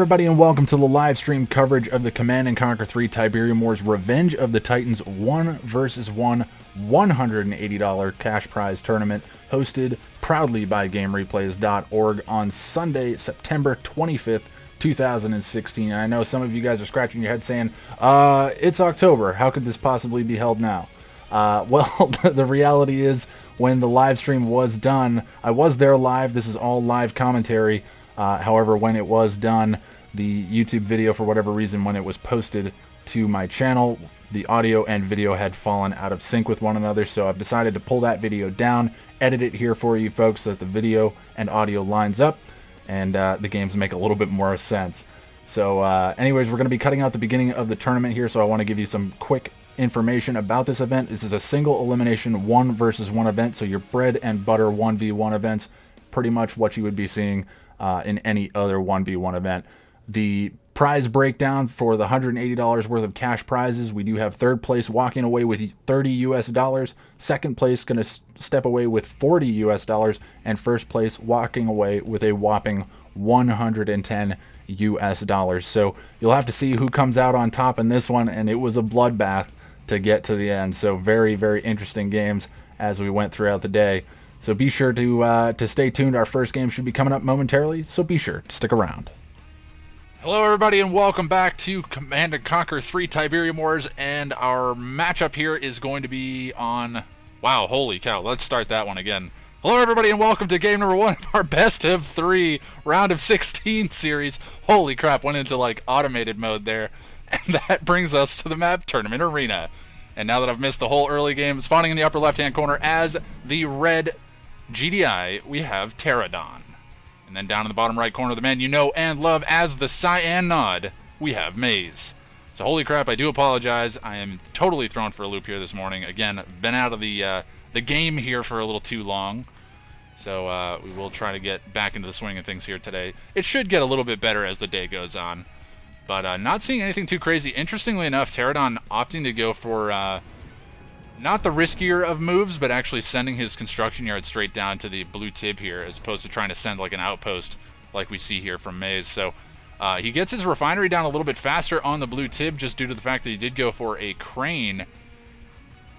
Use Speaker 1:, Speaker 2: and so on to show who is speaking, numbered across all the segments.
Speaker 1: everybody, and welcome to the live stream coverage of the Command & Conquer 3 Tiberium Wars Revenge of the Titans 1 vs. 1 $180 cash prize tournament hosted proudly by GameReplays.org on Sunday, September 25th, 2016. And I know some of you guys are scratching your head saying, it's October. How could this possibly be held now? Well, the reality is when the live stream was done, I was there live. This is all live commentary. However, when it was done, the YouTube video, for whatever reason, when it was posted to my channel, the audio and video had fallen out of sync with one another, so I've decided to pull that video down, edit it here for you folks so that the video and audio lines up, and the games make a little bit more sense. So anyways, we're going to be cutting out the beginning of the tournament here, so I want to give you some quick information about this event. This is a single elimination 1 vs. 1 event, so your bread and butter 1v1 events, pretty much what you would be seeing in any other 1v1 event. The prize breakdown for the $180 worth of cash prizes, we do have third place walking away with $30 US, second place going to step away with $40 US, and first place walking away with a whopping $110 US. So you'll have to see who comes out on top in this one, and it was a bloodbath to get to the end. So very, very interesting games as we went throughout the day. So be sure to stay tuned. Our first game should be coming up momentarily, so be sure to stick around. Hello everybody, and welcome back to Command & Conquer 3 Tiberium Wars, and our matchup here is going to be on... Wow, holy cow, let's start that one again. Hello everybody, and welcome to game number 1 of our best of 3 round of 16 series. Holy crap, went into like automated mode there. And that brings us to the map Tournament Arena. And now that I've missed the whole early game, spawning in the upper left-hand corner as the red GDI, we have Pterodon. And then down in the bottom right corner of the man you know and love as the Cyan Nod, we have Maze. So holy crap, I do apologize. I am totally thrown for a loop here this morning. Again, been out of the game here for a little too long. So we will try to get back into the swing of things here today. It should get a little bit better as the day goes on. But not seeing anything too crazy. Interestingly enough, Pterodon opting to go for not the riskier of moves, but actually sending his construction yard straight down to the blue tib here, as opposed to trying to send like an outpost like we see here from Maze. So he gets his refinery down a little bit faster on the blue tib just due to the fact that he did go for a crane.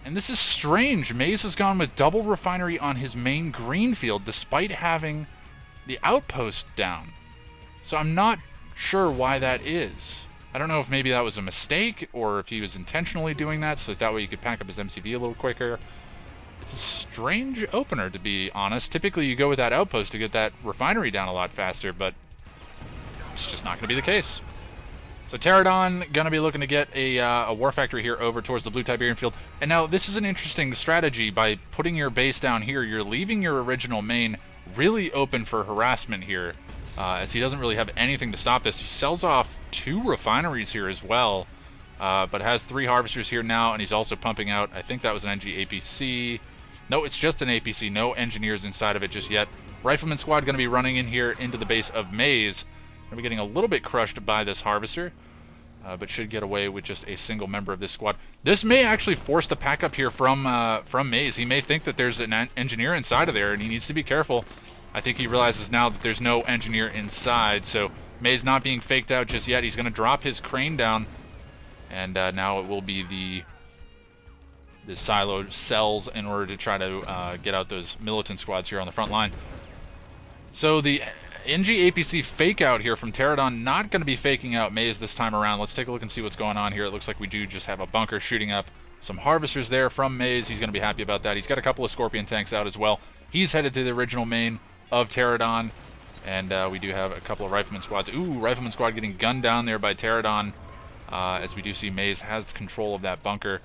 Speaker 1: And this is strange. Maze has gone with double refinery on his main green field despite having the outpost down. So I'm not sure why that is. I don't know if maybe that was a mistake or if he was intentionally doing that so that way he could pack up his MCV a little quicker. It's a strange opener, to be honest. Typically you go with that outpost to get that refinery down a lot faster, but it's just not going to be the case. So Pterodon going to be looking to get a war factory here over towards the blue Tiberium field. And now this is an interesting strategy. By putting your base down here, you're leaving your original main really open for harassment here. As he doesn't really have anything to stop this. He sells off 2 refineries here as well, but has 3 harvesters here now, and he's also pumping out, I think that was an NG APC. No, it's just an APC, no engineers inside of it just yet. Rifleman squad going to be running in here into the base of Maze. Going to be getting a little bit crushed by this harvester, but should get away with just a single member of this squad. This may actually force the pack up here from Maze. He may think that there's an engineer inside of there, and he needs to be careful. I think he realizes now that there's no engineer inside, so Maze not being faked out just yet. He's going to drop his crane down, and now it will be the silo cells in order to try to get out those militant squads here on the front line. So the NG APC fake out here from Pterodon, not going to be faking out Maze this time around. Let's take a look and see what's going on here. It looks like we do just have a bunker shooting up some harvesters there from Maze. He's going to be happy about that. He's got a couple of Scorpion tanks out as well. He's headed to the original main of Pterodon, and we do have a couple of Rifleman squads. Ooh, Rifleman squad getting gunned down there by Pterodon, as we do see Maze has control of that bunker.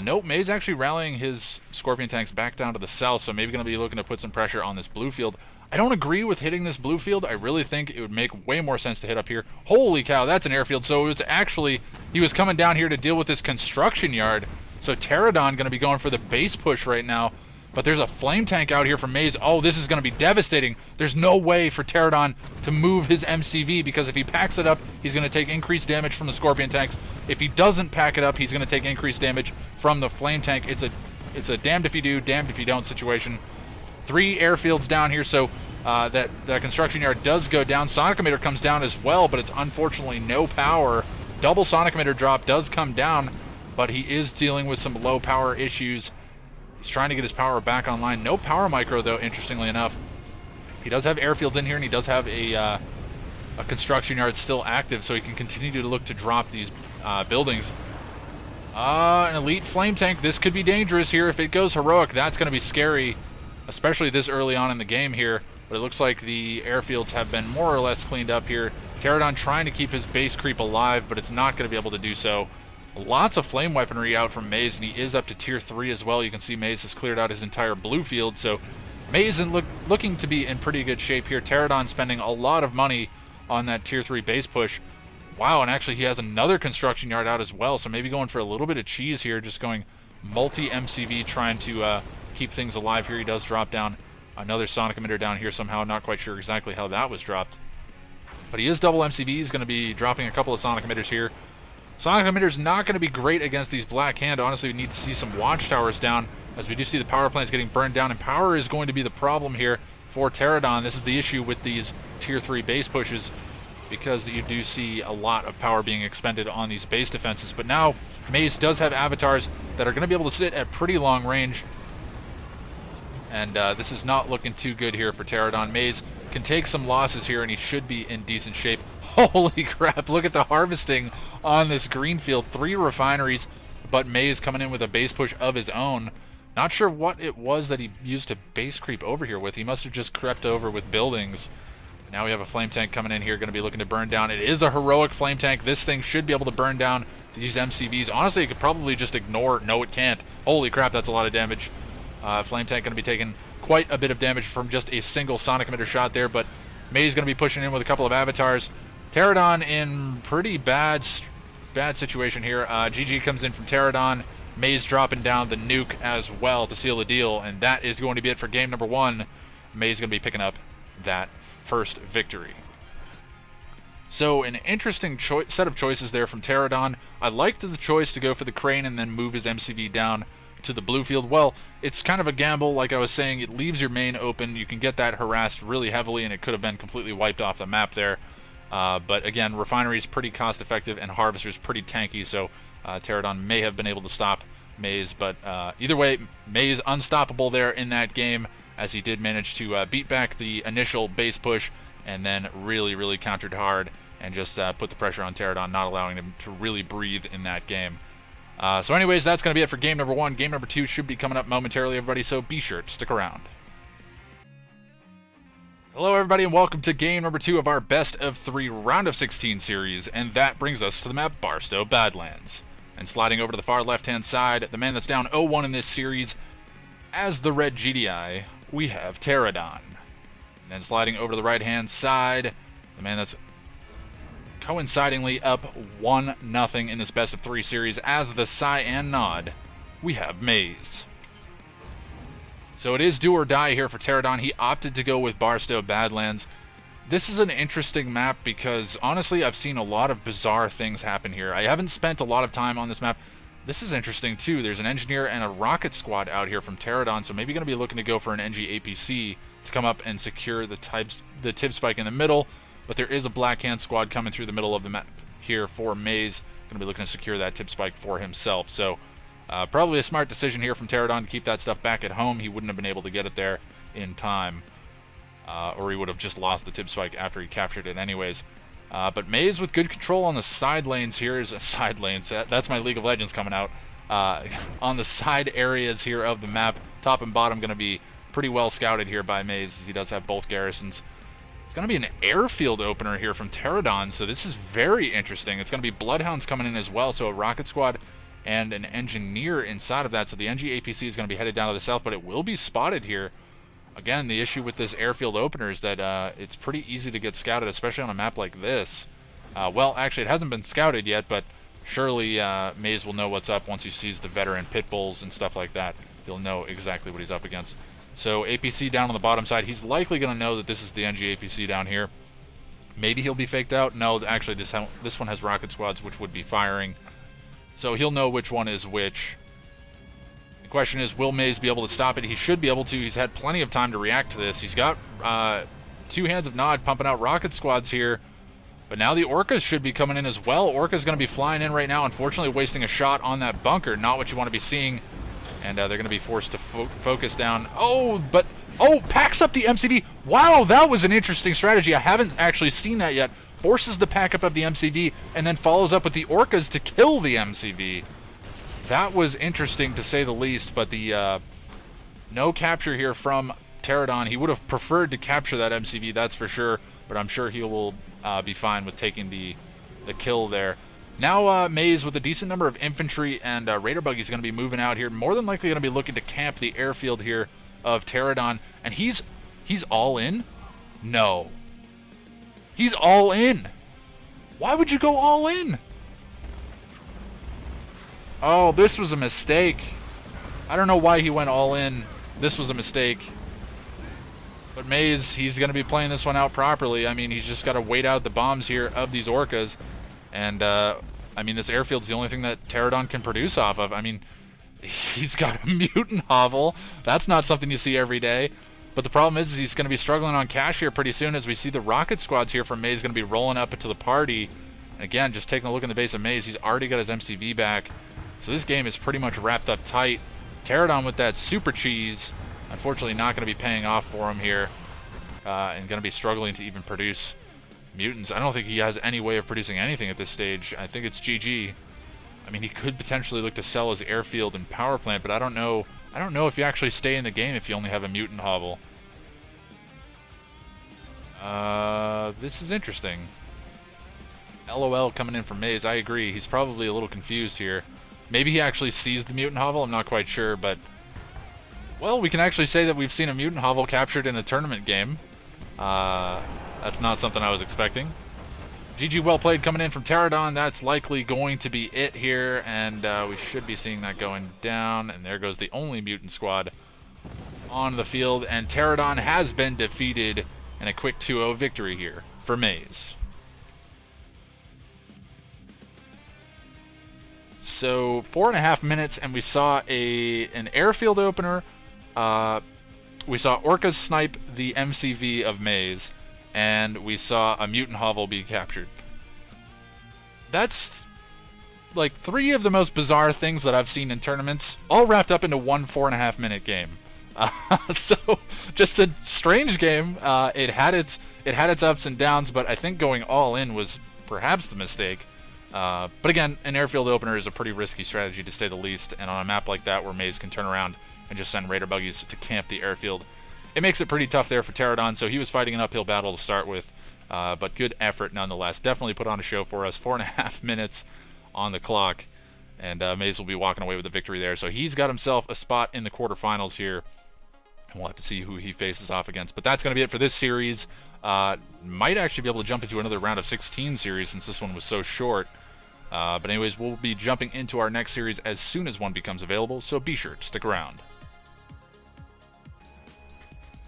Speaker 1: Nope, Maze actually rallying his Scorpion tanks back down to the south, so maybe going to be looking to put some pressure on this blue field. I don't agree with hitting this blue field. I really think it would make way more sense to hit up here. Holy cow, that's an airfield. So it was actually, he was coming down here to deal with this construction yard. So Pterodon going to be going for the base push right now. But there's a flame tank out here from Maze. Oh, this is going to be devastating. There's no way for Pterodon to move his MCV, because if he packs it up, he's going to take increased damage from the Scorpion tanks. If he doesn't pack it up, he's going to take increased damage from the flame tank. It's a damned if you do, damned if you don't situation. 3 airfields down here, so that construction yard does go down. Sonic emitter comes down as well, but it's unfortunately no power. Double sonic emitter drop does come down, but he is dealing with some low power issues. He's trying to get his power back online. No power micro, though, interestingly enough. He does have airfields in here, and he does have a construction yard still active, so he can continue to look to drop these buildings. An elite flame tank. This could be dangerous here. If it goes heroic, that's going to be scary, especially this early on in the game here. But it looks like the airfields have been more or less cleaned up here. Pterodon trying to keep his base creep alive, but it's not going to be able to do so. Lots of flame weaponry out from Maze, and he is up to tier 3 as well. You can see Maze has cleared out his entire blue field, so Maze is looking to be in pretty good shape here. Pterodon spending a lot of money on that tier 3 base push. Wow, and actually he has another construction yard out as well, so maybe going for a little bit of cheese here, just going multi-MCV, trying to keep things alive here. He does drop down another sonic emitter down here somehow. Not quite sure exactly how that was dropped. But he is double MCV. He's going to be dropping a couple of sonic emitters here. Sonic emitter's not going to be great against these Black Hand. Honestly, we need to see some watchtowers down, as we do see the power plants getting burned down, and power is going to be the problem here for Pterodon. This is the issue with these tier 3 base pushes, because you do see a lot of power being expended on these base defenses. But now Maze does have avatars that are going to be able to sit at pretty long range, and this is not looking too good here for Pterodon. Maze can take some losses here, and he should be in decent shape. Holy crap, look at the harvesting on this green field. 3 refineries, but Maze coming in with a base push of his own. Not sure what it was that he used to base creep over here with. He must have just crept over with buildings. Now we have a flame tank coming in here, going to be looking to burn down. It is a heroic flame tank. This thing should be able to burn down these MCVs. Honestly, it could probably just ignore. No, it can't. Holy crap, that's a lot of damage. Flame tank going to be taking quite a bit of damage from just a single sonic emitter shot there, but May's going to be pushing in with a couple of avatars. Pterodon in pretty bad situation here. GG comes in from Pterodon. May's dropping down the nuke as well to seal the deal, and that is going to be it for game number 1. May's going to be picking up that first victory. So an interesting set of choices there from Pterodon. I liked the choice to go for the crane and then move his MCV down to the blue field. Well, it's kind of a gamble, like I was saying. It leaves your main open. You can get that harassed really heavily, and it could have been completely wiped off the map there. But again, refinery is pretty cost effective, and harvester is pretty tanky, so Pterodon may have been able to stop Maze. But either way, Maze unstoppable there in that game, as he did manage to beat back the initial base push, and then really countered hard and just put the pressure on Pterodon, not allowing him to really breathe in that game. So anyways, that's going to be it for game number 1. Game number 2 should be coming up momentarily, everybody, so be sure to stick around. Hello, everybody, and welcome to game number 2 of our best of 3 round of 16 series, and that brings us to the map Barstow Badlands. And sliding over to the far left-hand side, the man that's down 0-1 in this series, as the red GDI, we have Pterodon. And then sliding over to the right-hand side, the man that's coincidingly up 1-0 in this best of 3 series, as the sigh and nod, we have Maze. So it is do or die here for Pterodon. He opted to go with Barstow Badlands. This is an interesting map because, honestly, I've seen a lot of bizarre things happen here. I haven't spent a lot of time on this map. This is interesting, too. There's an engineer and a rocket squad out here from Pterodon, so maybe going to be looking to go for an NG APC to come up and secure the tip spike in the middle. But there is a Black Hand squad coming through the middle of the map here for Maze. Going to be looking to secure that tip spike for himself. So probably a smart decision here from Pterodon to keep that stuff back at home. He wouldn't have been able to get it there in time. Or he would have just lost the tip spike after he captured it anyways. But Maze with good control on the side lanes here. Side lanes, that's my League of Legends coming out. On the side areas here of the map, top and bottom going to be pretty well scouted here by Maze, as he does have both garrisons. It's going to be an airfield opener here from Pterodon, so this is very interesting. It's going to be Bloodhounds coming in as well, so a rocket squad and an engineer inside of that. So the NG APC is going to be headed down to the south, but it will be spotted here. Again, the issue with this airfield opener is that it's pretty easy to get scouted, especially on a map like this. Well, actually, it hasn't been scouted yet, but surely Maze will know what's up once he sees the veteran pit bulls and stuff like that. He'll know exactly what he's up against. So APC down on the bottom side, he's likely going to know that this is the NG APC down here. Maybe he'll be faked out. No, actually, this one has rocket squads, which would be firing. So he'll know which one is which. The question is, will Maze be able to stop it? He should be able to. He's had plenty of time to react to this. He's got 2 hands of Nod pumping out rocket squads here. But now the Orcas should be coming in as well. Orca's going to be flying in right now, unfortunately wasting a shot on that bunker. Not what you want to be seeing. And they're going to be forced to focus down. Oh, but... Oh, packs up the MCV. Wow, that was an interesting strategy. I haven't actually seen that yet. Forces the pack up of the MCV and then follows up with the Orcas to kill the MCV. That was interesting to say the least, but the no capture here from Pterodon. He would have preferred to capture that MCV, that's for sure, but I'm sure he will be fine with taking the kill there. Now Maze with a decent number of infantry and Raider Buggy's going to be moving out here. More than likely going to be looking to camp the airfield here of Pterodon. And he's all in? No. He's all in. Why would you go all in? Oh, this was a mistake. I don't know why he went all in. This was a mistake. But Maze, he's going to be playing this one out properly. I mean, he's just got to wait out the bombs here of these Orcas. And, I mean, this airfield's the only thing that Pterodon can produce off of. I mean, he's got a mutant hovel. That's not something you see every day. But the problem is he's going to be struggling on cash here pretty soon as we see the rocket squads here from Maze going to be rolling up into the party. And again, just taking a look in the base of Maze, he's already got his MCV back. So this game is pretty much wrapped up tight. Pterodon with that super cheese, unfortunately not going to be paying off for him here. And going to be struggling to even produce mutants. I don't think he has any way of producing anything at this stage. I think it's GG. I mean, he could potentially look to sell his airfield and power plant, but I don't know if you actually stay in the game if you only have a mutant hovel. This is interesting. LOL coming in from Maze. I agree. He's probably a little confused here. Maybe he actually sees the mutant hovel. I'm not quite sure, but... Well, we can actually say that we've seen a mutant hovel captured in a tournament game. That's not something I was expecting. GG, well played coming in from Pterodon. That's likely going to be it here, and we should be seeing that going down. And there goes the only mutant squad on the field, and Pterodon has been defeated in a quick 2-0 victory here for Maze. So 4.5 minutes, and we saw an airfield opener. We saw Orcas snipe the MCV of Maze, and we saw a mutant hovel be captured. That's like 3 of the most bizarre things that I've seen in tournaments, all wrapped up into one 4.5 minute game. So just a strange game. It had its ups and downs, but I think going all in was perhaps the mistake. But again, an airfield opener is a pretty risky strategy to say the least, and on a map like that where Maze can turn around and just send Raider Buggies to camp the airfield, it makes it pretty tough there for Pterodon. So he was fighting an uphill battle to start with, but good effort nonetheless. Definitely put on a show for us. 4.5 minutes on the clock, and Maze will be walking away with the victory there. So he's got himself a spot in the quarterfinals here, and we'll have to see who he faces off against. But that's going to be it for this series. Might actually be able to jump into another round of 16 series since this one was so short. But anyways, we'll be jumping into our next series as soon as one becomes available, so be sure to stick around.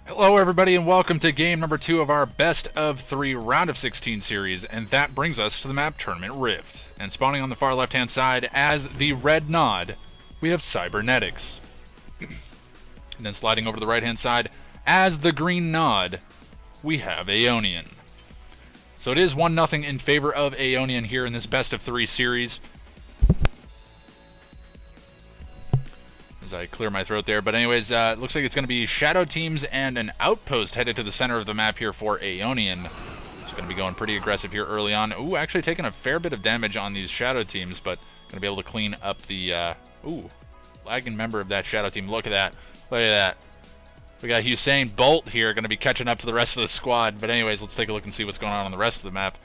Speaker 1: Hello everybody, and welcome to game number 2 of our best of 3 round of 16 series, and that brings us to the map Tournament Rift. And spawning on the far left hand side as the red nod, we have Cybernetics. And then sliding over to the right hand side as the green nod, we have Aeonian. So it is 1-0 in favor of Aeonian here in this best of 3 series. As I clear my throat there. But anyways, it looks like it's going to be shadow teams and an outpost headed to the center of the map here for Aeonian. It's going to be going pretty aggressive here early on. Ooh, actually taking a fair bit of damage on these shadow teams, but going to be able to clean up the... ooh, lagging member of that shadow team. Look at that. Look at that. We got Usain Bolt here going to be catching up to the rest of the squad. But anyways, let's take a look and see what's going on the rest of the map.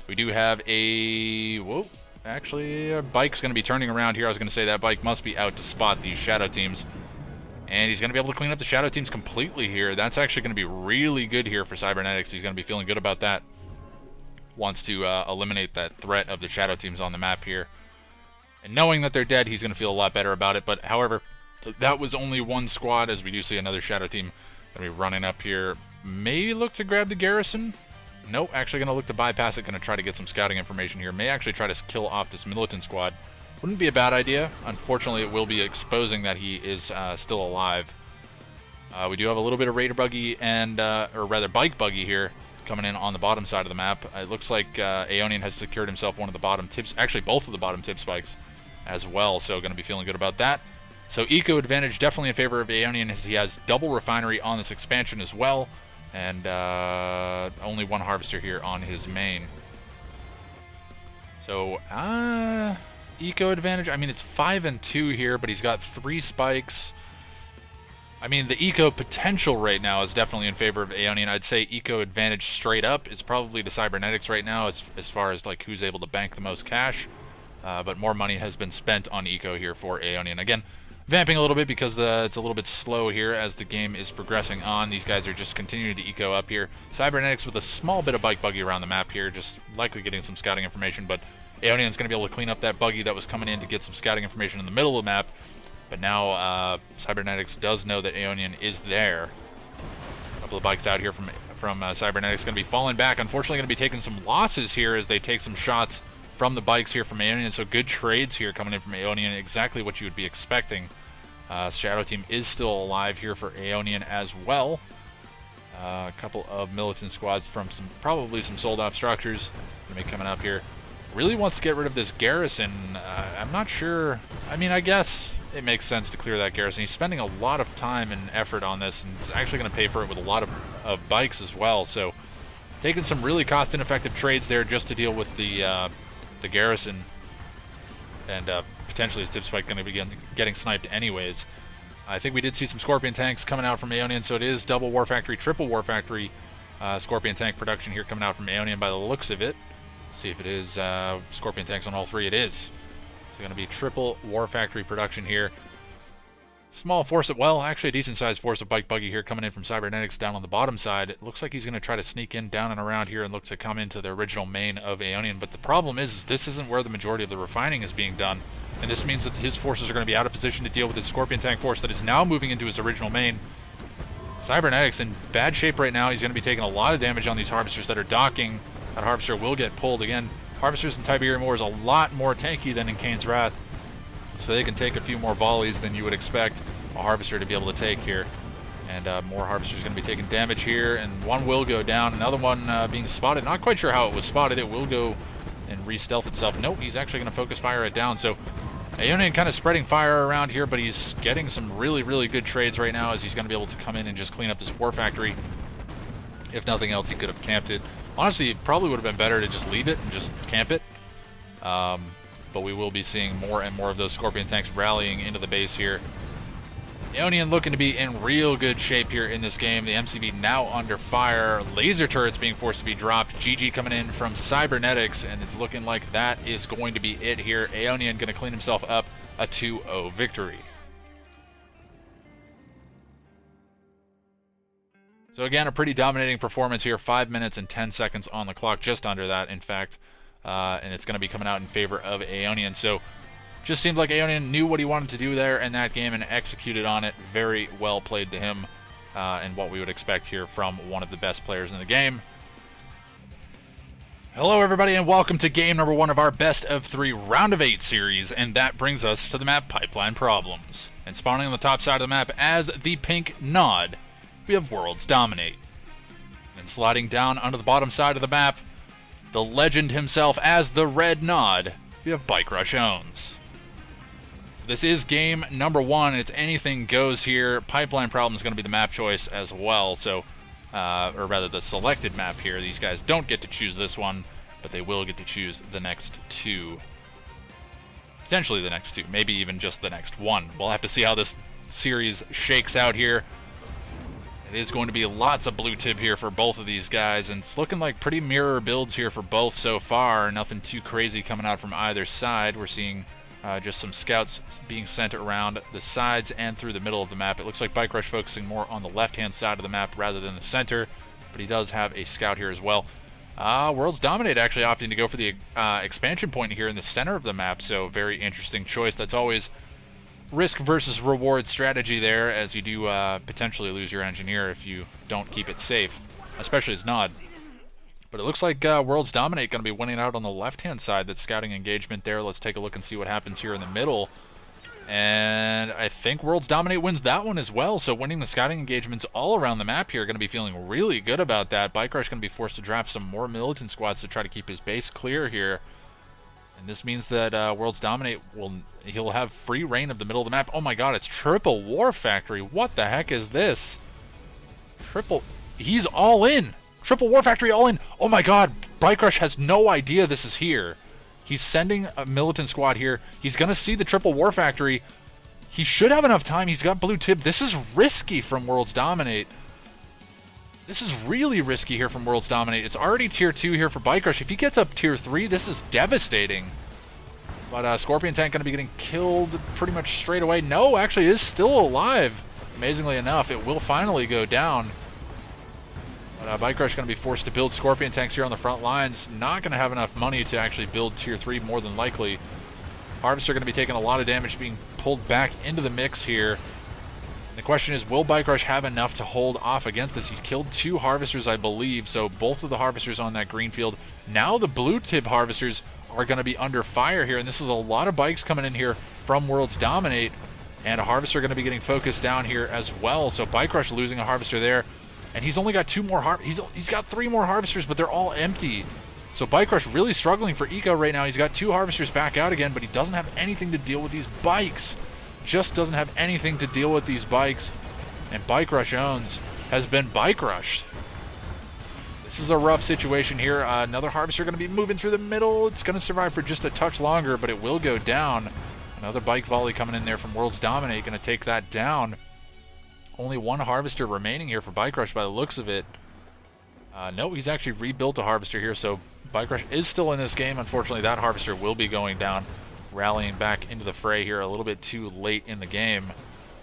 Speaker 1: We do have a... Whoa. Actually, a bike's going to be turning around here. I was going to say that bike must be out to spot these shadow teams. And he's going to be able to clean up the shadow teams completely here. That's actually going to be really good here for Cybernetics. He's going to be feeling good about that. Wants to eliminate that threat of the shadow teams on the map here. And knowing that they're dead, he's going to feel a lot better about it. But however, that was only one squad, as we do see another shadow team going to be running up here. Maybe look to grab the garrison. Nope, actually going to look to bypass it. Going to try to get some scouting information here. May actually try to kill off this militant squad Wouldn't be a bad idea. Unfortunately, it will be exposing that he is still alive. We do have a little bit of Raider buggy and, or rather bike buggy here coming in on the bottom side of the map. It looks like Aeonian has secured himself one of the bottom tips, actually both of the bottom tip spikes as well, so going to be feeling good about that. So eco advantage definitely in favor of Aeonian, as he has double refinery on this expansion as well, and only one harvester here on his main. So, eco advantage, I mean, it's 5 and 2 here, but he's got 3 spikes. I mean, the eco potential right now is definitely in favor of Aeonian. I'd say eco advantage straight up is probably the cybernetics right now as far as like who's able to bank the most cash. But more money has been spent on eco here for Aeonian. Again, vamping a little bit because it's a little bit slow here as the game is progressing on. These guys are just continuing to eco up here. Cybernetics with a small bit of bike buggy around the map here, just likely getting some scouting information, but Aeonian's going to be able to clean up that buggy that was coming in to get some scouting information in the middle of the map. But now Cybernetics does know that Aeonian is there. A couple of bikes out here from Cybernetics going to be falling back. Unfortunately, going to be taking some losses here as they take some shots from the bikes here from Aeonian. So good trades here coming in from Aeonian, exactly what you would be expecting. Shadow Team is still alive here for Aeonian as well. A couple of militant squads from probably some sold off structures going to be coming up here. Really wants to get rid of this garrison. I'm not sure. I mean, I guess it makes sense to clear that garrison. He's spending a lot of time and effort on this, and is actually going to pay for it with a lot of bikes as well. So taking some really cost-ineffective trades there just to deal with the garrison, and potentially his tip spike going to be getting sniped anyways. I think we did see some Scorpion tanks coming out from Aeonian, so it is double War Factory, triple War Factory Scorpion tank production here coming out from Aeonian by the looks of it. Let's see if it is Scorpion tanks on all 3. It is. So going to be triple War Factory production here. Small force of, well, actually a decent sized force of bike buggy here coming in from Cybernetics down on the bottom side. It looks like he's going to try to sneak in down and around here and look to come into the original main of Aeonian. But the problem is this isn't where the majority of the refining is being done. And this means that his forces are going to be out of position to deal with his Scorpion tank force that is now moving into his original main. Cybernetics in bad shape right now. He's going to be taking a lot of damage on these harvesters that are docking. That harvester will get pulled again. Harvesters in Tiberium Wars a lot more tanky than in Kane's Wrath, so they can take a few more volleys than you would expect a harvester to be able to take here. And more harvesters going to be taking damage here, and one will go down. Another one being spotted. Not quite sure how it was spotted. It will go and re-stealth itself. Nope, he's actually going to focus fire it down. So Aeonian kind of spreading fire around here, but he's getting some really, really good trades right now as he's going to be able to come in and just clean up this War Factory. If nothing else, he could have camped it. Honestly, it probably would have been better to just leave it and just camp it. But we will be seeing more and more of those Scorpion tanks rallying into the base here. Aeonian looking to be in real good shape here in this game. The MCV now under fire. Laser turrets being forced to be dropped. GG coming in from Cybernetics, and it's looking like that is going to be it here. Aeonian going to clean himself up a 2-0 victory. So again, a pretty dominating performance here. 5 minutes and 10 seconds on the clock, just under that, in fact. And it's going to be coming out in favor of Aeonian. So just seemed like Aeonian knew what he wanted to do there in that game and executed on it. Very well played to him, and what we would expect here from one of the best players in the game. Hello everybody, and welcome to game number 1 of our best of 3 round of 8 series, and that brings us to the map Pipeline Problems. And spawning on the top side of the map as the pink nod, we have Worlds Dominate. And sliding down onto the bottom side of the map, the legend himself as the red nod, we have Bike Rush Owns. So this is game number 1. It's anything goes here. Pipeline Problem is going to be the map choice as well. So, or rather the selected map here. These guys don't get to choose this one, but they will get to choose the next 2. Potentially the next 2, maybe even just the next 1. We'll have to see how this series shakes out here. It is going to be lots of blue tib here for both of these guys, and it's looking like pretty mirror builds here for both so far. Nothing too crazy coming out from either side. We're seeing just some scouts being sent around the sides and through the middle of the map. It looks like Bike Rush focusing more on the left-hand side of the map rather than the center, but he does have a scout here as well. Worlds Dominate actually opting to go for the expansion point here in the center of the map, so very interesting choice. That's always risk versus reward strategy there, as you do potentially lose your engineer if you don't keep it safe, especially as Nod. But it looks like Worlds Dominate going to be winning out on the left-hand side. That scouting engagement there. Let's take a look and see what happens here in the middle. And I think Worlds Dominate wins that one as well. So winning the scouting engagements all around the map here. Going to be feeling really good about that. Bike Rush going to be forced to draft some more militant squads to try to keep his base clear here. And this means that Worlds Dominate he'll have free reign of the middle of the map. Oh my god, it's Triple War Factory. What the heck is this? He's all in. Triple War Factory all in. Oh my god, Bike Rush has no idea this is here. He's sending a militant squad here. He's going to see the Triple War Factory. He should have enough time. He's got blue Tib. This is risky from Worlds Dominate. This is really risky here from Worlds Dominate. It's already tier 2 here for Bike Rush. If he gets up tier 3, this is devastating. But Scorpion Tank going to be getting killed pretty much straight away. No, actually, it is still alive. Amazingly enough, it will finally go down. But Bike Rush going to be forced to build Scorpion Tanks here on the front lines. Not going to have enough money to actually build tier 3 more than likely. Harvester going to be taking a lot of damage, being pulled back into the mix here. And the question is, will Bike Rush have enough to hold off against this? He's killed 2 Harvesters, I believe, so both of the Harvesters on that green field. Now the blue Tib Harvesters are going to be under fire here, and this is a lot of bikes coming in here from Worlds Dominate. And a Harvester going to be getting focused down here as well, so Bike Rush losing a Harvester there. And he's only got 2 more he's got 3 more Harvesters, but they're all empty. So Bike Rush really struggling for eco right now. He's got 2 Harvesters back out again, but he doesn't have anything to deal with these bikes. Just doesn't have anything to deal with these bikes. And Bike Rush has been Bike Rushed. This is a rough situation here. Another Harvester going to be moving through the middle. It's going to survive for just a touch longer, but it will go down. Another bike volley coming in there from Worlds Dominate, going to take that down. Only 1 Harvester remaining here for Bike Rush by the looks of it. No, he's actually rebuilt a Harvester here, so Bike Rush is still in this game. Unfortunately, that Harvester will be going down, rallying back into the fray here a little bit too late in the game.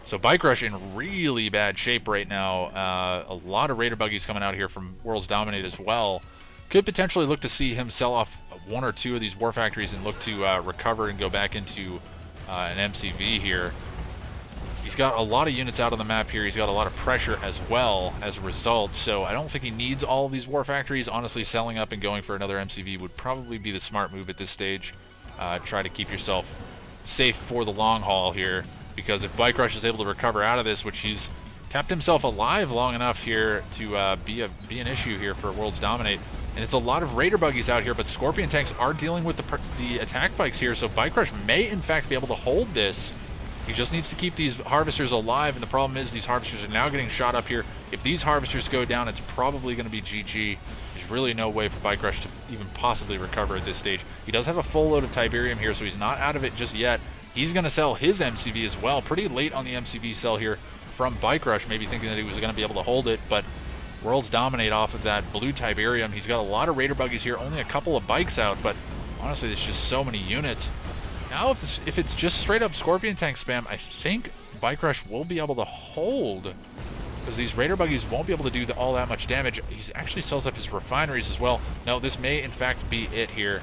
Speaker 1: So Bike Rush in really bad shape right now. A lot of Raider Buggies coming out here from Worlds Dominate as well. Could potentially look to see him sell off 1 or 2 of these War Factories and look to recover and go back into an MCV here. He's got a lot of units out on the map here. He's got a lot of pressure as well as a result, so I don't think he needs all of these War Factories. Honestly, selling up and going for another MCV would probably be the smart move at this stage. Try to keep yourself safe for the long haul here, because if Bike Rush is able to recover out of this, which he's kept himself alive long enough here to be an issue here for Worlds Dominate. And it's a lot of Raider Buggies out here, but Scorpion Tanks are dealing with the attack bikes here, so Bike Rush may in fact be able to hold this. He just needs to keep these Harvesters alive, and the problem is these Harvesters are now getting shot up here. If these Harvesters go down, it's probably going to be GG. There's really no way for Bike Rush to even possibly recover at this stage. He does have a full load of Tiberium here, so he's not out of it just yet. He's going to sell his MCV as well. Pretty late on the MCV sell here from Bike Rush, maybe thinking that he was going to be able to hold it, but Worlds Dominate off of that blue Tiberium. He's got a lot of Raider Buggies here, only a couple of bikes out, but honestly, there's just so many units. Now, if it's just straight up Scorpion Tank spam, I think Bike Rush will be able to hold, because these Raider Buggies won't be able to do all that much damage. He actually sells up his refineries as well. No, this may in fact be it here.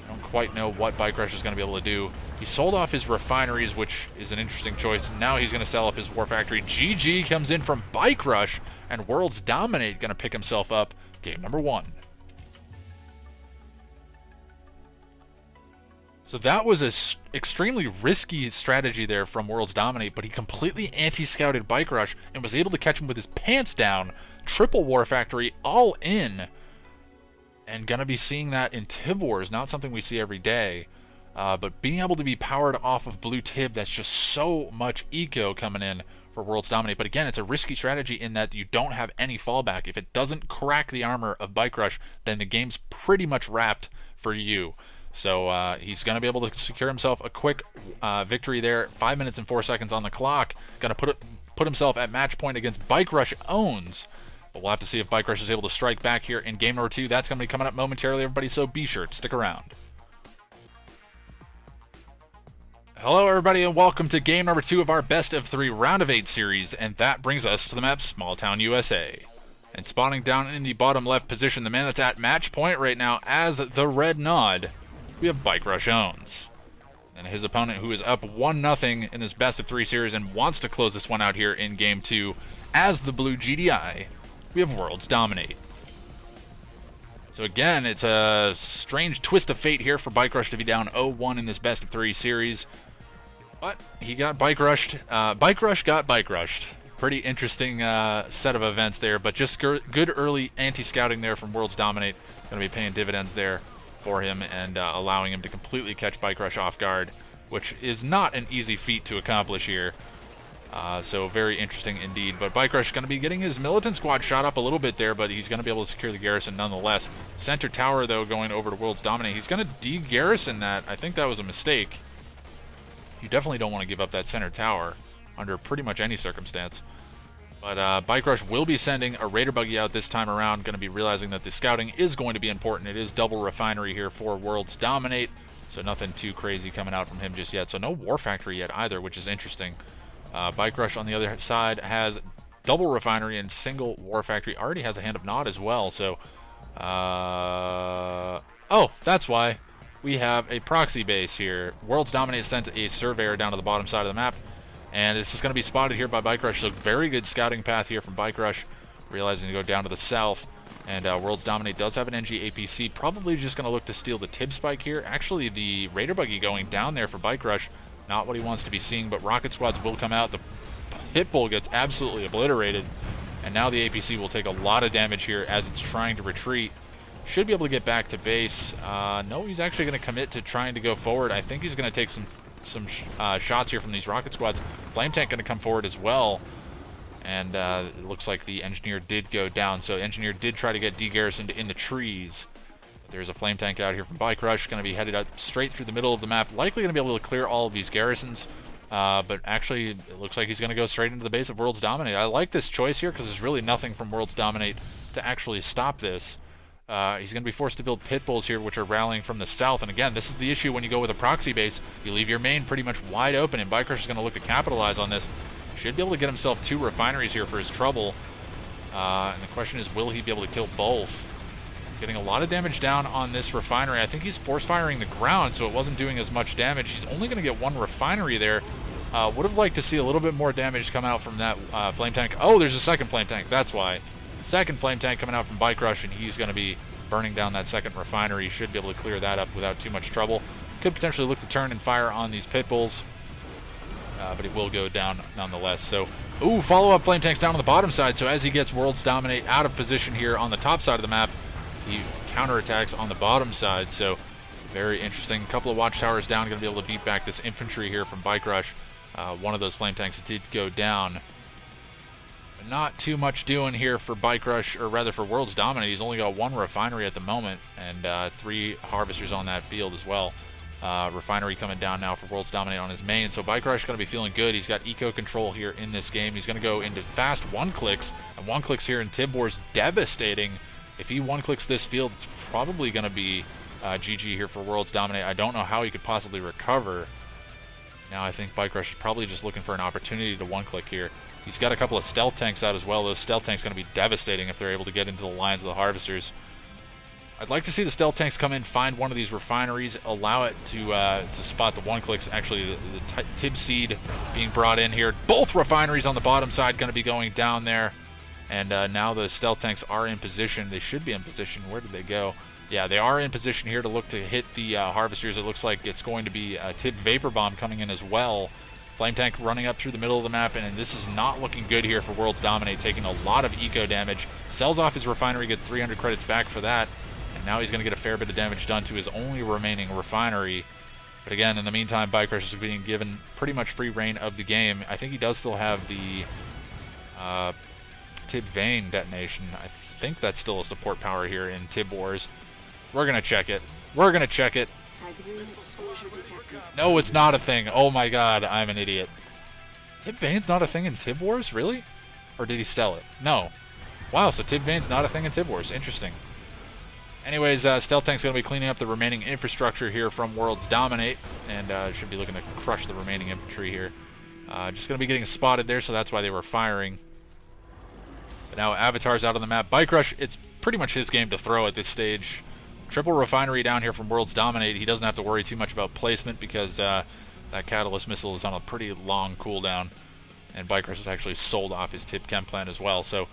Speaker 1: I don't quite know what Bike Rush is going to be able to do. He sold off his refineries, which is an interesting choice. Now he's going to sell up his War Factory. GG comes in from Bike Rush, and Worlds Dominate going to pick himself up. Game number 1. So that was an extremely risky strategy there from Worlds Dominate, but he completely anti-scouted Bike Rush and was able to catch him with his pants down. Triple War Factory all in. And going to be seeing that in Tib Wars, not something we see every day. But being able to be powered off of blue Tib, that's just so much eco coming in for Worlds Dominate. But again, it's a risky strategy in that you don't have any fallback. If it doesn't crack the armor of Bike Rush, then the game's pretty much wrapped for you. So he's going to be able to secure himself a quick victory there. 5 minutes and 4 seconds on the clock. Going to put himself at match point against Bike Rush Owns. But we'll have to see if Bike Rush is able to strike back here in game number 2. That's going to be coming up momentarily, everybody, so be sure to stick around. Hello, everybody, and welcome to game number 2 of our Best of 3 Round of 8 series, and that brings us to the map Small Town, USA. And spawning down in the bottom left position, the man that's at match point right now as the red nod, we have Bike Rush Owns. And his opponent, who is up 1-0 in this Best of 3 series and wants to close this one out here in game 2 as the blue GDI, we have Worlds Dominate. So again, it's a strange twist of fate here for Bike Rush to be down 0-1 in this best of 3 series. But he got Bike Rushed. Bike Rush got Bike Rushed. Pretty interesting set of events there, but just good early anti-scouting there from Worlds Dominate. Going to be paying dividends there for him and allowing him to completely catch Bike Rush off guard, which is not an easy feat to accomplish here. So very interesting indeed. But Bike Rush is going to be getting his militant squad shot up a little bit there, but he's going to be able to secure the garrison nonetheless. Center tower, though, going over to Worlds Dominate. He's going to de-garrison that. I think that was a mistake. You definitely don't want to give up that center tower under pretty much any circumstance. But Bike Rush will be sending a Raider Buggy out this time around, going to be realizing that the scouting is going to be important. It is double refinery here for Worlds Dominate, so nothing too crazy coming out from him just yet. So no War Factory yet either, which is interesting. Bike Rush on the other side has double refinery and single War Factory. Already has a Hand of Nod as well, so... oh, that's why we have a proxy base here. Worlds Dominate sent a surveyor down to the bottom side of the map, and this is going to be spotted here by Bike Rush. So very good scouting path here from Bike Rush, realizing to go down to the south. And Worlds Dominate does have an NG APC, probably just going to look to steal the Tib Spike here. Actually, the Raider Buggy going down there for Bike Rush. Not what he wants to be seeing, but rocket squads will come out. The Pitbull gets absolutely obliterated, and now the APC will take a lot of damage here as it's trying to retreat. Should be able to get back to base. No, he's actually going to commit to trying to go forward. I think he's going to take some shots here from these rocket squads. Flame Tank going to come forward as well, and it looks like the Engineer did go down. So Engineer did try to get de-garrisoned in the trees. There's a Flame Tank out here from Bike Rush, going to be headed out straight through the middle of the map. Likely going to be able to clear all of these garrisons, but actually it looks like he's going to go straight into the base of Worlds Dominate. I like this choice here because there's really nothing from Worlds Dominate to actually stop this. He's going to be forced to build pit bulls here, which are rallying from the south. And again, this is the issue when you go with a proxy base. You leave your main pretty much wide open, and Bike Rush is going to look to capitalize on this. Should be able to get himself 2 refineries here for his trouble. And the question is, will he be able to kill both? Getting a lot of damage down on this refinery. I think he's force firing the ground, so it wasn't doing as much damage. He's only going to get 1 refinery there. Would have liked to see a little bit more damage come out from that Flame Tank. Oh, there's a second Flame Tank. That's why. Second Flame Tank coming out from Bike Rush, and he's going to be burning down that second refinery. Should be able to clear that up without too much trouble. Could potentially look to turn and fire on these pit bulls, but it will go down nonetheless. So, ooh, follow-up Flame Tanks down on the bottom side. So as he gets Worlds Dominate out of position here on the top side of the map, he counterattacks on the bottom side. So very interesting. A couple of watchtowers down, going to be able to beat back this infantry here from Bike Rush. One of those Flame Tanks did go down. But not too much doing here for Bike Rush, or rather for Worlds Dominate. He's only got 1 refinery at the moment, and 3 harvesters on that field as well. Refinery coming down now for Worlds Dominate on his main. So Bike Rush is going to be feeling good. He's got eco control here in this game. He's going to go into fast 1-clicks, and 1-clicks here in Tib Wars devastating. If he 1-clicks this field, it's probably going to be GG here for Worlds Dominate. I don't know how he could possibly recover. Now I think Bike Rush is probably just looking for an opportunity to 1-click here. He's got a couple of stealth tanks out as well. Those stealth tanks are going to be devastating if they're able to get into the lines of the harvesters. I'd like to see the stealth tanks come in, find one of these refineries, allow it to spot the 1-clicks. Actually, the Tib Seed being brought in here. Both refineries on the bottom side going to be going down there. And now the stealth tanks are in position. They should be in position. Where did they go? Yeah, they are in position here to look to hit the harvesters. It looks like it's going to be a Tib Vapor Bomb coming in as well. Flame Tank running up through the middle of the map, and this is not looking good here for Worlds Dominate, taking a lot of eco damage. Sells off his refinery, gets 300 credits back for that, and now he's going to get a fair bit of damage done to his only remaining refinery. But again, in the meantime, Bike Rush is being given pretty much free reign of the game. I think he does still have the Tib Vane detonation. I think that's still a support power here in Tib Wars. We're going to check it. We're going to check it. No, it's not a thing. Oh my god, I'm an idiot. Tib Vane's not a thing in Tib Wars? Really? Or did he sell it? No. Wow, so Tib Vane's not a thing in Tib Wars. Interesting. Anyways, Stealth Tank's going to be cleaning up the remaining infrastructure here from Worlds Dominate, and should be looking to crush the remaining infantry here. Just going to be getting spotted there, so that's why they were firing. But now Avatar's out on the map. Bike Rush, it's pretty much his game to throw at this stage. Triple refinery down here from Worlds Dominate. He doesn't have to worry too much about placement because that Catalyst missile is on a pretty long cooldown. And Bike Rush has actually sold off his Tib Chem plant as well. So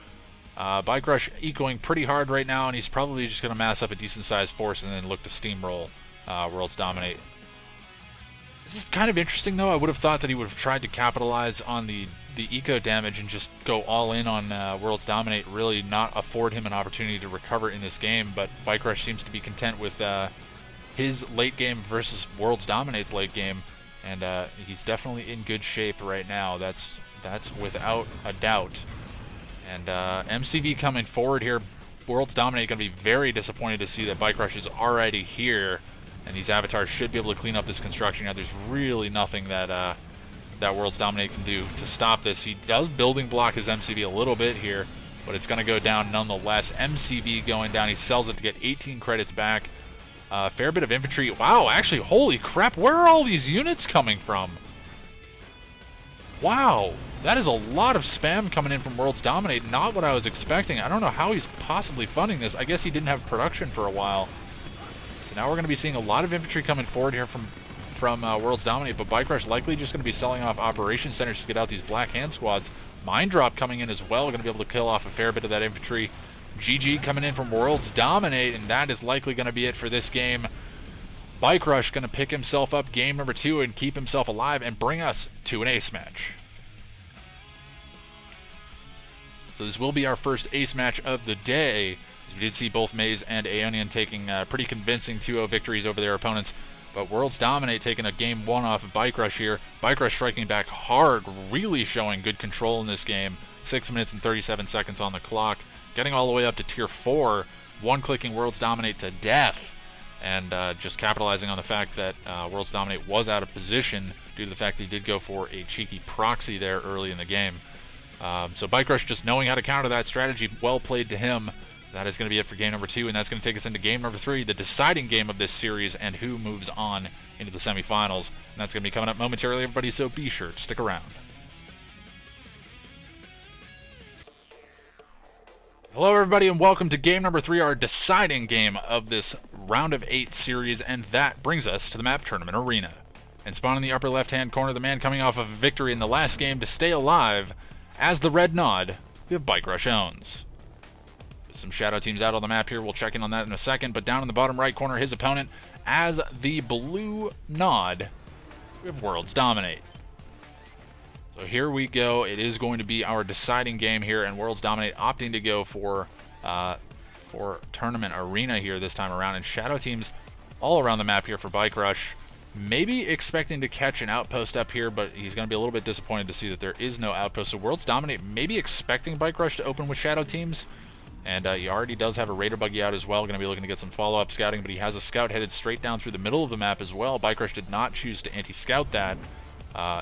Speaker 1: Bike Rush ecoing pretty hard right now, and he's probably just going to mass up a decent-sized force and then look to steamroll Worlds Dominate. This is kind of interesting, though. I would have thought that he would have tried to capitalize on the eco damage and just go all in on Worlds Dominate, really not afford him an opportunity to recover in this game, but Bike Rush seems to be content with his late game versus Worlds Dominate's late game, and he's definitely in good shape right now. That's without a doubt. And MCV coming forward here. Worlds Dominate going to be very disappointed to see that Bike Rush is already here, and these avatars should be able to clean up this construction. Now, there's really nothing that that Worlds Dominate can do to stop this. He does building block his MCV a little bit here, but it's going to go down nonetheless. MCV going down. He sells it to get 18 credits back. Fair bit of infantry. Wow, actually, holy crap, where are all these units coming from? Wow, that is a lot of spam coming in from Worlds Dominate. Not what I was expecting. I don't know how he's possibly funding this. I guess he didn't have production for a while. So now we're going to be seeing a lot of infantry coming forward here from Worlds Dominate, but Bike Rush likely just going to be selling off operation centers to get out these Black Hand squads. Mine Drop coming in as well, going to be able to kill off a fair bit of that infantry. GG coming in from Worlds Dominate, and that is likely going to be it for this game. Bike Rush going to pick himself up game number 2 and keep himself alive and bring us to an ace match. So this will be our first ace match of the day. We did see both Maze and Aeonian taking pretty convincing 2-0 victories over their opponents. But Worlds Dominate taking a game 1 off of Bike Rush here. Bike Rush striking back hard, really showing good control in this game. 6 minutes and 37 seconds on the clock. Getting all the way up to tier 4. One-clicking Worlds Dominate to death. And just capitalizing on the fact that Worlds Dominate was out of position due to the fact that he did go for a cheeky proxy there early in the game. So Bike Rush just knowing how to counter that strategy, well played to him. That is going to be it for game number 2, and that's going to take us into game number 3, the deciding game of this series, and who moves on into the semifinals. And that's going to be coming up momentarily, everybody, so be sure to stick around. Hello, everybody, and welcome to game number 3, our deciding game of this round of 8 series, and that brings us to the map Tournament Arena. And spawn in the upper left-hand corner, the man coming off of a victory in the last game to stay alive, as the red nod, we have Bike Rush owns. Some shadow teams out on the map here. We'll check in on that in a second. But down in the bottom right corner, his opponent, as the blue nod, we have Worlds Dominate. So here we go. It is going to be our deciding game here, and Worlds Dominate opting to go for Tournament Arena here this time around. And shadow teams all around the map here for Bike Rush. Maybe expecting to catch an outpost up here, but he's going to be a little bit disappointed to see that there is no outpost. So Worlds Dominate maybe expecting Bike Rush to open with shadow teams. And he already does have a Raider buggy out as well. Going to be looking to get some follow-up scouting, but he has a scout headed straight down through the middle of the map as well. Bike Rush did not choose to anti-scout that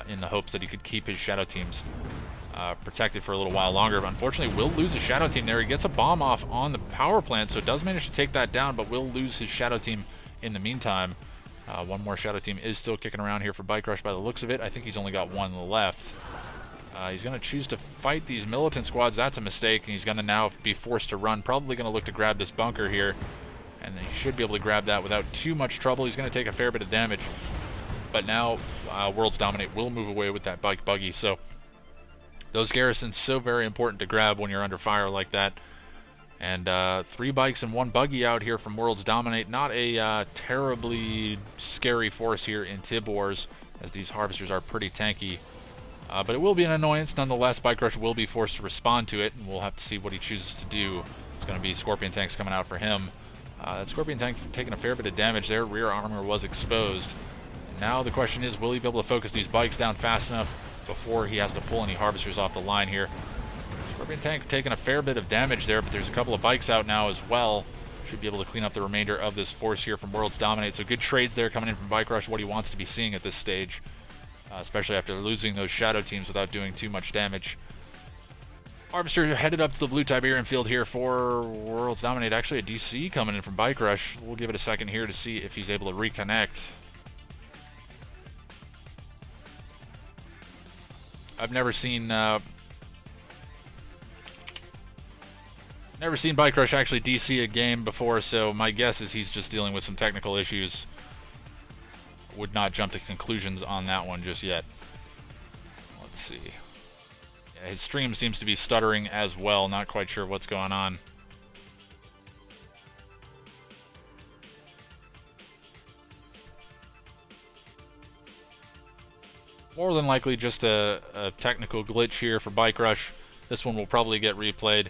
Speaker 1: in the hopes that he could keep his shadow teams protected for a little while longer. But unfortunately, will lose his shadow team there. He gets a bomb off on the power plant, so does manage to take that down, but will lose his shadow team in the meantime. One more shadow team is still kicking around here for Bike Rush by the looks of it. I think he's only got one left. He's going to choose to fight these militant squads. That's a mistake, and he's going to now be forced to run. Probably going to look to grab this bunker here, and he should be able to grab that without too much trouble. He's going to take a fair bit of damage, but now Worlds Dominate will move away with that bike buggy. So those garrisons so very important to grab when you're under fire like that. And 3 bikes and 1 buggy out here from Worlds Dominate. Not a terribly scary force here in Tib Wars, as these harvesters are pretty tanky. But it will be an annoyance. Nonetheless, Bike Rush will be forced to respond to it, and we'll have to see what he chooses to do. It's going to be Scorpion tanks coming out for him. That Scorpion tank taking a fair bit of damage there. Rear armor was exposed. And now the question is, will he be able to focus these bikes down fast enough before he has to pull any harvesters off the line here? Scorpion tank taking a fair bit of damage there, but there's a couple of bikes out now as well. Should be able to clean up the remainder of this force here from Worlds Dominate. So good trades there coming in from Bike Rush, what he wants to be seeing at this stage. Especially after losing those shadow teams without doing too much damage. Harvester headed up to the blue Tiberium field here for Worlds Dominate. Actually a DC coming in from Bike Rush. We'll give it a second here to see if he's able to reconnect. I've never seen Bike Rush actually DC a game before, so my guess is he's just dealing with some technical issues. Would not jump to conclusions on that one just yet. Let's see. His stream seems to be stuttering as well. Not quite sure what's going on. More than likely just a technical glitch here for Bike Rush. This one will probably get replayed.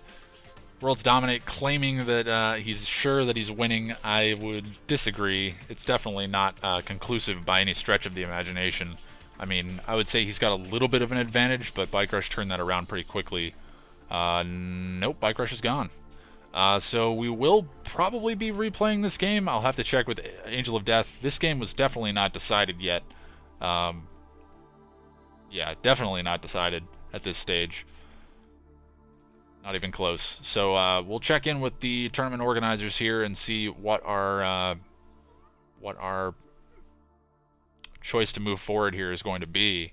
Speaker 1: Worlds Dominate claiming that he's sure that he's winning. I would disagree. It's definitely not conclusive by any stretch of the imagination. I mean, I would say he's got a little bit of an advantage, but Bike Rush turned that around pretty quickly. Nope, Bike Rush is gone. So we will probably be replaying this game. I'll have to check with Angel of Death. This game was definitely not decided yet. Yeah, definitely not decided at this stage. Not even close. So we'll check in with the tournament organizers here and see what our choice to move forward here is going to be.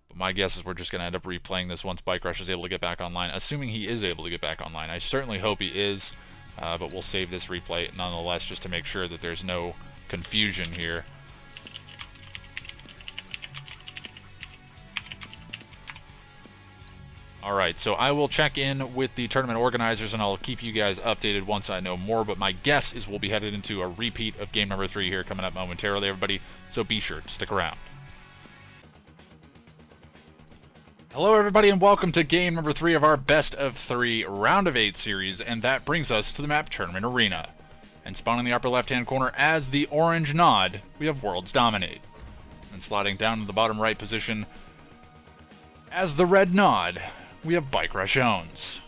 Speaker 1: But my guess is we're just going to end up replaying this once Bike Rush is able to get back online, assuming he is able to get back online. I certainly hope he is, but we'll save this replay nonetheless just to make sure that there's no confusion here. Alright, so I will check in with the tournament organizers and I'll keep you guys updated once I know more, but my guess is we'll be headed into a repeat of game number 3 here coming up momentarily, everybody, so be sure to stick around. Hello everybody and welcome to game number 3 of our best of 3 round of 8 series, and that brings us to the map Tournament Arena. And spawning in the upper left hand corner as the orange nod, we have Worlds Dominate. And sliding down to the bottom right position as the red nod, we have Bike Rush Owns.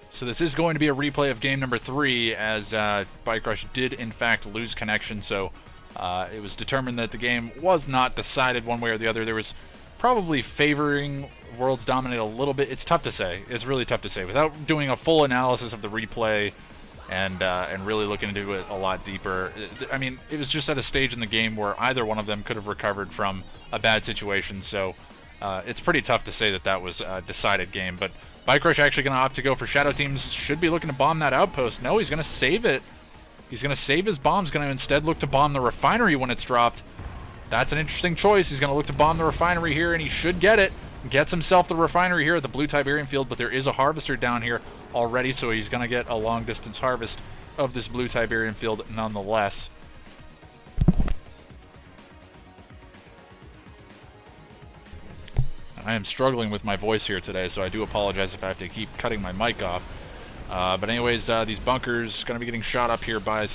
Speaker 1: So this is going to be a replay of game number 3, as Bike Rush did in fact lose connection, so it was determined that the game was not decided one way or the other. There was probably favoring Worlds Dominate a little bit. It's tough to say. It's really tough to say. Without doing a full analysis of the replay and really looking into it a lot deeper, I mean, it was just at a stage in the game where either one of them could have recovered from a bad situation, so it's pretty tough to say that that was a decided game. But Bike Rush actually going to opt to go for Shadow Teams. Should be looking to bomb that outpost. No, he's going to save it. He's going to save his bombs. Going to instead look to bomb the refinery when it's dropped. That's an interesting choice. He's going to look to bomb the refinery here, and he should get it. Gets himself the refinery here at the blue Tiberium field, but there is a harvester down here already, so he's going to get a long-distance harvest of this blue Tiberium field nonetheless. I am struggling with my voice here today, so I do apologize if I have to keep cutting my mic off. But anyways, these bunkers going to be getting shot up here by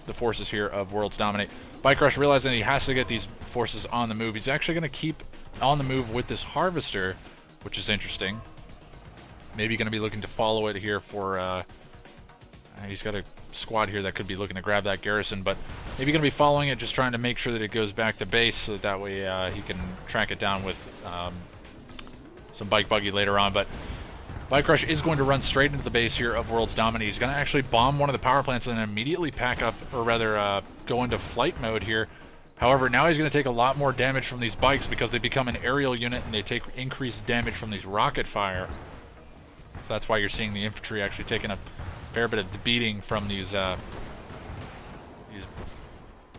Speaker 1: the forces here of Worlds Dominate. Bike Rush realizing that he has to get these forces on the move. He's actually going to keep on the move with this harvester, which is interesting. Maybe going to be looking to follow it here for... he's got a squad here that could be looking to grab that garrison, but maybe going to be following it, just trying to make sure that it goes back to base, so that way he can track it down with some bike buggy later on. But Bike Rush is going to run straight into the base here of Worlds Dominate. He's going to actually bomb one of the power plants and then immediately pack up, or rather go into flight mode here. However, now he's going to take a lot more damage from these bikes because they become an aerial unit and they take increased damage from these rocket fire. So that's why you're seeing the infantry actually taking a fair bit of the beating from these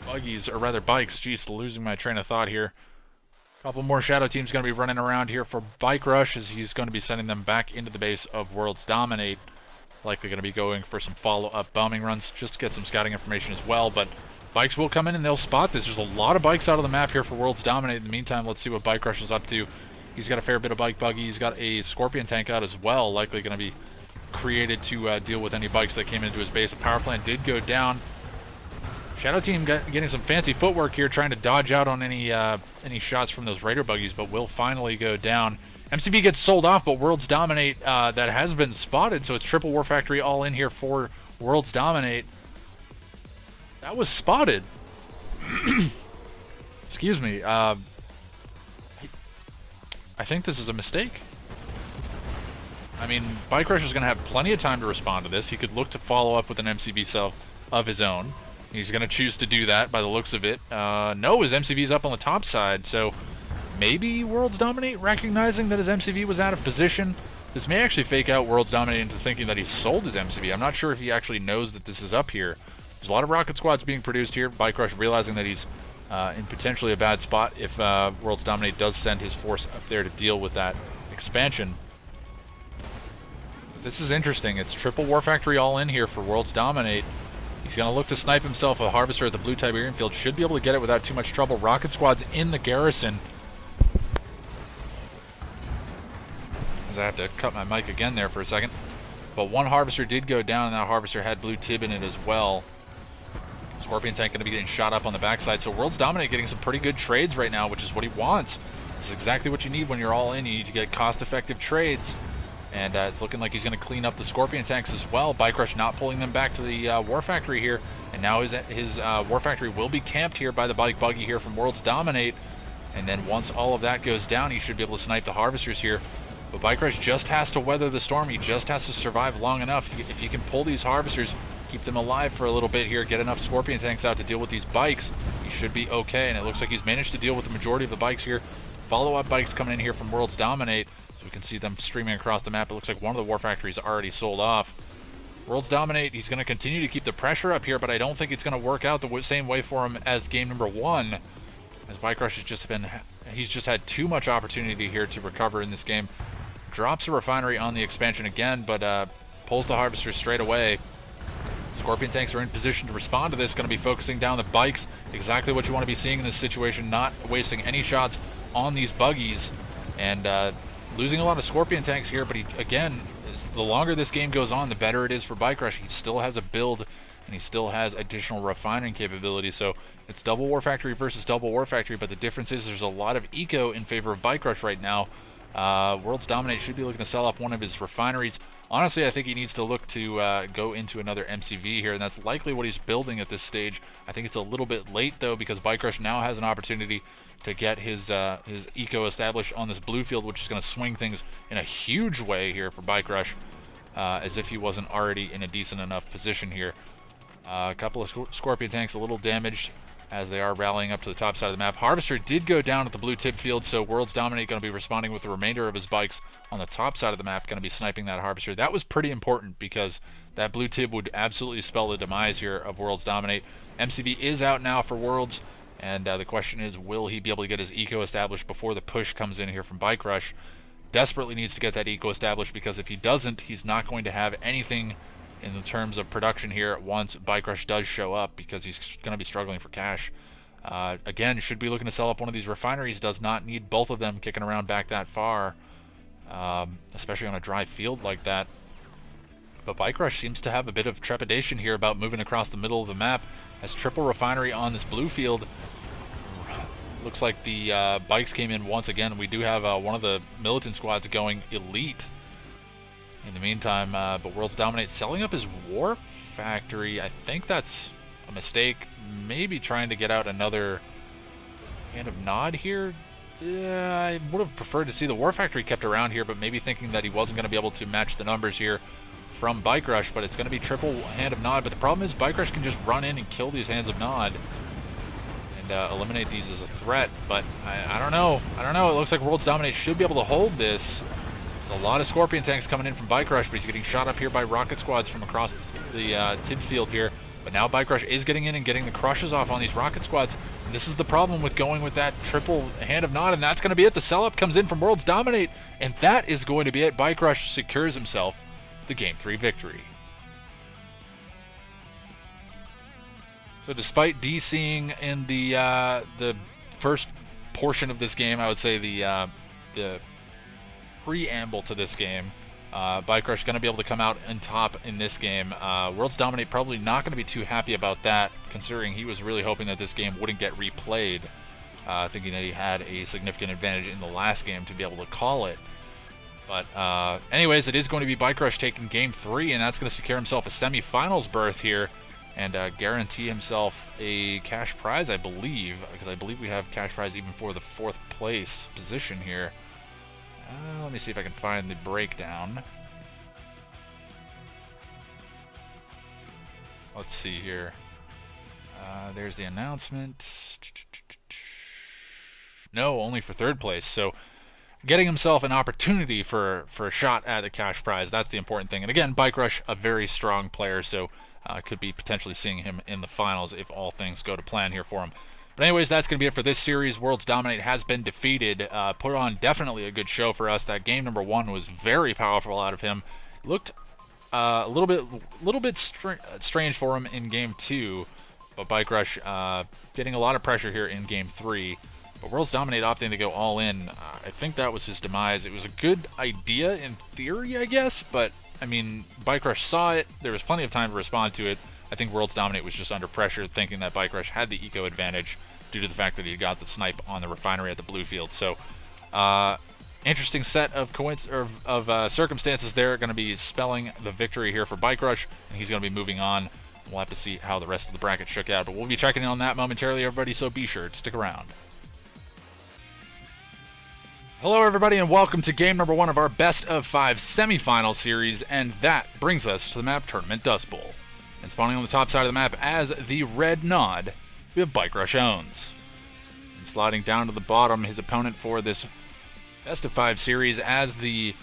Speaker 1: buggies, or rather bikes. Jeez, losing my train of thought here. Couple more Shadow Teams going to be running around here for Bike Rush, as he's going to be sending them back into the base of Worlds Dominate. Likely going to be going for some follow-up bombing runs just to get some scouting information as well, but bikes will come in and they'll spot this. There's a lot of bikes out of the map here for Worlds Dominate. In the meantime, let's see what Bike Rush is up to. He's got a fair bit of bike buggy. He's got a Scorpion tank out as well, likely going to be created to deal with any bikes that came into his base. The power plant did go down. Shadow Team getting some fancy footwork here, trying to dodge out on any shots from those Raider buggies, but will finally go down. MCV gets sold off, but Worlds Dominate, that has been spotted, so it's Triple War Factory all in here for Worlds Dominate. That was spotted. Excuse me. I think this is a mistake. I mean, Bike Rush is going to have plenty of time to respond to this. He could look to follow up with an MCV self of his own. He's going to choose to do that by the looks of it. No, his MCV's up on the top side, so maybe Worlds Dominate recognizing that his MCV was out of position. This may actually fake out Worlds Dominate into thinking that he sold his MCV. I'm not sure if he actually knows that this is up here. There's a lot of rocket squads being produced here. Bike Rush realizing that he's in potentially a bad spot if Worlds Dominate does send his force up there to deal with that expansion.
Speaker 2: This is interesting. It's triple War Factory all in here for Worlds Dominate. He's going to look to snipe himself a Harvester at the blue Tiberium field. Should be able to get it without too much trouble. Rocket Squad's in the garrison. I have to cut my mic again there for a second. But one Harvester did go down, and that Harvester had blue Tib in it as well. Scorpion Tank going to be getting shot up on the backside. So Worlds Dominate getting some pretty good trades right now, which is what he wants. This is exactly what you need when you're all in. You need to get cost-effective trades. And it's looking like he's going to clean up the Scorpion Tanks as well. Bike Rush not pulling them back to the War Factory here. And now his War Factory will be camped here by the Bike Buggy here from Worlds Dominate. And then once all of that goes down, he should be able to snipe the Harvesters here. But Bike Rush just has to weather the storm. He just has to survive long enough. If you can pull these Harvesters, keep them alive for a little bit here, get enough Scorpion Tanks out to deal with these bikes, he should be okay. And it looks like he's managed to deal with the majority of the bikes here. Follow-up bikes coming in here from Worlds Dominate. We can see them streaming across the map. It looks like one of the War Factories already sold off. Worlds Dominate, he's going to continue to keep the pressure up here, but I don't think it's going to work out the same way for him as game number 1. As Bike Rush he's just had too much opportunity here to recover in this game. Drops a refinery on the expansion again, but pulls the Harvester straight away. Scorpion Tanks are in position to respond to this, going to be focusing down the bikes. Exactly what you want to be seeing in this situation, not wasting any shots on these buggies. And losing a lot of Scorpion Tanks here, but again, the longer this game goes on, the better it is for Bike Rush. He still has a build, and he still has additional refining capability. So it's double War Factory versus double War Factory, but the difference is there's a lot of eco in favor of Bike Rush right now. Worlds Dominate should be looking to sell up one of his refineries. Honestly, I think he needs to look to go into another MCV here, and that's likely what he's building at this stage. I think it's a little bit late, though, because Bike Rush now has an opportunity to get his eco established on this blue field, which is going to swing things in a huge way here for Bike Rush, as if he wasn't already in a decent enough position here. A couple of Scorpion Tanks a little damaged as they are rallying up to the top side of the map. Harvester did go down at the blue tip field, so Worlds Dominate going to be responding with the remainder of his bikes on the top side of the map, going to be sniping that Harvester. That was pretty important because that blue tip would absolutely spell the demise here of Worlds Dominate. MCV is out now for Worlds. And the question is, will he be able to get his eco established before the push comes in here from Bike Rush? Desperately needs to get that eco established, because if he doesn't, he's not going to have anything in the terms of production here once Bike Rush does show up, because he's going to be struggling for cash. Again, should be looking to sell up one of these refineries. Does not need both of them kicking around back that far, especially on a dry field like that. But Bike Rush seems to have a bit of trepidation here about moving across the middle of the map. Has triple refinery on this blue field. Looks like the bikes came in once again. We do have one of the militant squads going elite in the meantime. But Worlds Dominate selling up his War Factory. I think that's a mistake. Maybe trying to get out another Hand of Nod here. I would have preferred to see the War Factory kept around here, but maybe thinking that he wasn't going to be able to match the numbers here from Bike Rush, but it's going to be triple Hand of Nod. But the problem is Bike Rush can just run in and kill these Hands of Nod and eliminate these as a threat. But I don't know. It looks like Worlds Dominate should be able to hold this. There's a lot of Scorpion Tanks coming in from Bike Rush, but he's getting shot up here by rocket squads from across the Tid field here. But now Bike Rush is getting in and getting the crushes off on these rocket squads. And this is the problem with going with that triple Hand of Nod, and that's going to be it. The sell-up comes in from Worlds Dominate, and that is going to be it. Bike Rush secures himself the Game 3 victory. So despite DCing in the first portion of this game, I would say the preamble to this game, Bike Rush going to be able to come out on top in this game. Worlds Dominate probably not going to be too happy about that, considering he was really hoping that this game wouldn't get replayed, thinking that he had a significant advantage in the last game to be able to call it. But anyways, it is going to be Bike Rush taking Game 3, and that's going to secure himself a semifinals berth here and guarantee himself a cash prize, I believe, because I believe we have cash prize even for the 4th place position here. Let me see if I can find the breakdown. Let's see here. There's the announcement. No, only for 3rd place. So getting himself an opportunity for a shot at a cash prize, that's the important thing. And again, Bike Rush, a very strong player, so could be potentially seeing him in the finals if all things go to plan here for him. But anyways, that's going to be it for this series. Worlds Dominate has been defeated. Put on definitely a good show for us. That game number 1 was very powerful out of him. Looked a little bit strange for him in Game 2, but Bike Rush getting a lot of pressure here in Game 3. But Worlds Dominate opting to go all in, I think that was his demise. It was a good idea in theory, I guess, but I mean, Bike Rush saw it. There was plenty of time to respond to it. I think Worlds Dominate was just under pressure, thinking that Bike Rush had the eco advantage due to the fact that he got the snipe on the refinery at the blue field. So, interesting set of circumstances there. Going to be spelling the victory here for Bike Rush, and he's going to be moving on. We'll have to see how the rest of the bracket shook out, but we'll be checking in on that momentarily, everybody, so be sure to stick around. Hello, everybody, and welcome to game number 1 of our best of 5 semifinal series, and that brings us to the map Tournament Dust Bowl. And spawning on the top side of the map as the red nod, we have Bike Rush Owns. And sliding down to the bottom, his opponent for this best of 5 series as the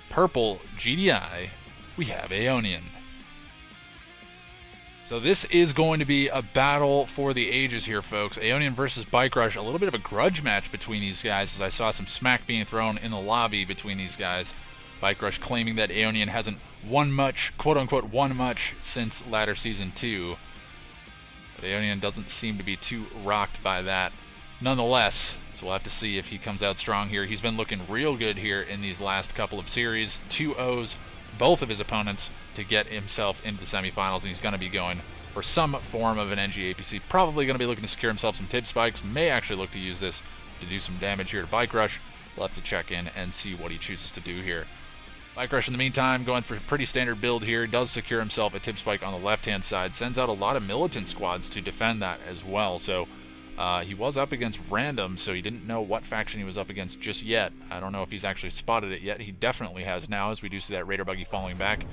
Speaker 2: purple GDI, we have Aeonian. So this is going to be a battle for the ages here, folks. Aeonian versus Bike Rush, a little bit of a grudge match between these guys, as I saw some smack being thrown in the lobby between these guys. Bike Rush claiming that Aeonian hasn't won much, quote-unquote, won much since latter Season 2. But Aeonian doesn't seem to be too rocked by that. Nonetheless, so we'll have to see if he comes out strong here. He's been looking real good here in these last couple of series. 2-0s, both of his opponents, to get himself into the semifinals, and he's going to be going for some form of an NG APC. Probably going to be looking to secure himself some tib spikes. May actually look to use this to do some damage here to Bike Rush. We'll have to check in and see what he chooses to do here. Bike Rush, in the meantime, going for a pretty standard build here. Does secure himself a tib spike on the left-hand side. Sends out a lot of militant squads to defend that as well. So he was up against random, so he didn't know what faction he was up against just yet. I don't know if he's actually spotted it yet. He definitely has now, as we do see that Raider buggy falling back.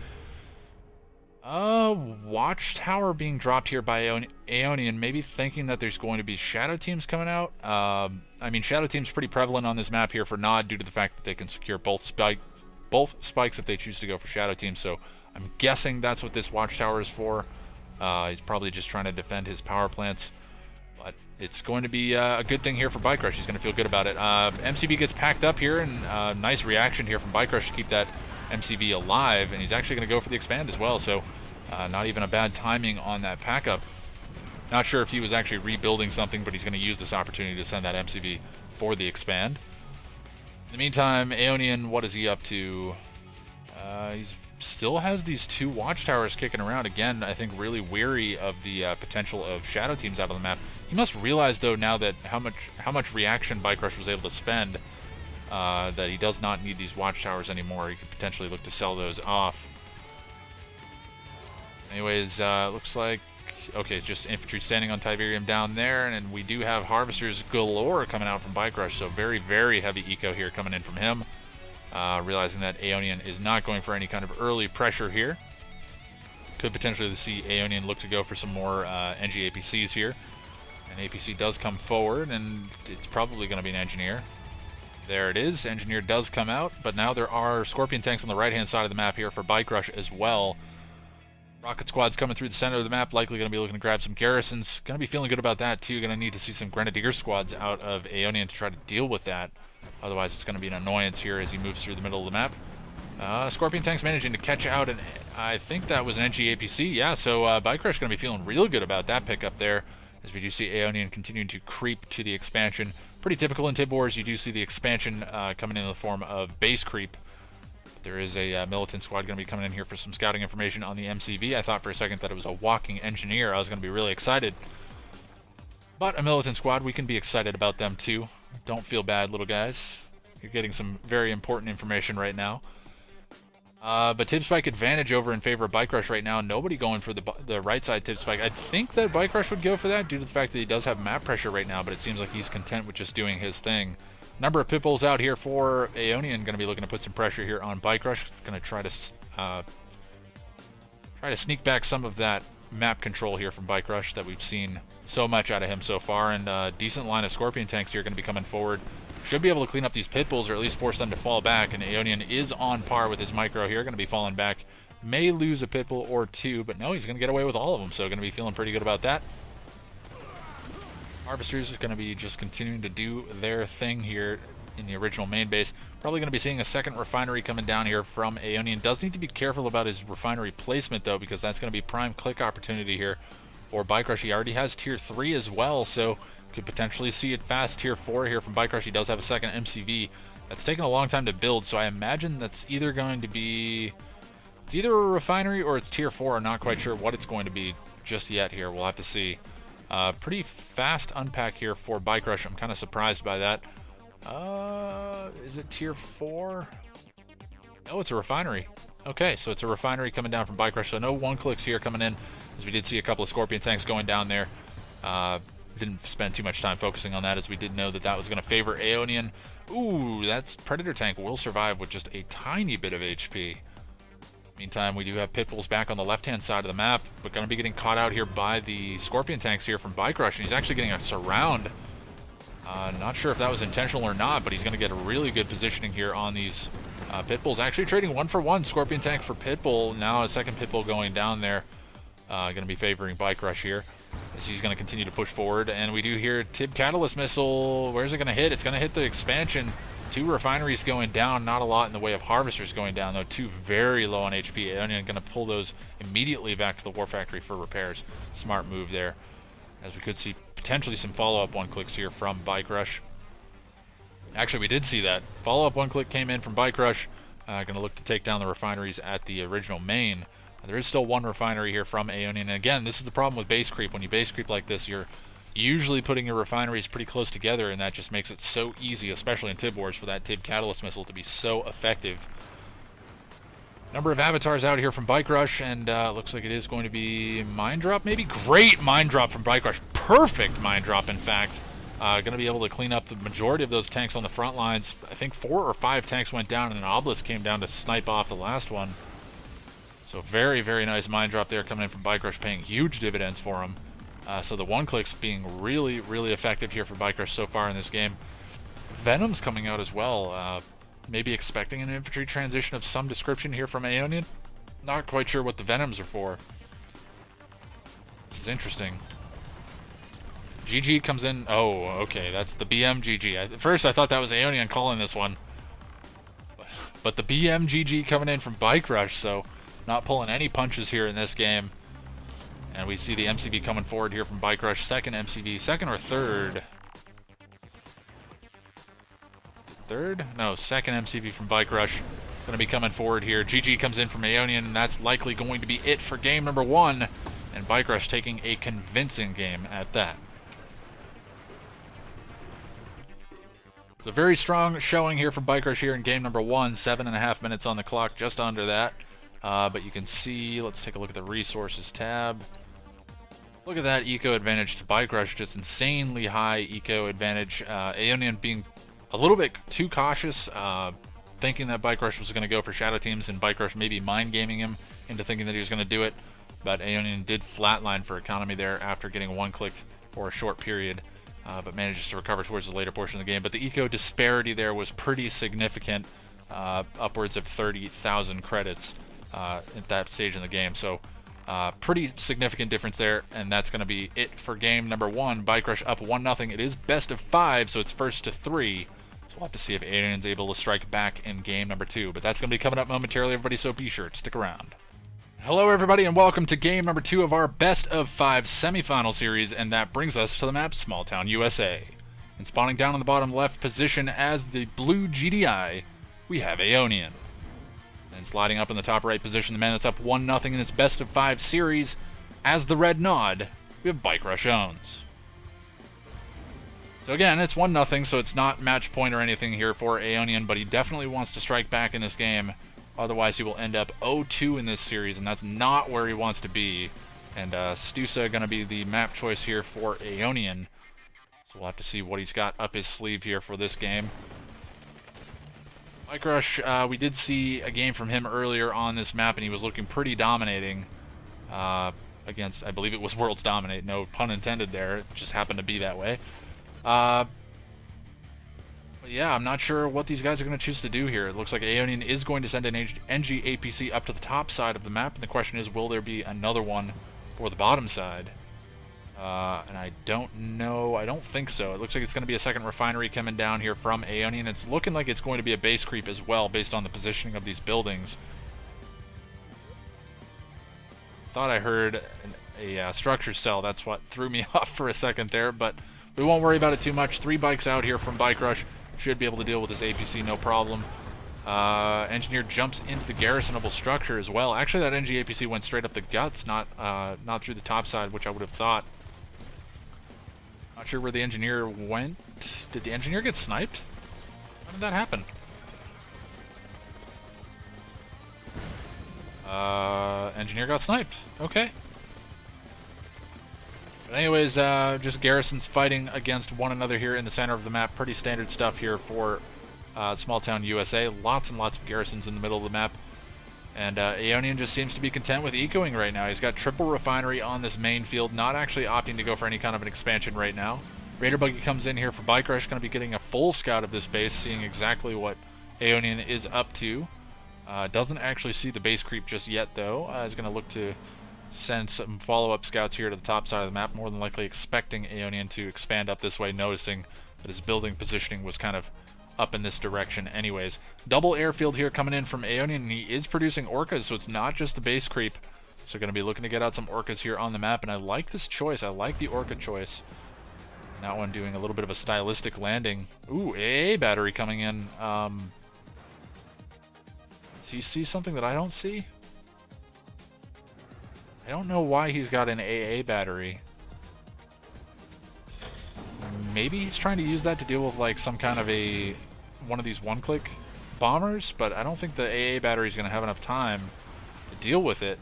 Speaker 2: Watchtower being dropped here by Aeonian, maybe thinking that there's going to be shadow teams coming out. I mean, shadow teams pretty prevalent on this map here for Nod due to the fact that they can secure both spikes if they choose to go for shadow teams. So I'm guessing that's what this Watchtower is for. He's probably just trying to defend his power plants. But it's going to be a good thing here for Bike Rush. He's going to feel good about it. MCB gets packed up here, and nice reaction here from Bike Rush to keep that MCB alive, and he's actually going to go for the expand as well, so not even a bad timing on that pack up. Not sure if he was actually rebuilding something, but he's going to use this opportunity to send that MCB for the expand. In the meantime, Aeonian, what is he up to? He still has these 2 watchtowers kicking around. Again, I think really weary of the potential of shadow teams out on the map. He must realize, though, now that how much reaction Bike Rush was able to spend, that he does not need these watchtowers anymore. He could potentially look to sell those off. Anyways, looks like, okay, just infantry standing on Tiberium down there, and we do have harvesters galore coming out from Bike Rush, so very, very heavy eco here coming in from him. Realizing that Aeonian is not going for any kind of early pressure here. Could potentially see Aeonian look to go for some more NG APCs here. An APC does come forward, and it's probably going to be an engineer. There it is. Engineer does come out, but now there are Scorpion tanks on the right-hand side of the map here for Bike Rush as well. Rocket squads coming through the center of the map, likely going to be looking to grab some garrisons. Going to be feeling good about that, too. Going to need to see some Grenadier squads out of Aeonian to try to deal with that. Otherwise, it's going to be an annoyance here as he moves through the middle of the map. Scorpion tanks managing to catch out, and I think that was an NG APC. Yeah, so Bike Rush going to be feeling real good about that pickup there, as we do see Aeonian continuing to creep to the expansion. Pretty typical in Tib Wars. You do see the expansion coming in the form of base creep. There is a militant squad going to be coming in here for some scouting information on the MCV. I thought for a second that it was a walking engineer. I was going to be really excited. But a militant squad, we can be excited about them too. Don't feel bad, little guys. You're getting some very important information right now. But tib spike advantage over in favor of Bike Rush right now. Nobody going for the right side tib spike. I think that Bike Rush would go for that due to the fact that he does have map pressure right now, but it seems like he's content with just doing his thing. Number of pit bulls out here for Aeonian. Going to be looking to put some pressure here on Bike Rush. Going to try to sneak back some of that map control here from Bike Rush that we've seen so much out of him so far. And a decent line of Scorpion tanks here going to be coming forward. Should be able to clean up these pit bulls or at least force them to fall back. And Aeonian is on par with his micro here. Going to be falling back. May lose a pit bull or 2, but no, he's going to get away with all of them. So going to be feeling pretty good about that. Harvesters are going to be just continuing to do their thing here. in the original main base. Probably going to be seeing a second refinery coming down here from Aeonian. Does need to be careful about his refinery placement, though, because that's going to be prime click opportunity here for Bike Rush. He already has tier 3 as well, so could potentially see it fast tier 4 here from Bike Rush. He does have a second MCV. That's taken a long time to build, so I imagine that's either going to be... It's either a refinery or it's tier 4. I'm not quite sure what it's going to be just yet here. We'll have to see. Pretty fast unpack here for Bike Rush. I'm kind of surprised by that. Is it tier 4? No, it's a refinery. Okay, so it's a refinery coming down from Bike Rush. So no one-clicks here coming in, as we did see a couple of Scorpion tanks going down there. Didn't spend too much time focusing on that, as we did know that that was going to favor Aeonian. Ooh, that's Predator tank will survive with just a tiny bit of HP. Meantime, we do have Pitbulls back on the left-hand side of the map, but going to be getting caught out here by the Scorpion tanks here from Bike Rush, and he's actually getting a surround. Not sure if that was intentional or not, but he's going to get a really good positioning here on these Pitbulls. Actually trading 1-for-1 Scorpion tank for Pitbull. Now a second Pitbull going down there. Going to be favoring Bike Rush here, as he's going to continue to push forward. And we do hear Tib Catalyst Missile. Where's it going to hit? It's going to hit the expansion. 2 refineries going down, not a lot in the way of harvesters going down, though. 2 very low on HP. Aeonian going to pull those immediately back to the War Factory for repairs. Smart move there, as we could see potentially some follow-up one-clicks here from Bike Rush. Actually, we did see that. Follow-up one-click came in from Bike Rush. Going to look to take down the refineries at the original main. There is still 1 refinery here from Aeonian. And again, this is the problem with base creep. When you base creep like this, you're usually putting your refineries pretty close together, and that just makes it so easy, especially in Tib Wars, for that Tib Catalyst Missile to be so effective. Number of avatars out here from Bike Rush, and looks like it is going to be Mine Drop, maybe? Great Mine Drop from Bike Rush. Perfect Mine Drop, in fact. Going to be able to clean up the majority of those tanks on the front lines. I think 4 or 5 tanks went down, and an Obelisk came down to snipe off the last one. So very, very nice Mine Drop there coming in from Bike Rush, paying huge dividends for him. So the one-clicks being really, really effective here for Bike Rush so far in this game. Venom's coming out as well. Maybe expecting an infantry transition of some description here from Aeonian. Not quite sure what the Venoms are for. This is interesting. GG comes in. Oh, okay, that's the BMGG. At first I thought that was Aeonian calling this one. But the BMGG coming in from Bike Rush, so not pulling any punches here in this game. And we see the MCV coming forward here from Bike Rush. Second MCV. Second or third? Third? No, second MCV from Bike Rush. Going to be coming forward here. GG comes in from Aeonian, and that's likely going to be it for game number 1. And Bike Rush taking a convincing game at that. It's a very strong showing here from Bike Rush here in game number 1. 7.5 minutes on the clock, just under that. But you can see, let's take a look at the resources tab. Look at that eco advantage to Bike Rush, just insanely high eco advantage. Aeonian being a little bit too cautious, thinking that Bike Rush was going to go for shadow teams, and Bike Rush maybe mind gaming him into thinking that he was going to do it. But Aeonian did flatline for economy there after getting one-clicked for a short period, but manages to recover towards the later portion of the game. But the eco disparity there was pretty significant, upwards of 30,000 credits at that stage in the game. So pretty significant difference there, and that's going to be it for game number 1. Bike Rush up 1-0. It is best of 5, so it's first to 3. So we'll have to see if Aeonian's able to strike back in game number 2. But that's going to be coming up momentarily, everybody, so be sure to stick around. Hello, everybody, and welcome to game number 2 of our best of 5 semifinal series, and that brings us to the map Small Town, USA. And spawning down in the bottom left position as the blue GDI, we have Aeonian. And sliding up in the top right position, the man that's up 1-0 in its best of 5 series, as the red nod, we have Bike Rush owns. So again, it's 1-0, so it's not match point or anything here for Aeonian, but he definitely wants to strike back in this game. Otherwise, he will end up 0-2 in this series, and that's not where he wants to be. And Stusa going to be the map choice here for Aeonian. So we'll have to see what he's got up his sleeve here for this game. Bike Rush, we did see a game from him earlier on this map, and he was looking pretty dominating against, I believe it was Worlds Dominate. No pun intended there. It just happened to be that way. But yeah, I'm not sure what these guys are going to choose to do here. It looks like Aeonian is going to send an NG APC up to the top side of the map, and the question is, will there be another one for the bottom side? And I don't know. I don't think so. It looks like it's going to be a second refinery coming down here from Aeonian. It's looking like it's going to be a base creep as well, based on the positioning of these buildings. Thought I heard a structure cell. That's what threw me off for a second there, but we won't worry about it too much. 3 bikes out here from Bike Rush. Should be able to deal with this APC, no problem. Engineer jumps into the garrisonable structure as well. Actually, that NG APC went straight up the guts, not through the top side, which I would have thought. Not sure where the engineer went. Did the engineer get sniped? How did that happen? Engineer got sniped. Okay. But anyways, just garrisons fighting against one another here in the center of the map. Pretty standard stuff here for small town USA. Lots and lots of garrisons in the middle of the map. And Aeonian just seems to be content with ecoing right now. He's got triple refinery on this main field, not actually opting to go for any kind of an expansion right now. Raider Buggy comes in here for Bike Rush, going to be getting a full scout of this base, seeing exactly what Aeonian is up to. Doesn't actually see the base creep just yet, though. He's going to look to send some follow-up scouts here to the top side of the map, more than likely expecting Aeonian to expand up this way, noticing that his building positioning was kind of up in this direction anyways. Double airfield here coming in from Aeonian, and he is producing orcas, so it's not just the base creep. So going to be looking to get out some orcas here on the map, and I like this choice. I like the orca choice. That one doing a little bit of a stylistic landing. Ooh, AA battery coming in. Does he see something that I don't see? I don't know why he's got an AA battery. Maybe he's trying to use that to deal with like some kind of one of these one-click bombers, but I don't think the AA battery is going to have enough time to deal with it.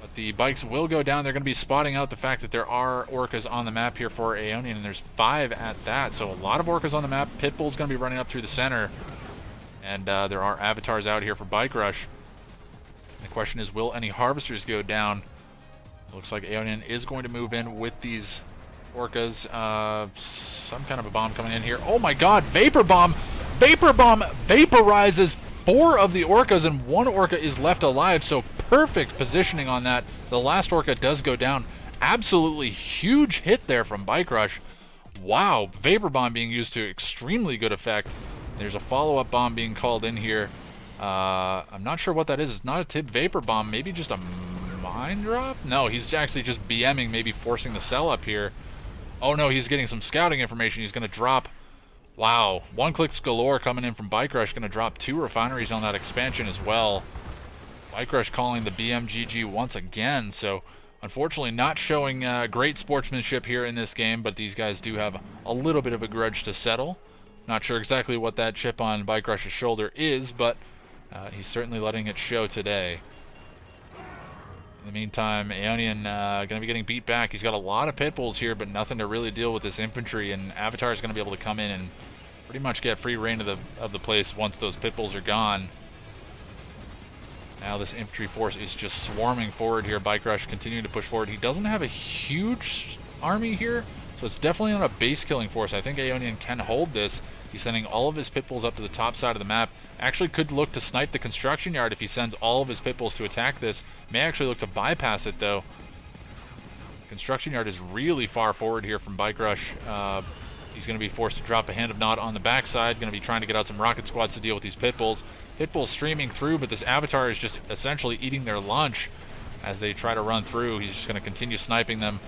Speaker 2: But the bikes will go down. They're going to be spotting out the fact that there are orcas on the map here for Aeonian, and there's 5 at that. So a lot of orcas on the map. Pitbull's going to be running up through the center, and there are avatars out here for Bike Rush. The question is, will any harvesters go down? It looks like Aeonian is going to move in with these orcas. Some kind of a bomb coming in here. Oh my god, Vapor Bomb! Vapor Bomb vaporizes 4 of the orcas, and 1 orca is left alive, so perfect positioning on that. The last orca does go down. Absolutely huge hit there from Bike Rush. Wow, Vapor Bomb being used to extremely good effect. There's a follow-up bomb being called in here. I'm not sure what that is. It's not a Tib Vapor Bomb, maybe just a mine drop? No, he's actually just BMing, maybe forcing the cell up here. Oh no, he's getting some scouting information. He's going to drop... Wow, one-clicks galore coming in from Bike Rush. Going to drop 2 refineries on that expansion as well. Bike Rush calling the BMGG once again. So, unfortunately, not showing great sportsmanship here in this game, but these guys do have a little bit of a grudge to settle. Not sure exactly what that chip on Bike Rush's shoulder is, but he's certainly letting it show today. In the meantime, Aeonian going to be getting beat back. He's got a lot of pit bulls here, but nothing to really deal with this infantry, and Avatar is going to be able to come in and pretty much get free reign of the place once those pit bulls are gone. Now this infantry force is just swarming forward here. Bike Rush continuing to push forward. He doesn't have a huge army here, so it's definitely not a base killing force. I think Aeonian can hold this. He's sending all of his pit bulls up to the top side of the map. Actually could look to snipe the construction yard if he sends all of his pit bulls to attack this. May actually look to bypass it, though. Construction yard is really far forward here from Bike Rush. He's going to be forced to drop a hand of Nod on the backside. Going to be trying to get out some rocket squads to deal with these pit bulls. Pit bulls streaming through, but this Avatar is just essentially eating their lunch as they try to run through. He's just going to continue sniping them.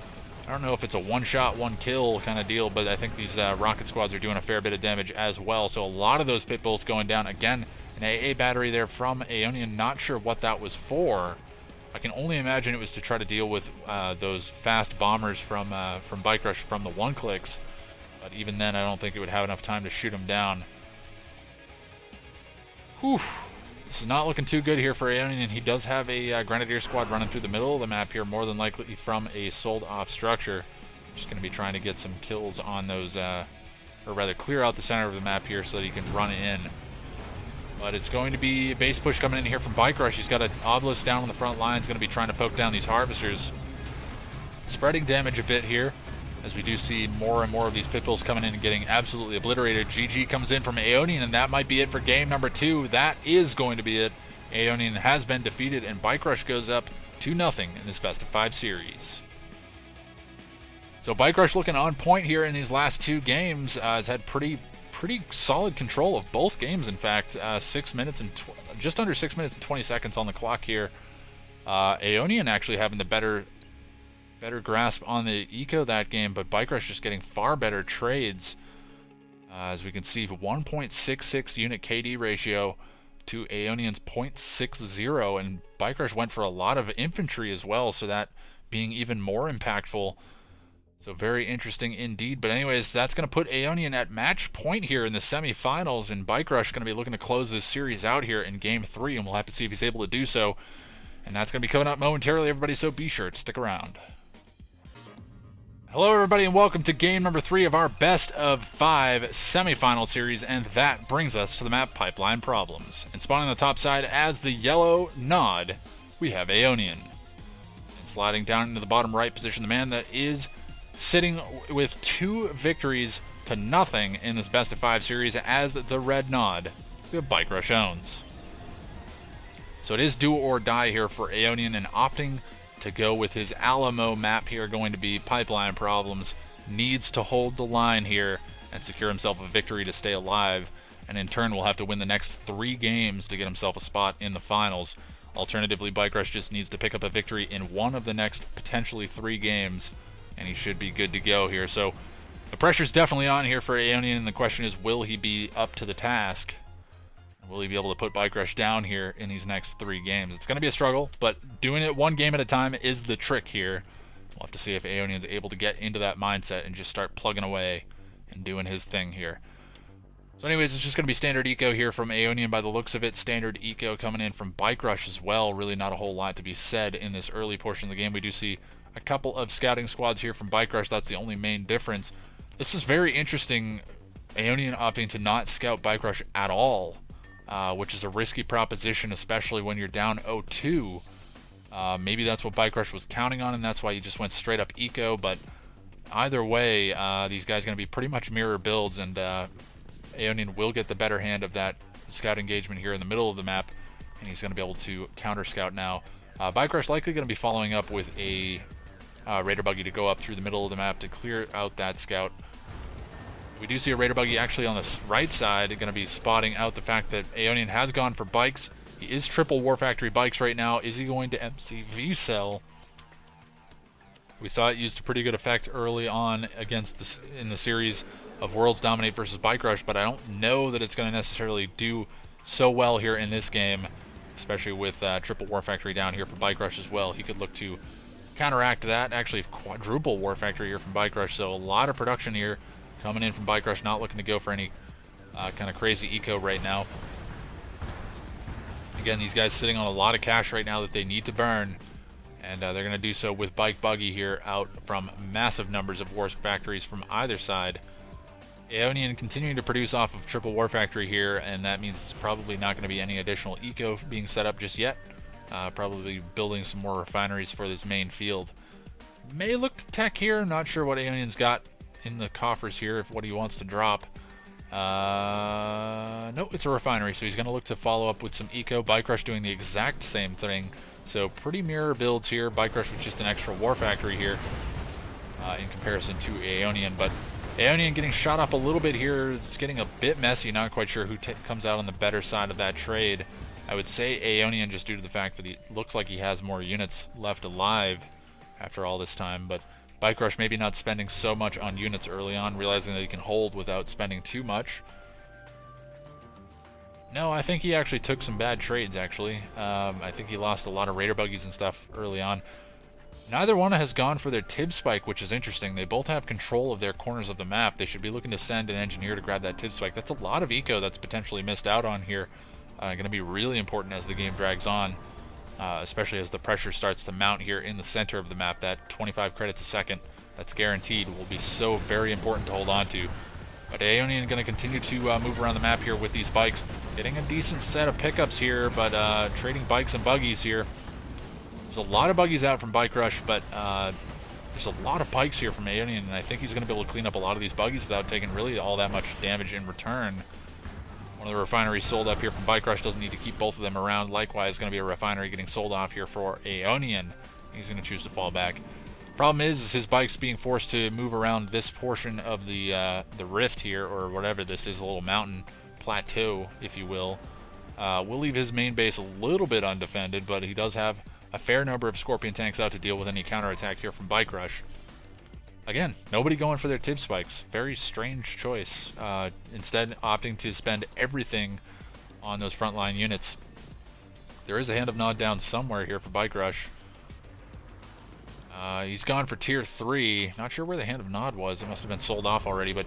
Speaker 2: I don't know if it's a one-shot, one-kill kind of deal, but I think these rocket squads are doing a fair bit of damage as well. So a lot of those pit bulls going down. Again, an AA battery there from Aeonian. Not sure what that was for. I can only imagine it was to try to deal with those fast bombers from Bike Rush from the one-clicks. But even then, I don't think it would have enough time to shoot them down. Whew. This is not looking too good here for Aeonian. He does have a Grenadier squad running through the middle of the map here, more than likely from a sold-off structure. Just going to be trying to get some kills on those, or rather clear out the center of the map here so that he can run in. But it's going to be a base push coming in here from Bike Rush. He's got an obelisk down on the front line. He's going to be trying to poke down these harvesters. Spreading damage a bit here, as we do see more and more of these pit bulls coming in and getting absolutely obliterated. GG comes in from Aeonian, and that might be it for game number 2. That is going to be it. Aeonian has been defeated, and Bike Rush goes up 2-0 in this best-of-5 series. So Bike Rush looking on point here in these last 2 games. Has had pretty solid control of both games, in fact. 6 minutes and just under 6 minutes and 20 seconds on the clock here. Aeonian actually having the better grasp on the eco that game, but Bike Rush just getting far better trades. As we can see, 1.66 unit KD ratio to Aeonian's 0.60, and Bike Rush went for a lot of infantry as well, so that being even more impactful. So very interesting indeed. But anyways, that's going to put Aeonian at match point here in the semifinals, and Bike Rush going to be looking to close this series out here in Game 3, and we'll have to see if he's able to do so. And that's going to be coming up momentarily, everybody, so be sure to stick around. Hello, everybody, and welcome to game number 3 of our best of 5 semifinal series, and that brings us to the map Pipeline Problems. And spawning on the top side as the yellow nod, we have Aeonian. And sliding down into the bottom right position, the man that is sitting with 2 victories to nothing in this best of 5 series as the red nod, we have Bike Rush owns. So it is do or die here for Aeonian, and opting to go with his Alamo map here, going to be Pipeline Problems. Needs to hold the line here and secure himself a victory to stay alive, and in turn will have to win the next 3 games to get himself a spot in the finals. Alternatively, Bike Rush just needs to pick up a victory in one of the next potentially 3 games, and he should be good to go here. So the pressure's definitely on here for Aeonian, and the question is, will he be up to the task? Will he be able to put Bike Rush down here in these next 3 games? It's going to be a struggle, but doing it 1 game at a time is the trick here. We'll have to see if Aeonian's able to get into that mindset and just start plugging away and doing his thing here. So anyways, it's just going to be standard eco here from Aeonian by the looks of it. Standard eco coming in from Bike Rush as well. Really not a whole lot to be said in this early portion of the game. We do see a couple of scouting squads here from Bike Rush. That's the only main difference. This is very interesting. Aeonian opting to not scout Bike Rush at all. Which is a risky proposition, especially when you're down 0-2. Maybe that's what Bike Rush was counting on, and that's why you just went straight up eco. But either way, these guys are going to be pretty much mirror builds, and Aeonian will get the better hand of that scout engagement here in the middle of the map, and he's going to be able to counter scout now. Bike Rush likely going to be following up with a Raider Buggy to go up through the middle of the map to clear out that scout. We do see a Raider Buggy actually on the right side, going to be spotting out the fact that Aeonian has gone for bikes. He is triple War Factory bikes right now. Is he going to MCV cell? We saw it used a pretty good effect early on against this in the series of Worlds Dominate versus Bike Rush, but I don't know that it's going to necessarily do so well here in this game, especially with triple War Factory down here for Bike Rush as well. He could look to counteract that. Actually, quadruple War Factory here from Bike Rush, so a lot of production here coming in from Bike Rush, not looking to go for any kind of crazy eco right now. Again, these guys sitting on a lot of cash right now that they need to burn, and they're going to do so with Bike Buggy here out from massive numbers of War Factories from either side. Aeonian continuing to produce off of triple War Factory here, and that means it's probably not going to be any additional eco being set up just yet. Probably building some more refineries for this main field. May look to tech here. Not sure what Aeonian's got in the coffers here, if what he wants to drop. Nope, it's a refinery, so he's going to look to follow up with some eco. Bike Rush doing the exact same thing, so pretty mirror builds here. Bike Rush with just an extra War Factory here in comparison to Aeonian, but Aeonian getting shot up a little bit here. It's getting a bit messy, not quite sure who comes out on the better side of that trade. I would say Aeonian, just due to the fact that he looks like he has more units left alive after all this time, but Bike Rush maybe not spending so much on units early on, realizing that he can hold without spending too much. No, I think he actually took some bad trades, actually. I think he lost a lot of Raider Buggies and stuff early on. Neither one has gone for their Tib Spike, which is interesting. They both have control of their corners of the map. They should be looking to send an engineer to grab that Tib Spike. That's a lot of eco that's potentially missed out on here. Going to be really important as the game drags on. Especially as the pressure starts to mount here in the center of the map. That 25 credits a second, that's guaranteed, will be so very important to hold on to. But Aeonian going to continue to move around the map here with these bikes. Getting a decent set of pickups here, but trading bikes and buggies here. There's a lot of buggies out from Bike Rush, but there's a lot of bikes here from Aeonian, and I think he's going to be able to clean up a lot of these buggies without taking really all that much damage in return. One of the refineries sold up here from Bike Rush, doesn't need to keep both of them around. Likewise, going to be a refinery getting sold off here for Aeonian. He's going to choose to fall back. Problem is his bike's being forced to move around this portion of the rift here, or whatever this is, a little mountain plateau, if you will. We'll leave his main base a little bit undefended, but he does have a fair number of Scorpion tanks out to deal with any counterattack here from Bike Rush. Again, nobody going for their tib spikes. Very strange choice. Instead, opting to spend everything on those frontline units. There is a Hand of Nod down somewhere here for Bike Rush. He's gone for Tier 3. Not sure where the Hand of Nod was. It must have been sold off already, but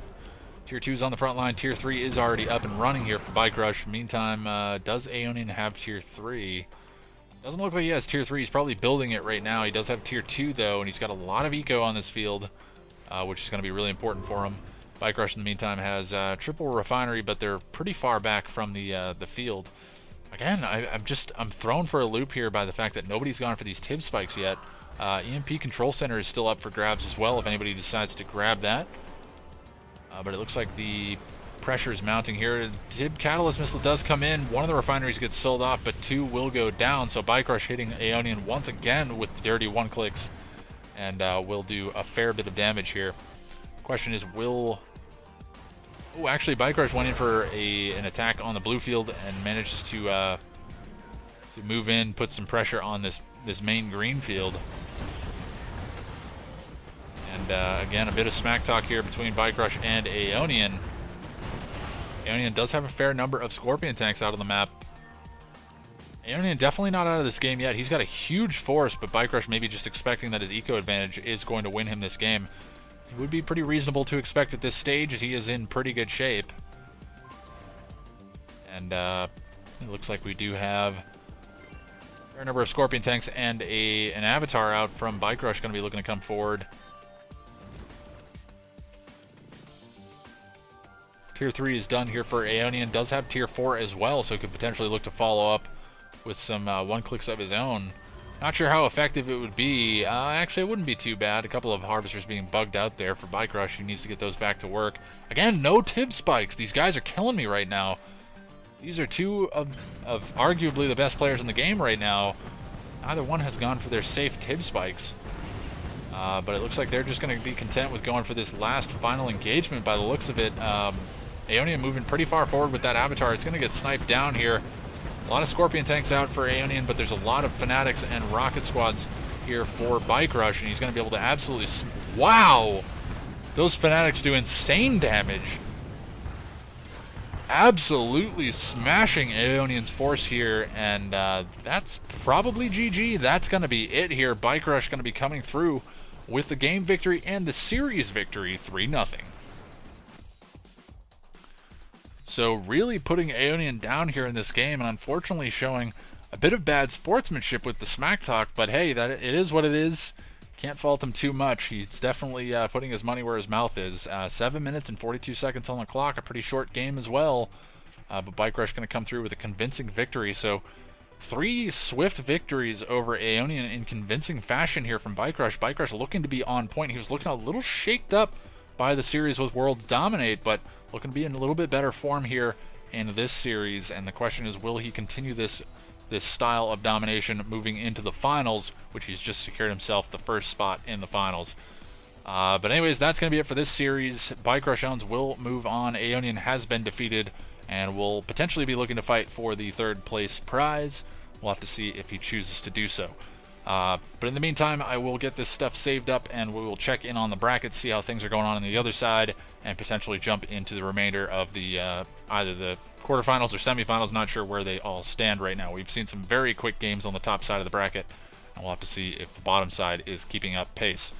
Speaker 2: Tier 2 is on the front line. Tier 3 is already up and running here for Bike Rush. Meantime, does Aeonian have Tier 3? Doesn't look like he has Tier 3. He's probably building it right now. He does have Tier 2, though, and he's got a lot of eco on this field, which is going to be really important for him. Bike Rush, in the meantime, has triple refinery, but they're pretty far back from the field. Again, I'm thrown for a loop here by the fact that nobody's gone for these tib spikes yet. EMP Control Center is still up for grabs as well if anybody decides to grab that. But it looks like the pressure is mounting here. Tib Catalyst Missile does come in. One of the refineries gets sold off, but two will go down. So Bike Rush hitting Aeonian once again with the dirty one clicks, and will do a fair bit of damage here. Question is, will... Oh, actually, Bike Rush went in for an attack on the blue field and manages to move in, put some pressure on this main green field. And again, a bit of smack talk here between Bike Rush and Aeonian. Aeonian does have a fair number of Scorpion tanks out on the map. Aeonian definitely not out of this game yet. He's got a huge force, but Bike Rush maybe just expecting that his eco advantage is going to win him this game. It would be pretty reasonable to expect at this stage, as he is in pretty good shape. And it looks like we do have a fair number of Scorpion tanks and an Avatar out from Bike Rush going to be looking to come forward. Tier 3 is done here for Aeonian. Does have Tier 4 as well, so could potentially look to follow up with some one-clicks of his own. Not sure how effective it would be. Actually, it wouldn't be too bad. A couple of Harvesters being bugged out there for Bike Rush. He needs to get those back to work. Again, no tib spikes. These guys are killing me right now. These are two of arguably the best players in the game right now. Neither one has gone for their safe tib spikes. But it looks like they're just going to be content with going for this last final engagement by the looks of it. Aeonian moving pretty far forward with that Avatar. It's going to get sniped down here. A lot of Scorpion tanks out for Aeonian, but there's a lot of Fanatics and Rocket Squads here for Bike Rush, and he's going to be able to absolutely... Wow! Those Fanatics do insane damage. Absolutely smashing Aeonian's force here, and that's probably GG. That's going to be it here. Bike Rush going to be coming through with the game victory and the series victory, 3-0. So really putting Aeonian down here in this game, and unfortunately showing a bit of bad sportsmanship with the smack talk, but hey, it is what it is. Can't fault him too much. He's definitely putting his money where his mouth is. 7 minutes and 42 seconds on the clock, a pretty short game as well. But Bike Rush going to come through with a convincing victory. So 3 swift victories over Aeonian in convincing fashion here from Bike Rush. Bike Rush looking to be on point. He was looking a little shaked up by the series with Worlds Dominate, but looking to be in a little bit better form here in this series. And the question is, will he continue this style of domination moving into the finals, which he's just secured himself the first spot in the finals. But anyways, that's going to be it for this series. Bike Rush Owns will move on. Aeonian has been defeated and will potentially be looking to fight for the 3rd place prize. We'll have to see if he chooses to do so. But in the meantime, I will get this stuff saved up and we will check in on the brackets, see how things are going on the other side, and potentially jump into the remainder of the either the quarterfinals or semifinals. Not sure where they all stand right now. We've seen some very quick games on the top side of the bracket, and we'll have to see if the bottom side is keeping up pace.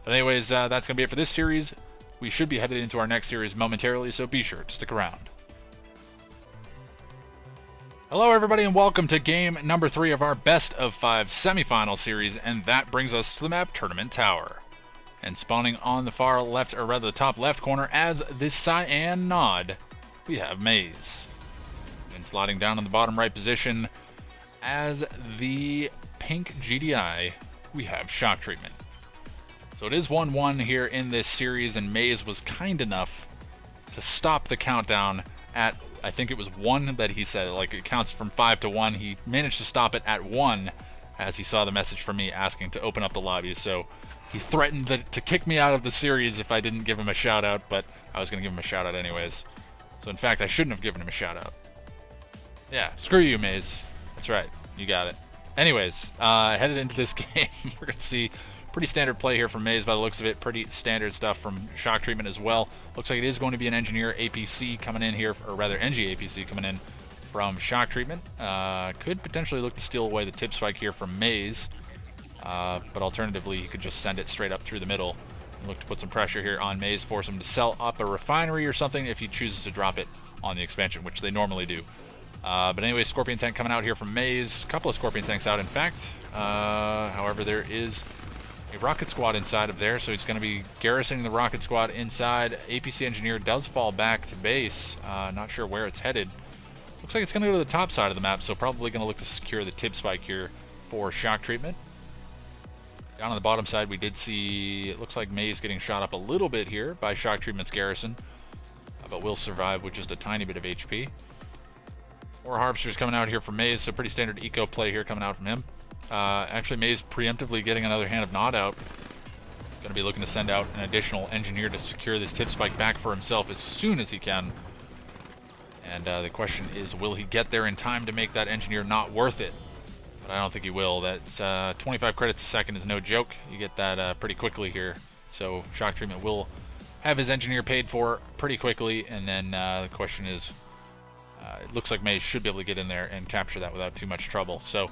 Speaker 2: But anyways, that's going to be it for this series. We should be headed into our next series momentarily, so be sure to stick around. Hello everybody and welcome to game number 3 of our best of 5 semifinal series, and that brings us to the map Tournament Tower. And spawning on the far left, or rather the top left corner as this cyan nod, we have Maze. And sliding down in the bottom right position as the pink GDI, we have Shock Treatment. So it is 1-1 here in this series, and Maze was kind enough to stop the countdown at, I think it was 1 that he said, like it counts from 5 to 1. He managed to stop it at 1 as he saw the message from me asking to open up the lobby. So he threatened to kick me out of the series if I didn't give him a shout out, but I was going to give him a shout out anyways. So in fact, I shouldn't have given him a shout out. Yeah, screw you, Maze. That's right, you got it. Anyways, headed into this game, we're going to see pretty standard play here from Maze by the looks of it. Pretty standard stuff from Shock Treatment as well. Looks like it is going to be an Engineer APC coming in here, or rather NG APC coming in from Shock Treatment. Could potentially look to steal away the tip spike here from Maze, but alternatively he could just send it straight up through the middle and look to put some pressure here on Maze, force him to sell up a refinery or something if he chooses to drop it on the expansion, which they normally do. But anyway, Scorpion Tank coming out here from Maze. A couple of Scorpion Tanks out, in fact. However, there is a Rocket Squad inside of there, so he's going to be garrisoning the Rocket Squad inside. APC Engineer does fall back to base. Not sure where it's headed. Looks like it's going to go to the top side of the map, so probably going to look to secure the tip spike here for Shock Treatment. Down on the bottom side, we did see, it looks like Maze getting shot up a little bit here by Shock Treatment's garrison, but will survive with just a tiny bit of HP. More Harvesters coming out here from Maze, so pretty standard eco play here coming out from him. Actually, Maze preemptively getting another hand of Nod out. Going to be looking to send out an additional Engineer to secure this tip spike back for himself as soon as he can. And the question is, will he get there in time to make that Engineer not worth it? But I don't think he will. That's 25 credits a second is no joke. You get that pretty quickly here. So Shock Treatment will have his Engineer paid for pretty quickly, and then the question is, it looks like Maze should be able to get in there and capture that without too much trouble. So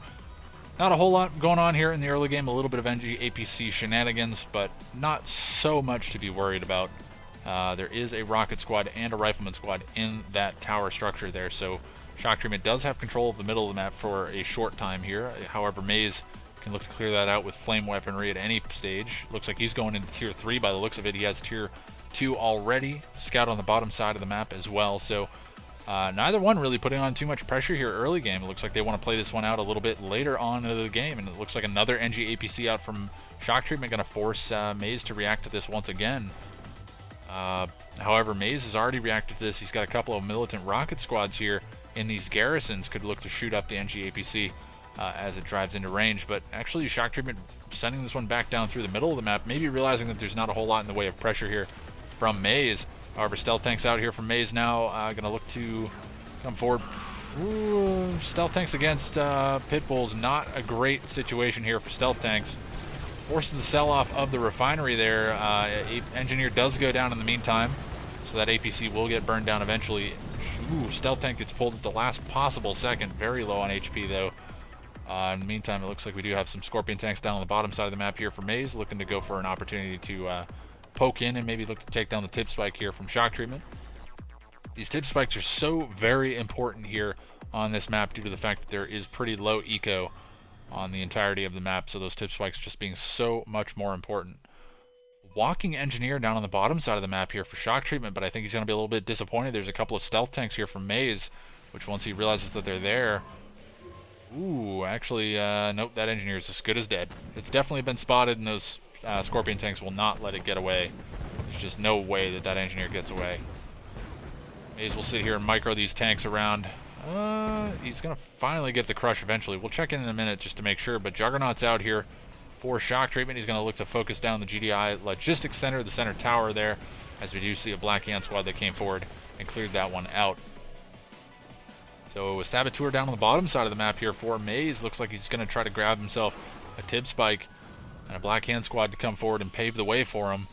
Speaker 2: not a whole lot going on here in the early game. A little bit of NG APC shenanigans, but not so much to be worried about. There is a Rocket Squad and a Rifleman Squad in that tower structure there, so Shock Treatment does have control of the middle of the map for a short time here. However, Maze can look to clear that out with flame weaponry at any stage. Looks like he's going into Tier 3 by the looks of it. He has Tier 2 already. Scout on the bottom side of the map as well, so neither one really putting on too much pressure here early game. It looks like they want to play this one out a little bit later on into the game, and it looks like another NG APC out from Shock Treatment going to force Maze to react to this once again. However, Maze has already reacted to this. He's got a couple of militant rocket squads here in these garrisons, could look to shoot up the NG APC as it drives into range, but actually Shock Treatment sending this one back down through the middle of the map, maybe realizing that there's not a whole lot in the way of pressure here from Maze. However, Stealth Tanks out here from Maze now, going to look to come forward. Ooh, Stealth Tanks against Pit Bulls, not a great situation here for Stealth Tanks. Forces the sell-off of the refinery there. Engineer does go down in the meantime, so that APC will get burned down eventually. Ooh, Stealth Tank gets pulled at the last possible second. Very low on HP, though. In the meantime, it looks like we do have some Scorpion Tanks down on the bottom side of the map here for Maze, looking to go for an opportunity to poke in and maybe look to take down the tip spike here from Shock Treatment. These tip spikes are so very important here on this map due to the fact that there is pretty low eco on the entirety of the map, so those tip spikes just being so much more important. Walking Engineer down on the bottom side of the map here for Shock Treatment, but I think he's going to be a little bit disappointed. There's a couple of Stealth Tanks here from Maze, which once he realizes that they're there... Ooh, actually, nope, that Engineer is as good as dead. It's definitely been spotted, and those Scorpion Tanks will not let it get away. There's just no way that that Engineer gets away. Maze will sit here and micro these tanks around. He's going to finally get the crush eventually. We'll check in a minute just to make sure, but Juggernaut's out here for Shock Treatment. He's going to look to focus down the GDI Logistics Center, the center tower there, as we do see a Black Hand Squad that came forward and cleared that one out. So a Saboteur down on the bottom side of the map here for Maze. Looks like he's going to try to grab himself a Tib Spike and a Black Hand Squad to come forward and pave the way for him.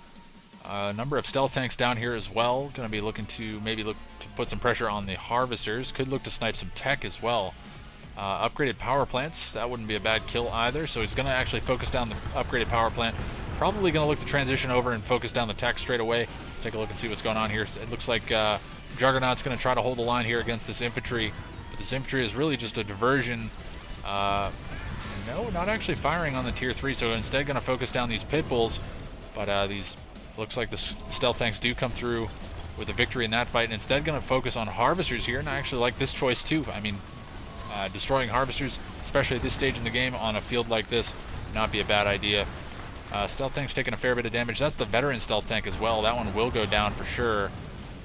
Speaker 2: A number of Stealth Tanks down here as well. Going to be looking to maybe look to put some pressure on the Harvesters. Could look to snipe some tech as well. Upgraded power plants, that wouldn't be a bad kill either. So he's going to actually focus down the upgraded power plant. Probably going to look to transition over and focus down the tech straight away. Let's take a look and see what's going on here. It looks like Juggernaut's going to try to hold the line here against this infantry. But this infantry is really just a diversion. No, not actually firing on the Tier 3. So instead going to focus down these Pit Bulls. But these... Looks like the Stealth Tanks do come through with a victory in that fight, and instead going to focus on Harvesters here, and I actually like this choice too. I mean, destroying Harvesters, especially at this stage in the game on a field like this, would not be a bad idea. Stealth Tank's taking a fair bit of damage. That's the veteran Stealth Tank as well. That one will go down for sure.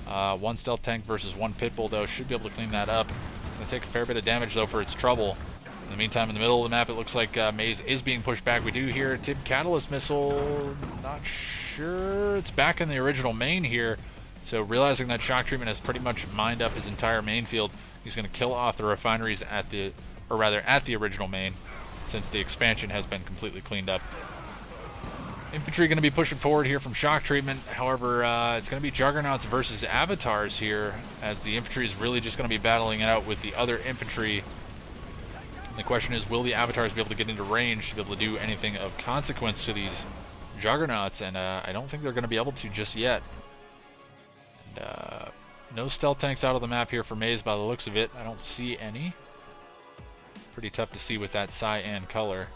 Speaker 2: One Stealth Tank versus one Pit Bull, though, should be able to clean that up. Going to take a fair bit of damage, though, for its trouble. In the meantime, in the middle of the map, it looks like Maze is being pushed back. We do hear a Tib Catalyst missile. Not sure. It's back in the original main here. So realizing that shock treatment has pretty much mined up his entire main field, he's going to kill off the refineries at the, or rather at the original main, since the expansion has been completely cleaned up. Infantry going to be pushing forward here from shock treatment. However, it's going to be Juggernauts versus Avatars here, as the infantry is really just going to be battling it out with the other infantry. And the question is, will the Avatars be able to get into range to be able to do anything of consequence to these Juggernauts? And I don't think they're going to be able to just yet. And, no stealth tanks out of the map here for Maze by the looks of it. I don't see any. Pretty tough to see with that cyan color.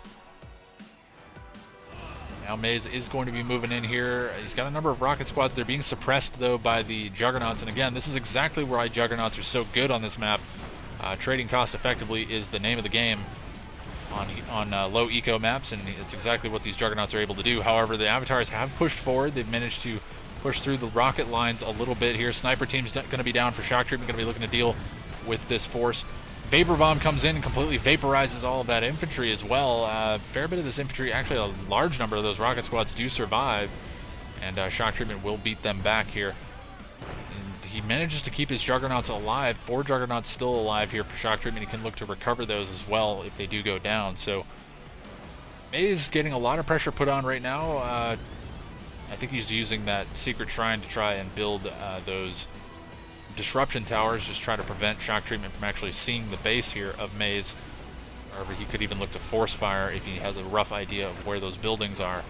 Speaker 2: Now Maze is going to be moving in here. He's got a number of rocket squads. They're being suppressed, though, by the Juggernauts. And again, this is exactly why Juggernauts are so good on this map. Trading cost effectively is the name of the game on low eco maps, and it's exactly what these Juggernauts are able to do. However, the Avatars have pushed forward. They've managed to push through the rocket lines a little bit here. Sniper team's going to be down for shock treatment, going to be looking to deal with this force. Vapor Bomb comes in and completely vaporizes all of that infantry as well. Fair bit of this infantry, actually a large number of those rocket squads do survive, and shock treatment will beat them back here. And he manages to keep his Juggernauts alive. 4 Juggernauts still alive here for shock treatment. He can look to recover those as well if they do go down. So Maze is getting a lot of pressure put on right now. I think he's using that secret shrine to try and build those disruption towers, just try to prevent shock treatment from actually seeing the base here of Maze. However, he could even look to force fire if he has a rough idea of where those buildings are.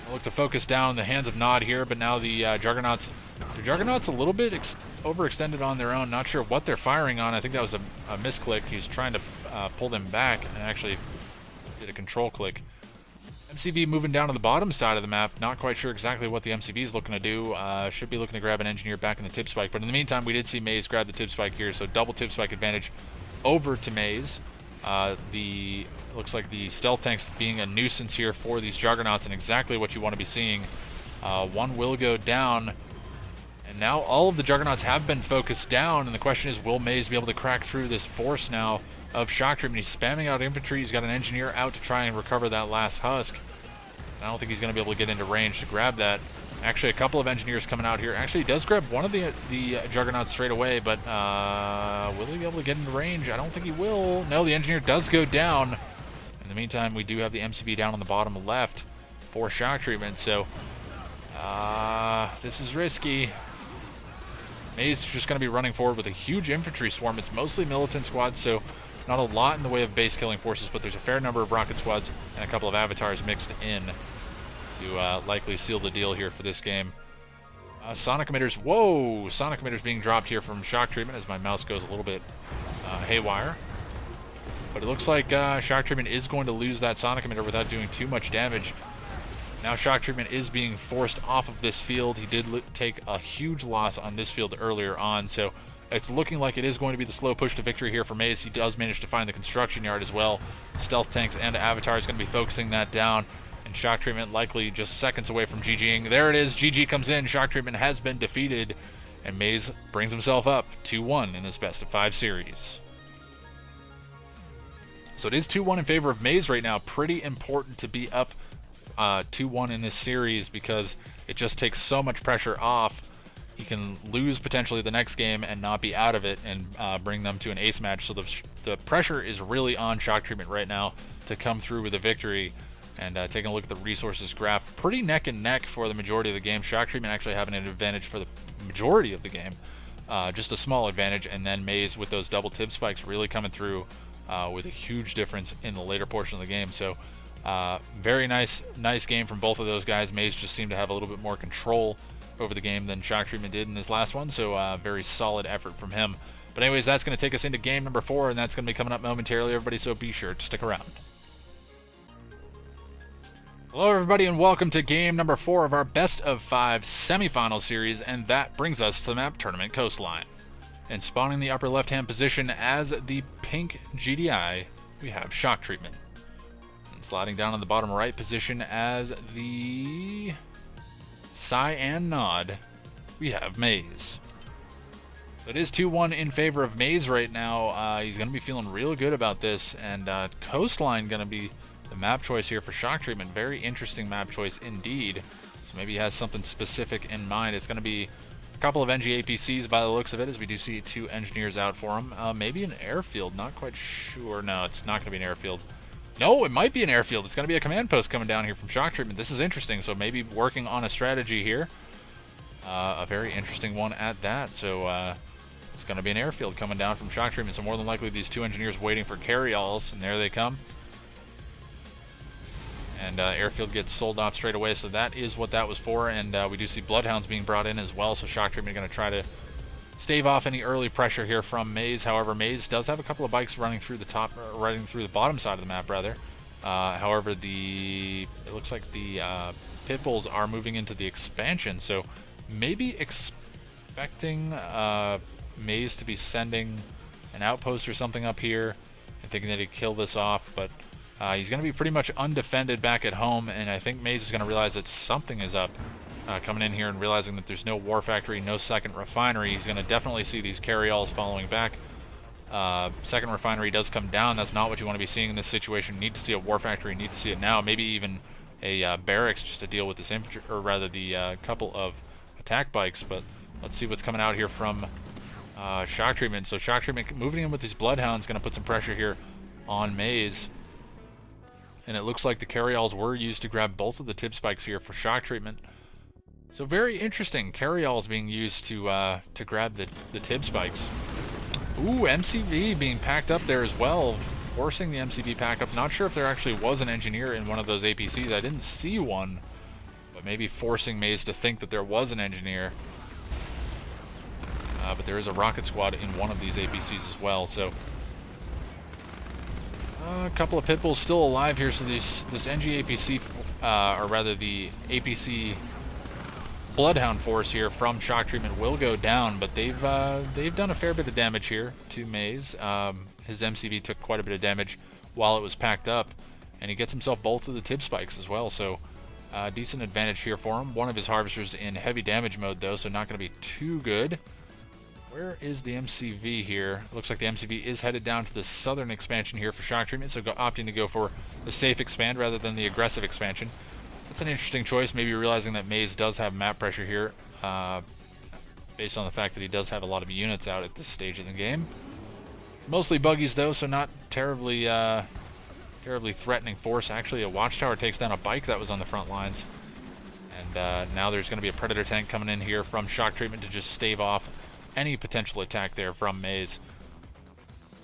Speaker 2: I'll look to focus down the hands of Nod here, but now the Juggernauts a little bit overextended on their own. Not sure what they're firing on. I think that was a misclick. He was trying to pull them back and actually did a control click. MCV moving down to the bottom side of the map. Not quite sure exactly what the MCV is looking to do. Should be looking to grab an engineer back in the tip spike. But in the meantime, we did see Maze grab the tip spike here. So double tip spike advantage over to Maze. Looks like the stealth tanks being a nuisance here for these Juggernauts, and exactly what you want to be seeing. One will go down. And now all of the Juggernauts have been focused down. And the question is, will Maze be able to crack through this force now of shock treatment? He's spamming out infantry. He's got an engineer out to try and recover that last husk. I don't think he's going to be able to get into range to grab that. Actually, a couple of engineers coming out here. Actually, he does grab one of the Juggernauts straight away, but will he be able to get into range? I don't think he will. No, the engineer does go down. In the meantime, we do have the MCB down on the bottom left for shock treatment, so this is risky. Maze is just going to be running forward with a huge infantry swarm. It's mostly militant squads, so not a lot in the way of base killing forces, but there's a fair number of rocket squads and a couple of Avatars mixed in to likely seal the deal here for this game. Sonic emitters, whoa! Sonic emitters being dropped here from shock treatment as my mouse goes a little bit haywire. But it looks like shock treatment is going to lose that Sonic emitter without doing too much damage. Now shock treatment is being forced off of this field. He did take a huge loss on this field earlier on, so it's looking like it is going to be the slow push to victory here for Maze. He does manage to find the construction yard as well. Stealth tanks and Avatar is going to be focusing that down. And shock treatment likely just seconds away from GGing. There it is. GG comes in. Shock treatment has been defeated. And Maze brings himself up 2-1 in this best of 5 series. So it is 2-1 in favor of Maze right now. Pretty important to be up 2-1 in this series because it just takes so much pressure off. He can lose potentially the next game and not be out of it and bring them to an ace match. So the pressure is really on shock treatment right now to come through with a victory. And taking a look at the resources graph, pretty neck and neck for the majority of the game. Shock treatment actually having an advantage for the majority of the game. Just a small advantage. And then Maze with those double tib spikes really coming through with a huge difference in the later portion of the game. So very nice game from both of those guys. Maze just seemed to have a little bit more control over the game than shock treatment did in this last one, so very solid effort from him. But anyways, that's going to take us into game number 4, and that's going to be coming up momentarily, everybody, so be sure to stick around. Hello everybody, and welcome to game number 4 of our best of 5 semifinal series, and that brings us to the map Tournament Coastline. And spawning the upper left hand position as the pink GDI, we have shock treatment. And sliding down on the bottom right position as the Psy and Nod, we have Maze. It is 2-1 in favor of Maze right now. He's going to be feeling real good about this, and Coastline going to be the map choice here for shock treatment. Very interesting map choice indeed. So maybe he has something specific in mind. It's going to be a couple of NG APCs by the looks of it, as we do see 2 engineers out for him. Maybe an airfield, not quite sure. No, it's not going to be an airfield. No, it might be an airfield. It's going to be a command post coming down here from shock treatment. This is interesting, so maybe working on a strategy here. A very interesting one at that. So it's going to be an airfield coming down from shock treatment. So more than likely these 2 engineers waiting for carry-alls, and there they come. And airfield gets sold off straight away, so that is what that was for. And we do see bloodhounds being brought in as well, so shock treatment going to try to stave off any early pressure here from Maze. However, Maze does have a couple of bikes running through the top, running through the bottom side of the map, rather. However, it looks like the pit bulls are moving into the expansion, so maybe expecting Maze to be sending an outpost or something up here and thinking that he'd kill this off, but he's going to be pretty much undefended back at home, and I think Maze is going to realize that something is up. Coming in here and realizing that there's no war factory, no second refinery. He's going to definitely see these carry-alls following back. Second refinery does come down. That's not what you want to be seeing in this situation. You need to see a war factory. You need to see it now. Maybe even a barracks just to deal with this infantry, or rather the couple of attack bikes. But let's see what's coming out here from shock treatment. So shock treatment moving in with these bloodhounds going to put some pressure here on Maze. And it looks like the carry-alls were used to grab both of the tip spikes here for shock treatment. So very interesting, carry-alls being used to grab the tib spikes. Ooh, MCV being packed up there as well, forcing the MCV pack up. Not sure if there actually was an engineer in one of those APCs. I didn't see one, but maybe forcing Maze to think that there was an engineer. But there is a rocket squad in one of these APCs as well, so a couple of pit bulls still alive here. So this NG APC, or rather the APC bloodhound force here from shock treatment will go down, but they've done a fair bit of damage here to Maze. His MCV took quite a bit of damage while it was packed up, and he gets himself both of the tib spikes as well, so decent advantage here for him. One of his harvesters in heavy damage mode though, so not going to be too good. Where is the MCV here? Looks like the MCV is headed down to the southern expansion here for shock treatment, so opting to go for the safe expand rather than the aggressive expansion. That's an interesting choice, maybe realizing that Maze does have map pressure here, based on the fact that he does have a lot of units out at this stage of the game. Mostly buggies though, so not terribly threatening force. Actually, a watchtower takes down a bike that was on the front lines. And now there's going to be a Predator tank coming in here from shock treatment to just stave off any potential attack there from Maze.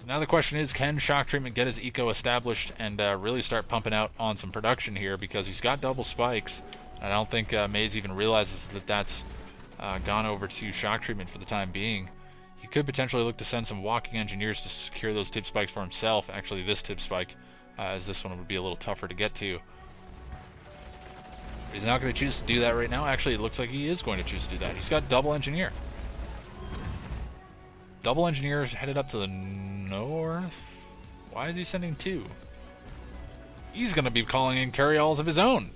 Speaker 2: Now the question is, can shock treatment get his eco established and really start pumping out on some production here, because he's got double spikes. I don't think Maze even realizes that that's gone over to shock treatment for the time being. He could potentially look to send some walking engineers to secure those tip spikes for himself. Actually, this tip spike, as this one would be a little tougher to get to. He's not going to choose to do that right now. Actually, it looks like he is going to choose to do that. He's got double engineer. Double engineer headed up to the north. Why is he sending 2? He's going to be calling in carry-alls of his own.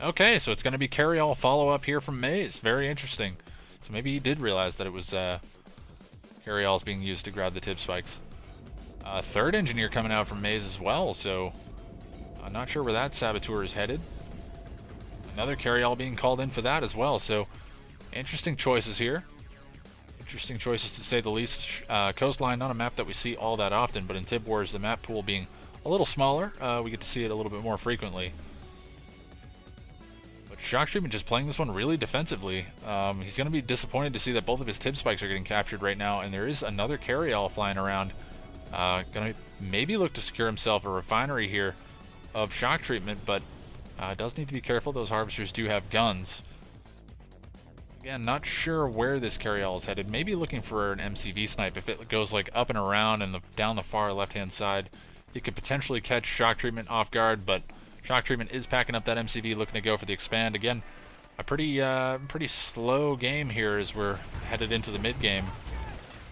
Speaker 2: Okay, so it's going to be carry-all follow-up here from Maze. Very interesting. So maybe he did realize that it was carry-alls being used to grab the tip spikes. Third engineer coming out from Maze as well, so I'm not sure where that saboteur is headed. Another carry-all being called in for that as well, so interesting choices here. Interesting choices to say the least. Coastline, not a map that we see all that often, but in Tib Wars, the map pool being a little smaller, we get to see it a little bit more frequently. But shock treatment just playing this one really defensively. He's going to be disappointed to see that both of his tib spikes are getting captured right now, and there is another carry-all flying around. Going to maybe look to secure himself a refinery here of shock treatment, but does need to be careful. Those harvesters do have guns. Again, not sure where this carry-all is headed. Maybe looking for an MCV snipe. If it goes like up and around and down the far left-hand side, it could potentially catch shock treatment off guard, but shock treatment is packing up that MCV, looking to go for the expand. Again, a pretty slow game here as we're headed into the mid-game.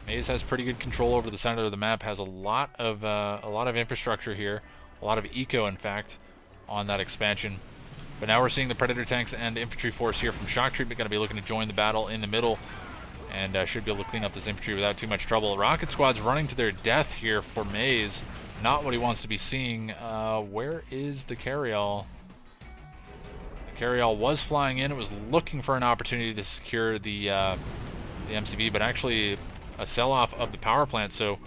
Speaker 2: Maze has pretty good control over the center of the map, has a lot of infrastructure here, a lot of eco, in fact, on that expansion. But now we're seeing the Predator tanks and infantry force here from shock treatment going to be looking to join the battle in the middle. and should be able to clean up this infantry without too much trouble. Rocket squad's running to their death here for Maze. Not what he wants to be seeing. Where is the carryall? The carryall was flying in. It was looking for an opportunity to secure the MCV, but actually a sell-off of the power plant. So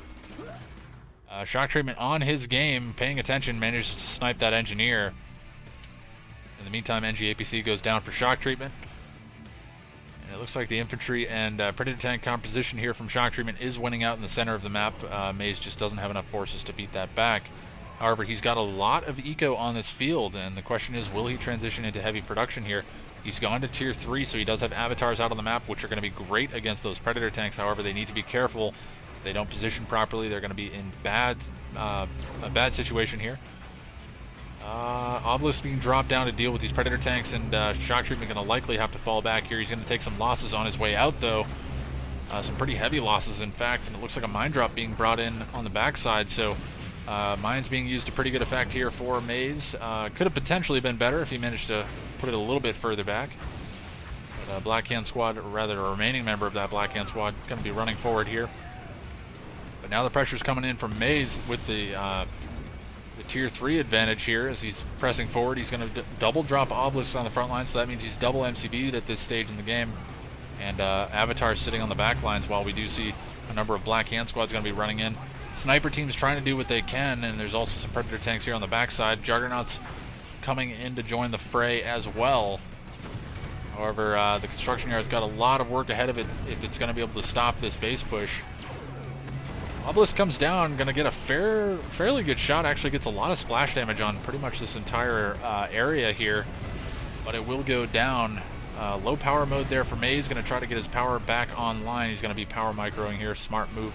Speaker 2: shock treatment on his game, paying attention, manages to snipe that engineer. In the meantime, NG-APC goes down for shock treatment. And it looks like the infantry and Predator tank composition here from shock treatment is winning out in the center of the map. Maze just doesn't have enough forces to beat that back. However, he's got a lot of eco on this field, and the question is, will he transition into heavy production here? He's gone to tier 3, so he does have avatars out on the map, which are going to be great against those Predator tanks. However, they need to be careful. If they don't position properly, they're going to be in a bad situation here. Obelisk being dropped down to deal with these Predator tanks, and shock treatment going to likely have to fall back here. He's going to take some losses on his way out, though. Some pretty heavy losses, in fact, and it looks like a mine drop being brought in on the backside, so mines being used to pretty good effect here for Maze. Could have potentially been better if he managed to put it a little bit further back. But Black Hand Squad, or rather a remaining member of that Black Hand Squad, going to be running forward here. But now the pressure's coming in from Maze with the tier 3 advantage here as he's pressing forward. He's going to double drop Obelisk on the front line, so that means he's double MCB'd at this stage in the game. And Avatar sitting on the back lines while we do see a number of Black Hand Squads going to be running in. Sniper team's trying to do what they can, and there's also some Predator tanks here on the backside. Juggernauts coming in to join the fray as well. However, the construction yard's got a lot of work ahead of it if it's going to be able to stop this base push. Obelisk comes down, going to get a fairly good shot. Actually gets a lot of splash damage on pretty much this entire area here, but it will go down. Low power mode there for Maze. Going to try to get his power back online. He's going to be power microing here. Smart move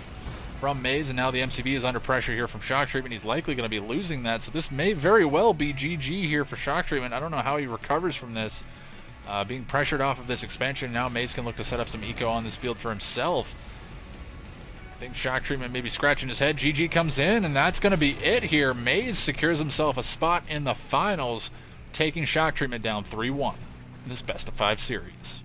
Speaker 2: from Maze, and now the MCV is under pressure here from shock treatment. He's likely going to be losing that, so this may very well be GG here for shock treatment. I don't know how he recovers from this. Being pressured off of this expansion, now Maze can look to set up some eco on this field for himself. I think shock treatment may be scratching his head. GG comes in, and that's going to be it here. Maze secures himself a spot in the finals, taking shock treatment down 3-1 in this best of 5 series.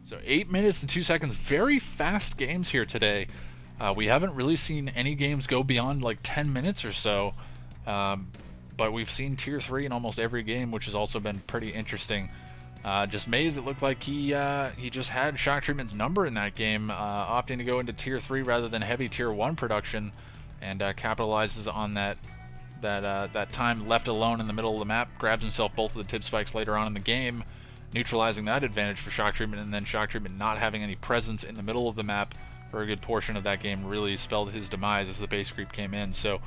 Speaker 2: So 8 minutes and 2 seconds, very fast games here today. We haven't really seen any games go beyond like 10 minutes or so, but we've seen tier 3 in almost every game, which has also been pretty interesting. Just Maze, it looked like he just had shock treatment's number in that game, opting to go into tier 3 rather than heavy tier 1 production, and capitalizes on that time left alone in the middle of the map, grabs himself both of the tip spikes later on in the game, neutralizing that advantage for shock treatment, and then shock treatment not having any presence in the middle of the map for a good portion of that game really spelled his demise as the base creep came in. So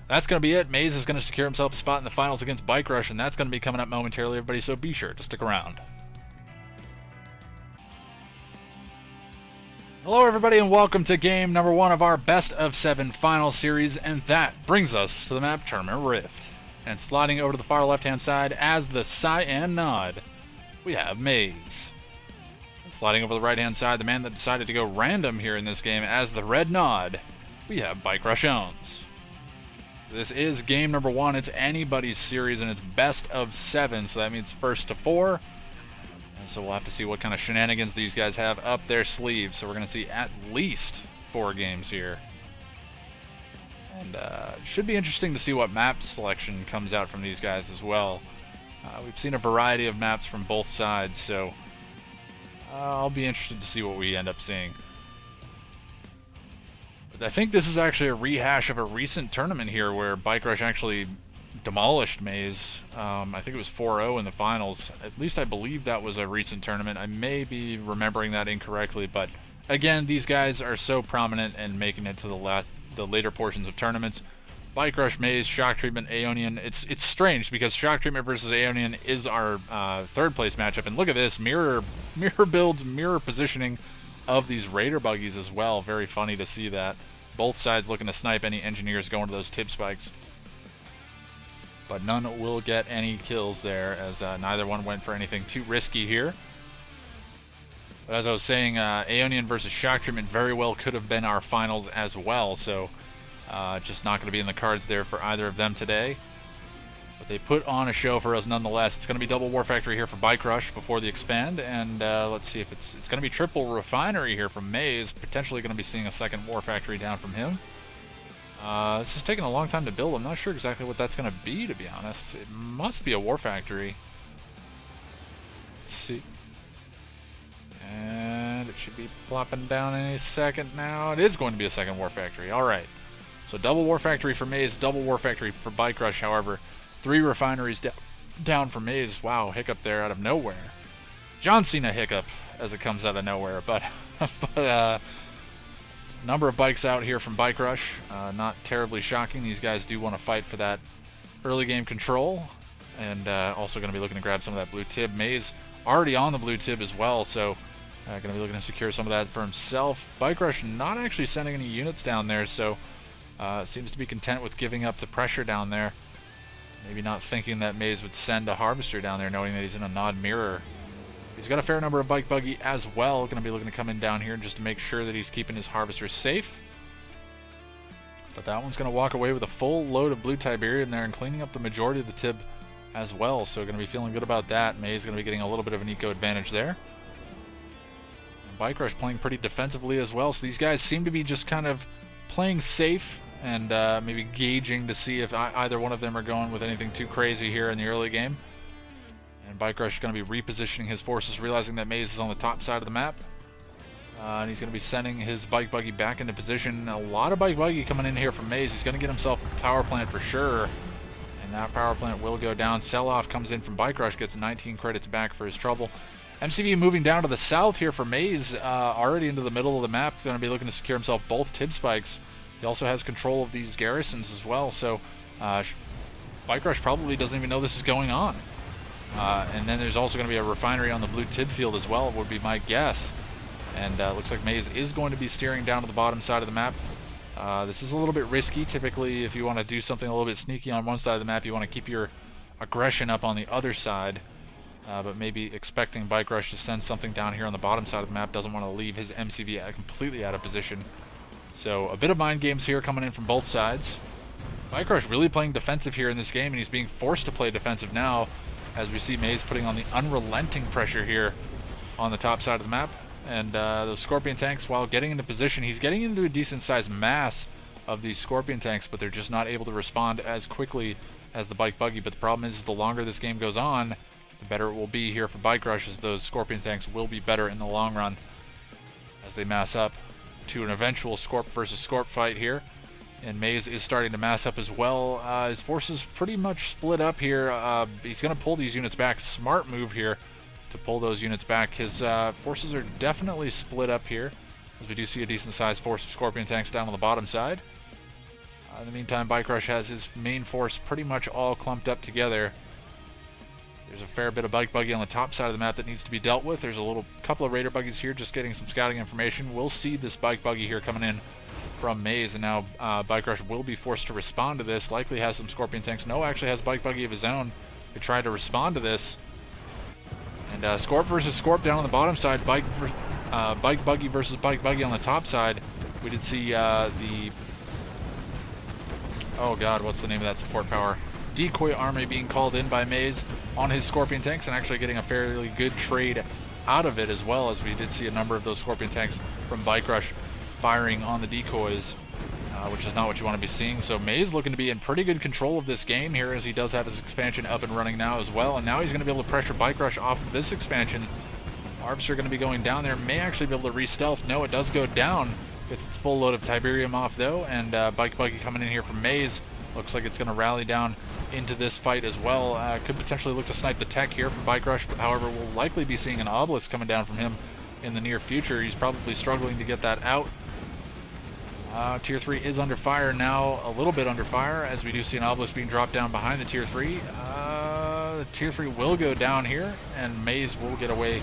Speaker 2: that's going to be it. Maze is going to secure himself a spot in the finals against Bike Rush, and that's going to be coming up momentarily, everybody, so be sure to stick around. Hello everybody, and welcome to game number 1 of our best of 7 final series, and that brings us to the map Tournament Rift. And sliding over to the far left hand side as the cyan nod, we have Maze. And sliding over the right hand side, the man that decided to go random here in this game as the red nod, we have Bike Rush Owns. This is game number 1. It's anybody's series, and it's best of 7, so that means first to 4. And so we'll have to see what kind of shenanigans these guys have up their sleeves. So we're going to see at least 4 games here. And should be interesting to see what map selection comes out from these guys as well. We've seen a variety of maps from both sides, so I'll be interested to see what we end up seeing. But I think this is actually a rehash of a recent tournament here where Bike Rush actually demolished Maze. I think it was 4-0 in the finals. At least I believe that was a recent tournament. I may be remembering that incorrectly, but again, these guys are so prominent and making it to the later portions of tournaments. Bike Rush, Maze, Shock Treatment, Aeonian. It's strange because Shock Treatment versus Aeonian is our third place matchup, and look at this mirror builds, mirror positioning of these Raider buggies as well. Very funny to see that. Both sides looking to snipe any engineers going to those tip spikes. But none will get any kills there, as neither one went for anything too risky here. But as I was saying, Aeonian versus Shock Treatment very well could have been our finals as well, so just not going to be in the cards there for either of them today. But they put on a show for us nonetheless. It's going to be double War Factory here for Bike Rush before the expand, and let's see if it's going to be triple Refinery here from Maze. Potentially going to be seeing a second War Factory down from him. This is taking a long time to build. I'm not sure exactly what that's going to be, to be honest. It must be a War Factory. Let's see. And it should be plopping down any second now. It is going to be a second War Factory. All right. So double War Factory for Maze, double War Factory for Bike Rush, however. 3 refineries down for Maze. Wow, hiccup there out of nowhere. John Cena hiccup as it comes out of nowhere. But, number of bikes out here from Bike Rush. Not terribly shocking. These guys do want to fight for that early game control. And also going to be looking to grab some of that blue tib. Maze already on the blue tib as well, so going to be looking to secure some of that for himself. Bike Rush not actually sending any units down there, so seems to be content with giving up the pressure down there. Maybe not thinking that Maze would send a Harvester down there, knowing that he's in a nod mirror. He's got a fair number of Bike Buggy as well. Going to be looking to come in down here just to make sure that he's keeping his Harvester safe. But that one's going to walk away with a full load of blue Tiberium there and cleaning up the majority of the tib as well. So going to be feeling good about that. Maze going to be getting a little bit of an eco advantage there. And Bike Rush playing pretty defensively as well. So these guys seem to be just kind of playing safe and maybe gauging to see if either one of them are going with anything too crazy here in the early game. And Bike Rush is going to be repositioning his forces, realizing that Maze is on the top side of the map. And he's going to be sending his Bike Buggy back into position. A lot of Bike Buggy coming in here from Maze. He's going to get himself a power plant for sure. And that power plant will go down. Sell-off comes in from Bike Rush, gets 19 credits back for his trouble. MCV moving down to the south here for Maze, already into the middle of the map. Going to be looking to secure himself both tib spikes. He also has control of these garrisons as well, so Bike Rush probably doesn't even know this is going on. And then there's also going to be a refinery on the blue tib field as well, would be my guess. And looks like Maze is going to be steering down to the bottom side of the map. This is a little bit risky. Typically, if you want to do something a little bit sneaky on one side of the map, you want to keep your aggression up on the other side. But maybe expecting Bike Rush to send something down here on the bottom side of the map, doesn't want to leave his MCV completely out of position. So a bit of mind games here coming in from both sides. Bike Rush really playing defensive here in this game, and he's being forced to play defensive now as we see Maze putting on the unrelenting pressure here on the top side of the map. And those Scorpion tanks, while getting into position, he's getting into a decent-sized mass of these Scorpion tanks, but they're just not able to respond as quickly as the Bike Buggy. But the problem is the longer this game goes on, the better it will be here for Bike Rush, as those Scorpion tanks will be better in the long run as they mass up to an eventual Scorp versus Scorp fight here. And Maze is starting to mass up as well. His forces pretty much split up here. He's going to pull these units back. Smart move here to pull those units back. His forces are definitely split up here, as we do see a decent-sized force of Scorpion tanks down on the bottom side. In the meantime, Bike Rush has his main force pretty much all clumped up together. There's a fair bit of Bike Buggy on the top side of the map that needs to be dealt with. There's a couple of Raider Buggies here just getting some scouting information. We'll see this Bike Buggy here coming in from Maze, and now Bike Rush will be forced to respond to this. Likely has some Scorpion tanks. No, actually has Bike Buggy of his own to try to respond to this. And Scorp versus Scorp down on the bottom side. Bike Buggy versus Bike Buggy on the top side. We did see the... Oh god, what's the name of that support power? Decoy army being called in by Maze on his Scorpion tanks, and actually getting a fairly good trade out of it, as well as we did see a number of those Scorpion tanks from Bike Rush firing on the decoys, which is not what you want to be seeing. So Maze looking to be in pretty good control of this game here, as he does have his expansion up and running now as well, and now he's going to be able to pressure Bike Rush off of this expansion. Harvester going to be going down there, may actually be able to re-stealth. No, it does go down. Gets its full load of Tiberium off though, and Bike Buggy coming in here from Maze. Looks like it's going to rally down into this fight as well. Could potentially look to snipe the tech here from Bike Rush, however, we'll likely be seeing an obelisk coming down from him in the near future. He's probably struggling to get that out. Tier 3 is under fire now, a little bit under fire, as we do see an obelisk being dropped down behind the Tier 3. The Tier 3 will go down here, and Maze will get away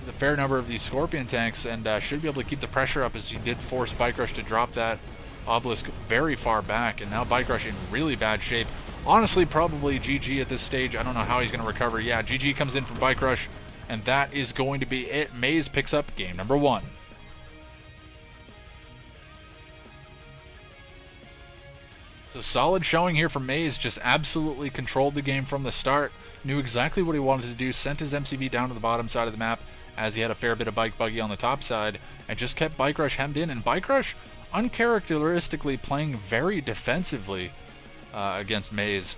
Speaker 2: with a fair number of these Scorpion tanks, and should be able to keep the pressure up, as he did force Bike Rush to drop that obelisk very far back. And now Bike Rush in really bad shape. Honestly, probably GG at this stage. I don't know how he's going to recover. Yeah, GG comes in from Bike Rush, and that is going to be it. Maze picks up game number 1. So So solid showing here from Maze, just absolutely controlled the game from the start, knew exactly what he wanted to do, sent his MCV down to the bottom side of the map as he had a fair bit of bike buggy on the top side, and just kept Bike Rush hemmed in, and Bike Rush uncharacteristically playing very defensively against Maze,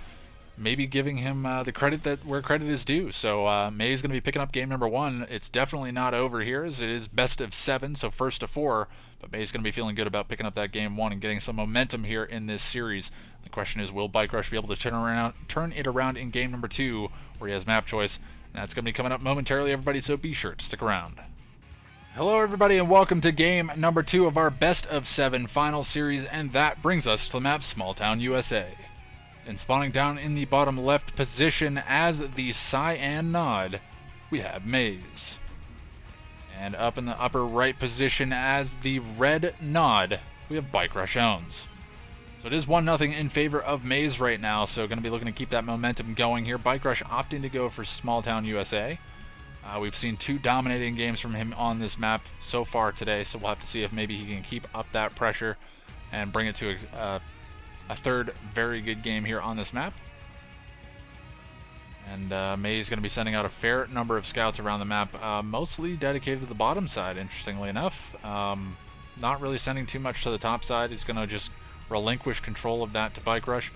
Speaker 2: maybe giving him the credit that where credit is due. So Maze going to be picking up game number 1. It's definitely not over here, as it is best of 7, so first to 4. But Maze going to be feeling good about picking up that game 1 and getting some momentum here in this series. The question is, will Bike Rush be able to turn it around in game number 2, where he has map choice? And that's going to be coming up momentarily, everybody, so be sure to stick around. Hello, everybody, and welcome to game number 2 of our best of 7 final series, and that brings us to the map Small Town, USA. And spawning down in the bottom left position as the cyan nod, we have Maze. And up in the upper right position as the red nod, we have Bike Rush owns. So it is 1-0 in favor of Maze right now, so going to be looking to keep that momentum going here. Bike Rush opting to go for Small Town, USA. We've seen 2 dominating games from him on this map so far today, so we'll have to see if maybe he can keep up that pressure and bring it to a third very good game here on this map. And Maze going to be sending out a fair number of scouts around the map, mostly dedicated to the bottom side, interestingly enough. Not really sending too much to the top side. He's going to just relinquish control of that to Bike Rush.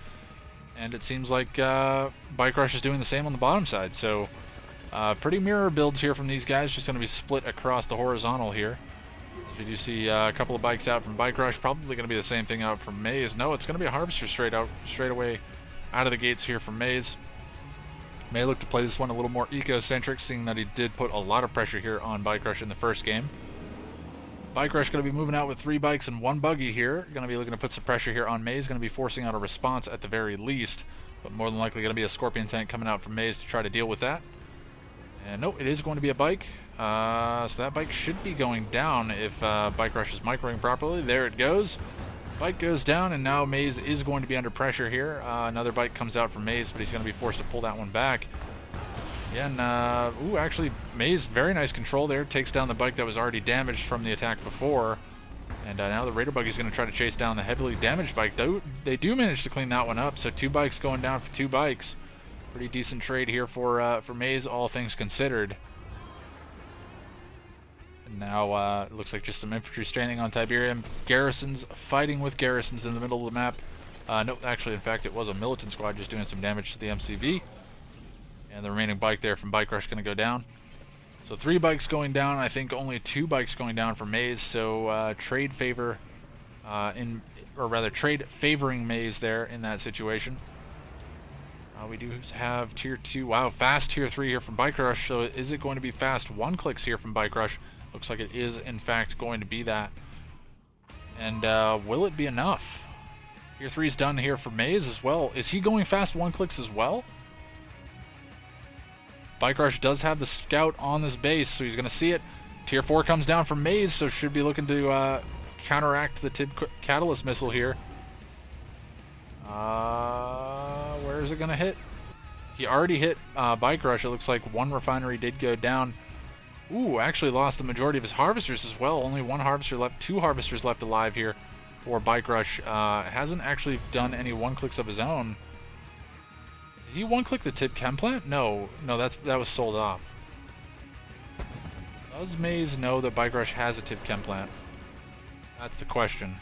Speaker 2: And it seems like Bike Rush is doing the same on the bottom side. So pretty mirror builds here from these guys, just going to be split across the horizontal here. As we do see a couple of bikes out from Bike Rush, probably going to be the same thing out from Maze. No, it's going to be a Harvester straight away out of the gates here from Maze. May look to play this one a little more eco-centric, seeing that he did put a lot of pressure here on Bike Rush in the first game. Bike Rush going to be moving out with 3 bikes and 1 buggy here. Going to be looking to put some pressure here on Maze. Going to be forcing out a response at the very least, but more than likely going to be a Scorpion tank coming out from Maze to try to deal with that. And nope, it is going to be a bike. So that bike should be going down if Bike Rush is microing properly. There it goes. Bike goes down, and now Maze is going to be under pressure here. Another bike comes out from Maze, but he's going to be forced to pull that one back. Again, ooh, actually, Maze, very nice control there. Takes down the bike that was already damaged from the attack before. And now the Raider buggy is going to try to chase down the heavily damaged bike. They do manage to clean that one up, so 2 bikes going down for 2 bikes. Pretty decent trade here for Maze, all things considered. And now it looks like just some infantry standing on Tiberium. Garrisons fighting with garrisons in the middle of the map. No, actually, in fact, it was a militant squad just doing some damage to the MCV. And the remaining bike there from Bike Rush going to go down. So 3 bikes going down. I think only 2 bikes going down for Maze. So trade favoring Maze there in that situation. We do have tier 2. Wow, fast tier 3 here from Bike Rush. So is it going to be fast 1-clicks here from Bike Rush? Looks like it is, in fact, going to be that. And will it be enough? Tier 3 is done here for Maze as well. Is he going fast 1-clicks as well? Bike Rush does have the scout on this base, so he's going to see it. Tier 4 comes down from Maze, so should be looking to counteract the Tib Catalyst missile here. Where is it going to hit? He already hit Bike Rush. It looks like 1 refinery did go down. Ooh, actually lost the majority of his harvesters as well. Only 1 harvester left, 2 harvesters left alive here for Bike Rush. Hasn't actually done any 1-clicks of his own. Did he 1-click the Tib Chem plant? No, that was sold off. Does Maze know that Bike Rush has a Tib Chem plant? That's the question.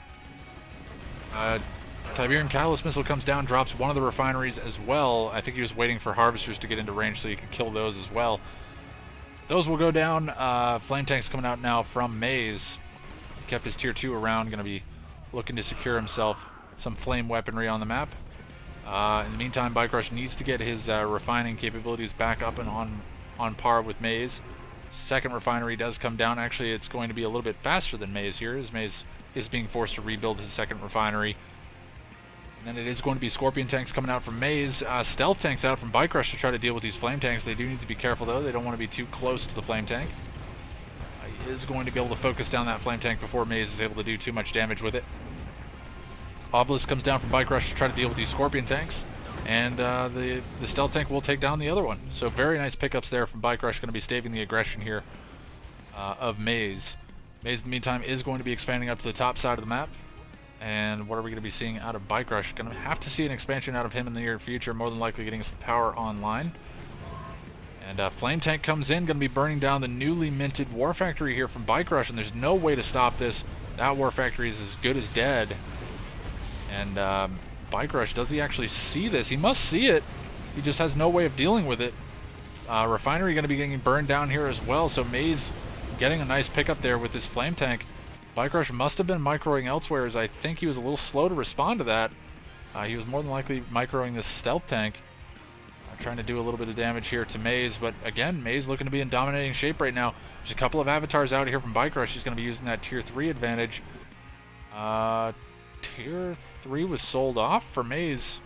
Speaker 2: Tiberium Catalyst missile comes down, drops 1 of the refineries as well. I think he was waiting for harvesters to get into range so he could kill those as well. Those will go down. Flame tanks coming out now from Maze. He kept his tier 2 around, going to be looking to secure himself some flame weaponry on the map. In the meantime, Bike Rush needs to get his refining capabilities back up and on par with Maze. Second refinery does come down. Actually, it's going to be a little bit faster than Maze here, as Maze is being forced to rebuild his second refinery. And then it is going to be Scorpion tanks coming out from Maze. Stealth tanks out from Bike Rush to try to deal with these flame tanks. They do need to be careful, though. They don't want to be too close to the flame tank. He is going to be able to focus down that flame tank before Maze is able to do too much damage with it. Obelisk comes down from Bike Rush to try to deal with these Scorpion tanks. And the Stealth tank will take down the other one. So very nice pickups there from Bike Rush. Going to be staving the aggression here of Maze. Maze, in the meantime, is going to be expanding up to the top side of the map. And what are we going to be seeing out of Bike Rush? Going to have to see an expansion out of him in the near future, more than likely getting some power online. And Flame Tank comes in, going to be burning down the newly minted War Factory here from Bike Rush, and there's no way to stop this. That War Factory is as good as dead. And Bike Rush, does he actually see this? He must see it. He just has no way of dealing with it. Refinery going to be getting burned down here as well, so Maze getting a nice pickup there with this Flame Tank. Bike Rush must have been microing elsewhere, as I think he was a little slow to respond to that. He was more than likely microing this Stealth Tank. Trying to do a little bit of damage here to Maze, but again, Maze looking to be in dominating shape right now. There's a couple of avatars out here from Bike Rush. He's going to be using that Tier 3 advantage. Tier 3 was sold off for Maze.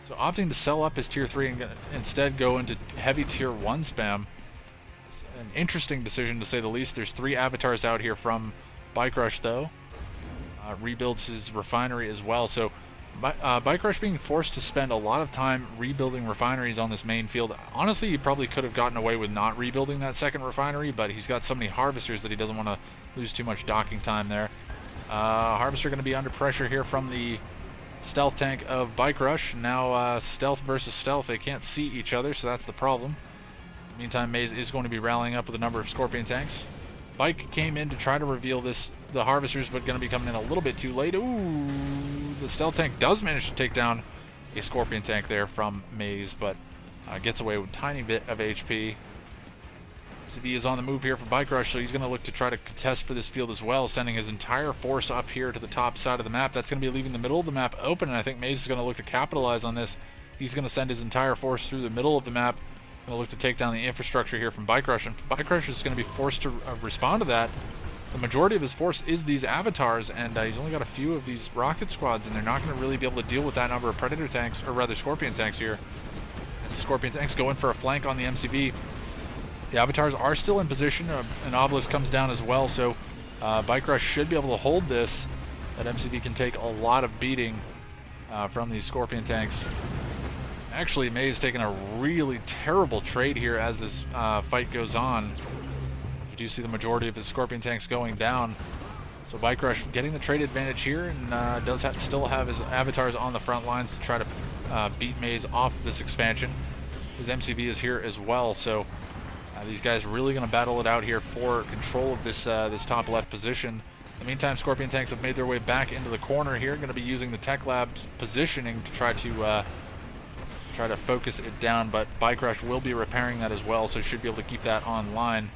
Speaker 2: So opting to sell up his Tier 3 and instead go into heavy Tier 1 spam. It's an interesting decision to say the least. There's 3 avatars out here from Bike Rush though. Rebuilds his refinery as well. So Bike Rush being forced to spend a lot of time rebuilding refineries on this main field. Honestly, he probably could have gotten away with not rebuilding that second refinery, but he's got so many harvesters that he doesn't want to lose too much docking time there. Harvester going to be under pressure here from the Stealth Tank of Bike Rush. Now stealth versus stealth, they can't see each other, so that's the problem. Meantime, Maze is going to be rallying up with a number of Scorpion Tanks. Bike came in to try to reveal the harvesters, but going to be coming in a little bit too late. Ooh, the Stealth Tank does manage to take down a Scorpion Tank there from Maze, but gets away with a tiny bit of HP. MCV is on the move here for Bike Rush, so he's going to look to try to contest for this field as well, sending his entire force up here to the top side of the map. That's going to be leaving the middle of the map open, and I think Maze is going to look to capitalize on this. He's going to send his entire force through the middle of the map. Going to look to take down the infrastructure here from Bike Rush, and Bike Rush is going to be forced to respond to that. The majority of his force is these avatars, and he's only got a few of these rocket squads, and they're not going to really be able to deal with that number of Predator tanks, or rather Scorpion tanks here. As the Scorpion tanks go in for a flank on the MCV. The avatars are still in position. An obelisk comes down as well, so Bike Rush should be able to hold this. That MCV can take a lot of beating from these Scorpion tanks. Actually, Maze taking a really terrible trade here as this fight goes on. You do see the majority of his Scorpion tanks going down. So Bike Rush getting the trade advantage here, and does still have his avatars on the front lines to try to beat Maze off this expansion. His MCV is here as well, so these guys really going to battle it out here for control of this this top left position. In the meantime, Scorpion tanks have made their way back into the corner here. Going to be using the Tech Lab's positioning to try to focus it down, but Bike Rush will be repairing that as well, so should be able to keep that online.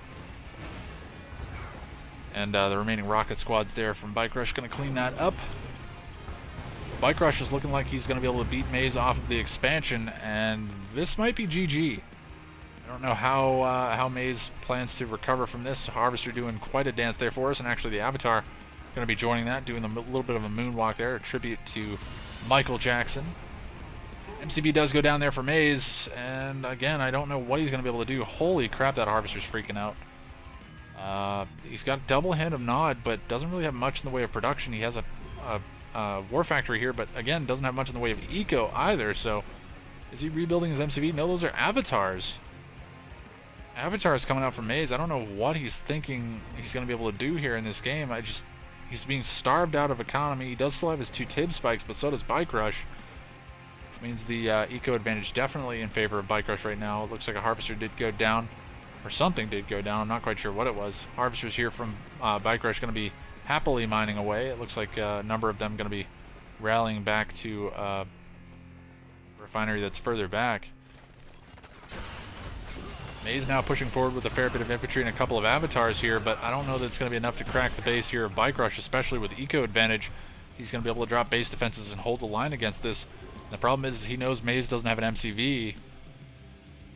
Speaker 2: And the remaining rocket squads there from Bike Rush going to clean that up. Bike Rush is looking like he's going to be able to beat Maze off of the expansion, and this might be GG. I don't know how Maze plans to recover from this. Harvester doing quite a dance there for us, and actually the Avatar going to be joining that, doing a little bit of a moonwalk there, a tribute to Michael Jackson. MCV does go down there for Maze, and again, I don't know what he's going to be able to do. Holy crap, that Harvester's freaking out. He's got a double hand of Nod, but doesn't really have much in the way of production. He has a War Factory here, but again, doesn't have much in the way of eco either, so is he rebuilding his MCV? No, those are avatars. Avatars coming out from Maze. I don't know what he's thinking he's going to be able to do here in this game. He's being starved out of economy. He does still have his 2 Tib spikes, but so does Bike Rush. Which means the eco advantage definitely in favor of Bike Rush right now. It looks like a Harvester did go down, or something did go down. I'm not quite sure what it was. Harvesters here from Bike Rush going to be happily mining away. It looks like a number of them going to be rallying back to a refinery that's further back. Maze now pushing forward with a fair bit of infantry and a couple of avatars here, but I don't know that it's going to be enough to crack the base here of Bike Rush, especially with eco advantage. He's going to be able to drop base defenses and hold the line against this. And the problem is he knows Maze doesn't have an MCV.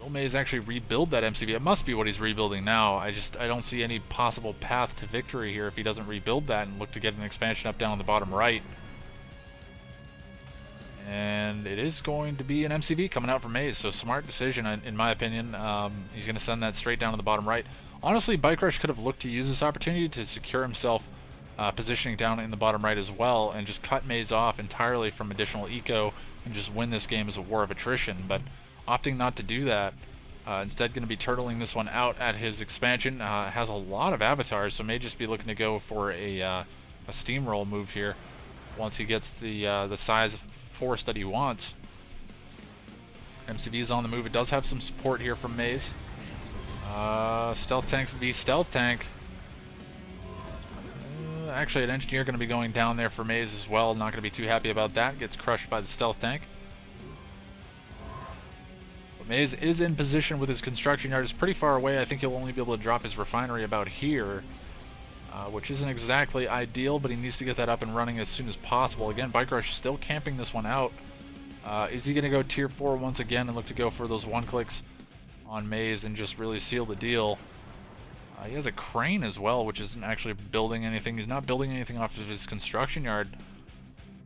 Speaker 2: Will Maze actually rebuild that MCV? It must be what he's rebuilding now. I don't see any possible path to victory here if he doesn't rebuild that and look to get an expansion up down on the bottom right. And it is going to be an MCV coming out from Maze, so smart decision in my opinion. He's going to send that straight down to the bottom right. Honestly, Bike Rush could have looked to use this opportunity to secure himself positioning down in the bottom right as well, and just cut Maze off entirely from additional eco and just win this game as a war of attrition, but opting not to do that. Instead going to be turtling this one out at his expansion. Has a lot of avatars, so may just be looking to go for a steamroll move here. once he gets the size force that he wants. MCV is on the move. It does have some support here from Maze. Stealth tanks v stealth tank. Actually, an engineer going to be going down there for Maze as well. Not going to be too happy about that. Gets crushed by the stealth tank. But Maze is in position with his construction yard. It's pretty far away. I think he'll only be able to drop his refinery about here, which isn't exactly ideal, but he needs to get that up and running as soon as possible. Again, Bike Rush still camping this one out. Is he going to go tier 4 once again and look to go for those one-clicks on Maze and just really seal the deal? He has a crane as well, which isn't actually building anything. He's not building anything off of his construction yard.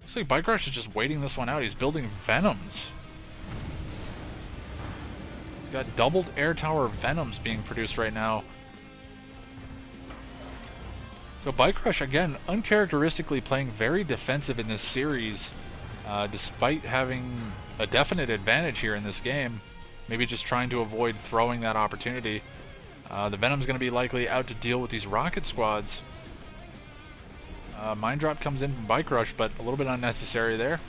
Speaker 2: Looks like Bike Rush is just waiting this one out. He's building Venoms. He's got doubled air tower Venoms being produced right now. So Bike Rush, again, uncharacteristically playing very defensive in this series, despite having a definite advantage here in this game. Maybe just trying to avoid throwing that opportunity. The Venom's going to be likely out to deal with these rocket squads. Mine Drop comes in from Bike Rush, but a little bit unnecessary there. At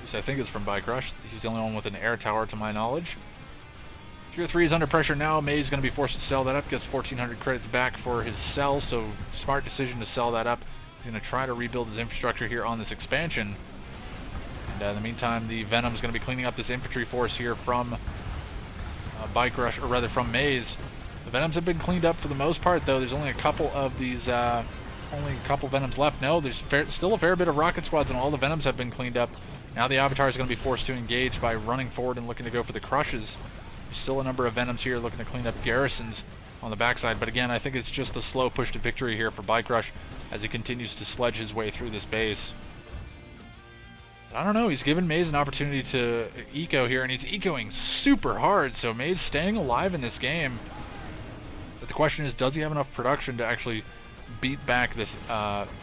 Speaker 2: least I think it's from Bike Rush. He's the only one with an air tower to my knowledge. Tier 3 is under pressure now. Maze is going to be forced to sell that up. Gets 1,400 credits back for his sell, so smart decision to sell that up. He's going to try to rebuild his infrastructure here on this expansion. And in the meantime, the Venom's going to be cleaning up this infantry force here from Bike Rush, or rather from Maze. The Venoms have been cleaned up for the most part, though. There's only a couple of these, only a couple Venoms left. No, there's still a fair bit of rocket squads, and all the Venoms have been cleaned up. Now the Avatar is going to be forced to engage by running forward and looking to go for the crushes. There's still a number of Venoms here looking to clean up garrisons on the backside, but again, I think it's just a slow push to victory here for Bike Rush as he continues to sledge his way through this base. I don't know, he's given Maze an opportunity to eco here, and he's ecoing super hard, so Maze staying alive in this game. But the question is, does he have enough production to actually beat back this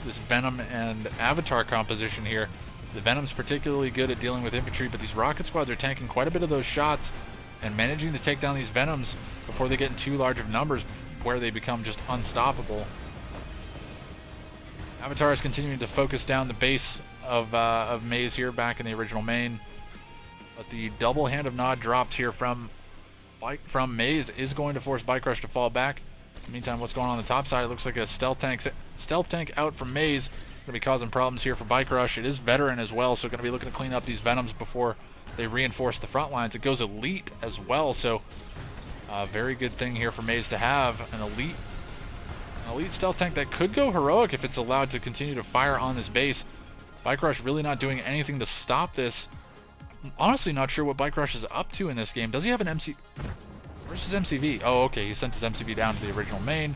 Speaker 2: this Venom and Avatar composition here? The Venom's particularly good at dealing with infantry, but these rocket squads are tanking quite a bit of those shots and managing to take down these Venoms before they get in too large of numbers where they become just unstoppable. Avatar is continuing to focus down the base of Maze here back in the original main. But the double Hand of Nod drops here from Maze is going to force Bike Rush to fall back. In the meantime, what's going on the top side? It looks like a stealth tank out from Maze. Going to be causing problems here for Bike Rush. It is veteran as well, so going to be looking to clean up these Venoms before they reinforce the front lines. It goes elite as well, so a very good thing here for Maze to have an elite stealth tank that could go heroic if it's allowed to continue to fire on this base. Bike Rush really not doing anything to stop this. I'm honestly not sure what Bike Rush is up to in this game. Does he have an MC? Where's his MCV? Oh, okay, he sent his MCV down to the original main.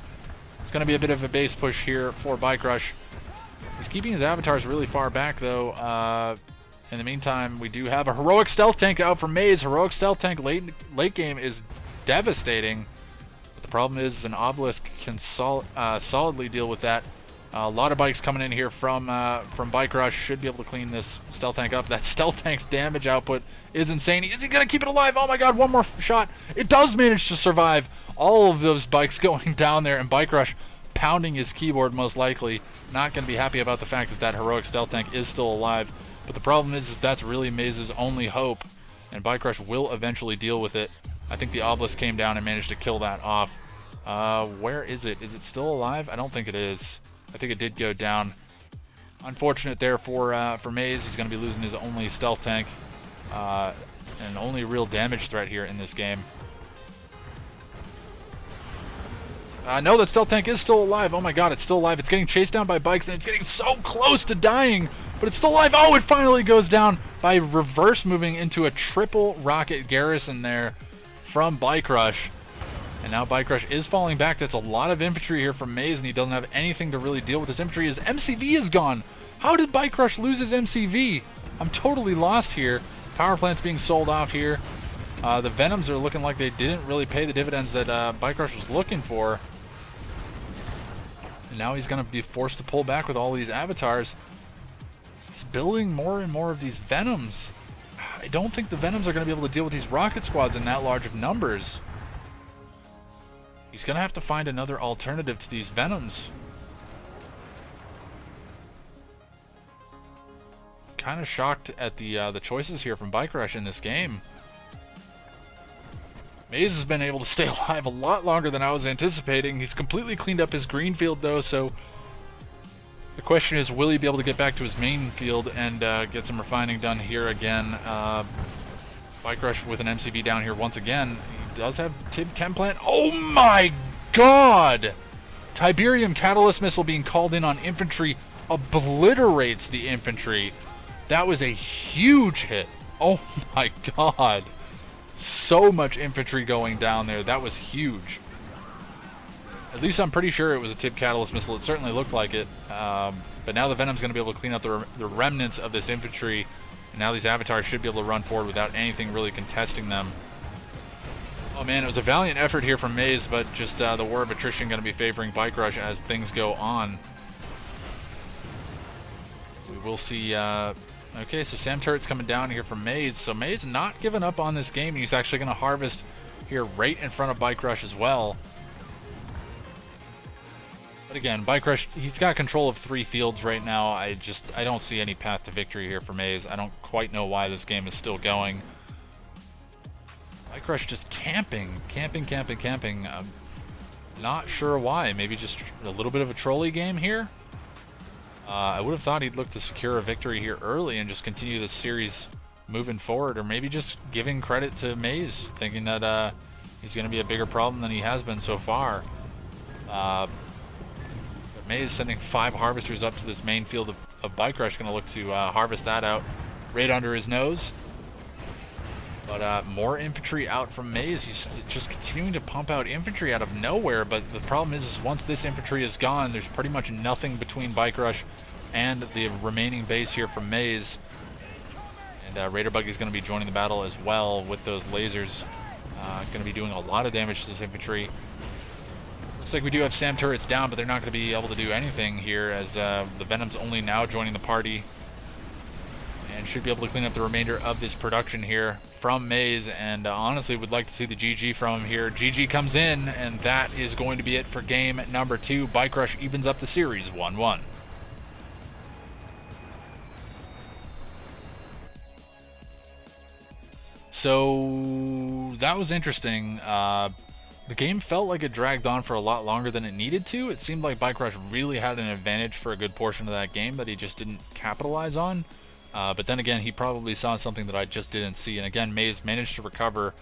Speaker 2: It's going to be a bit of a base push here for Bike Rush. He's keeping his avatars really far back, though. In the meantime, we do have a heroic stealth tank out from Maze. Heroic stealth tank late game is devastating. But the problem is an obelisk can solidly deal with that. A lot of bikes coming in here from Bike Rush. Should be able to clean this stealth tank up. That stealth tank's damage output is insane. Is he going to keep it alive? Oh my god, one more shot. It does manage to survive. All of those bikes going down there, and Bike Rush pounding his keyboard most likely. Not going to be happy about the fact that that heroic stealth tank is still alive. But the problem is that's really Maze's only hope, and Bike Rush will eventually deal with it. I think the obelisk came down and managed to kill that off. Where is it? Is it still alive? I don't think it is. I think it did go down. Unfortunate there for Maze. He's going to be losing his only stealth tank and only real damage threat here in this game. No, that stealth tank is still alive. Oh my god, it's still alive. It's getting chased down by bikes, and it's getting so close to dying, but it's still alive. Oh, it finally goes down by reverse moving into a triple rocket garrison there from Bike Rush. And now Bike Rush is falling back. That's a lot of infantry here from Maze, and he doesn't have anything to really deal with his infantry. His MCV is gone. How did Bike Rush lose his MCV? I'm totally lost here. Power plant's being sold off here. The Venoms are looking like they didn't really pay the dividends that Bike Rush was looking for. And now he's going to be forced to pull back with all these avatars. He's building more and more of these Venoms. I don't think the Venoms are going to be able to deal with these rocket squads in that large of numbers. He's going to have to find another alternative to these Venoms. kind of shocked at the choices here from Bike Rush in this game. Maze has been able to stay alive a lot longer than I was anticipating. He's completely cleaned up his green field, though, so the question is, will he be able to get back to his main field and get some refining done here again? Bike Rush with an MCV down here once again. He does have Tib Chem Plant. Oh my god! Tiberium Catalyst Missile being called in on infantry obliterates the infantry. That was a huge hit. Oh my god. So much infantry going down there. That was huge. At least I'm pretty sure it was a Tib Catalyst Missile. It certainly looked like it. But now the Venom's going to be able to clean up the remnants of this infantry. And now these avatars should be able to run forward without anything really contesting them. Oh man, it was a valiant effort here from Maze, but just the war of attrition going to be favoring Bike Rush as things go on. We will see... okay, so Sam Turret's coming down here from Maze. So Maze not giving up on this game. He's actually going to harvest here right in front of Bike Rush as well. But again, Bike Rush, he's got control of 3 fields right now. I don't see any path to victory here for Maze. I don't quite know why this game is still going. Bike Rush just camping. I'm not sure why. Maybe just a little bit of a trolley game here. I would have thought he'd look to secure a victory here early and just continue this series moving forward, or maybe just giving credit to Maze, thinking that he's going to be a bigger problem than he has been so far. But Maze sending 5 harvesters up to this main field of Bike Rush, going to look to harvest that out right under his nose. But more infantry out from Maze. He's just continuing to pump out infantry out of nowhere, but the problem is once this infantry is gone, there's pretty much nothing between Bike Rush and the remaining base here from Maze. And Raider Buggy is going to be joining the battle as well with those lasers. Going to be doing a lot of damage to this infantry. Looks like we do have SAM turrets down, but they're not going to be able to do anything here as the Venom's only now joining the party. And should be able to clean up the remainder of this production here from Maze, and honestly would like to see the GG from him here. GG comes in, and that is going to be it for game number 2. Bike Rush evens up the series 1-1. So that was interesting. The game felt like it dragged on for a lot longer than it needed to. It seemed like Bike Rush really had an advantage for a good portion of that game that he just didn't capitalize on. But then again, he probably saw something that I just didn't see. And again, Maze managed to recover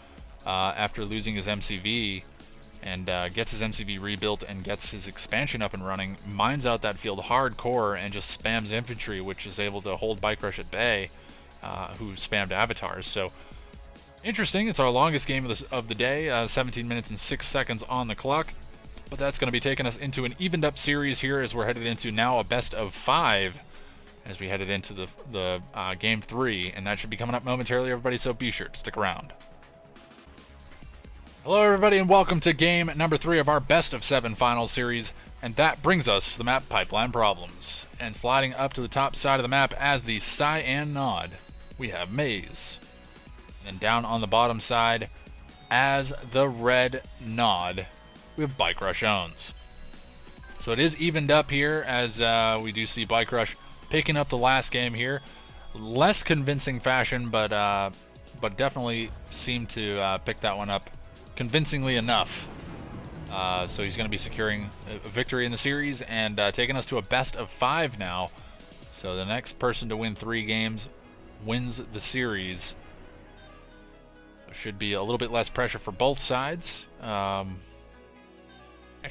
Speaker 2: after losing his MCV and gets his MCV rebuilt and gets his expansion up and running, mines out that field hardcore and just spams infantry, which is able to hold Bike Rush at bay, who spammed avatars. So interesting. It's our longest game of the day, 17 minutes and 6 seconds on the clock. But that's going to be taking us into an evened up series here as we're headed into now a best of 5. As we headed into the game 3, and that should be coming up momentarily, everybody, so be sure to stick around. Hello, everybody, and welcome to game number 3 of our best of 7 final series, and that brings us to the map Pipeline Problems. And sliding up to the top side of the map as the cyan nod, we have Maze. And then down on the bottom side, as the red nod, we have Bike Rush owns. So it is evened up here, as we do see Bike Rush picking up the last game here. Less convincing fashion, but definitely seemed to pick that one up convincingly enough. So he's going to be securing a victory in the series and taking us to a best of 5 now. So the next person to win 3 games wins the series. There should be a little bit less pressure for both sides. Actually,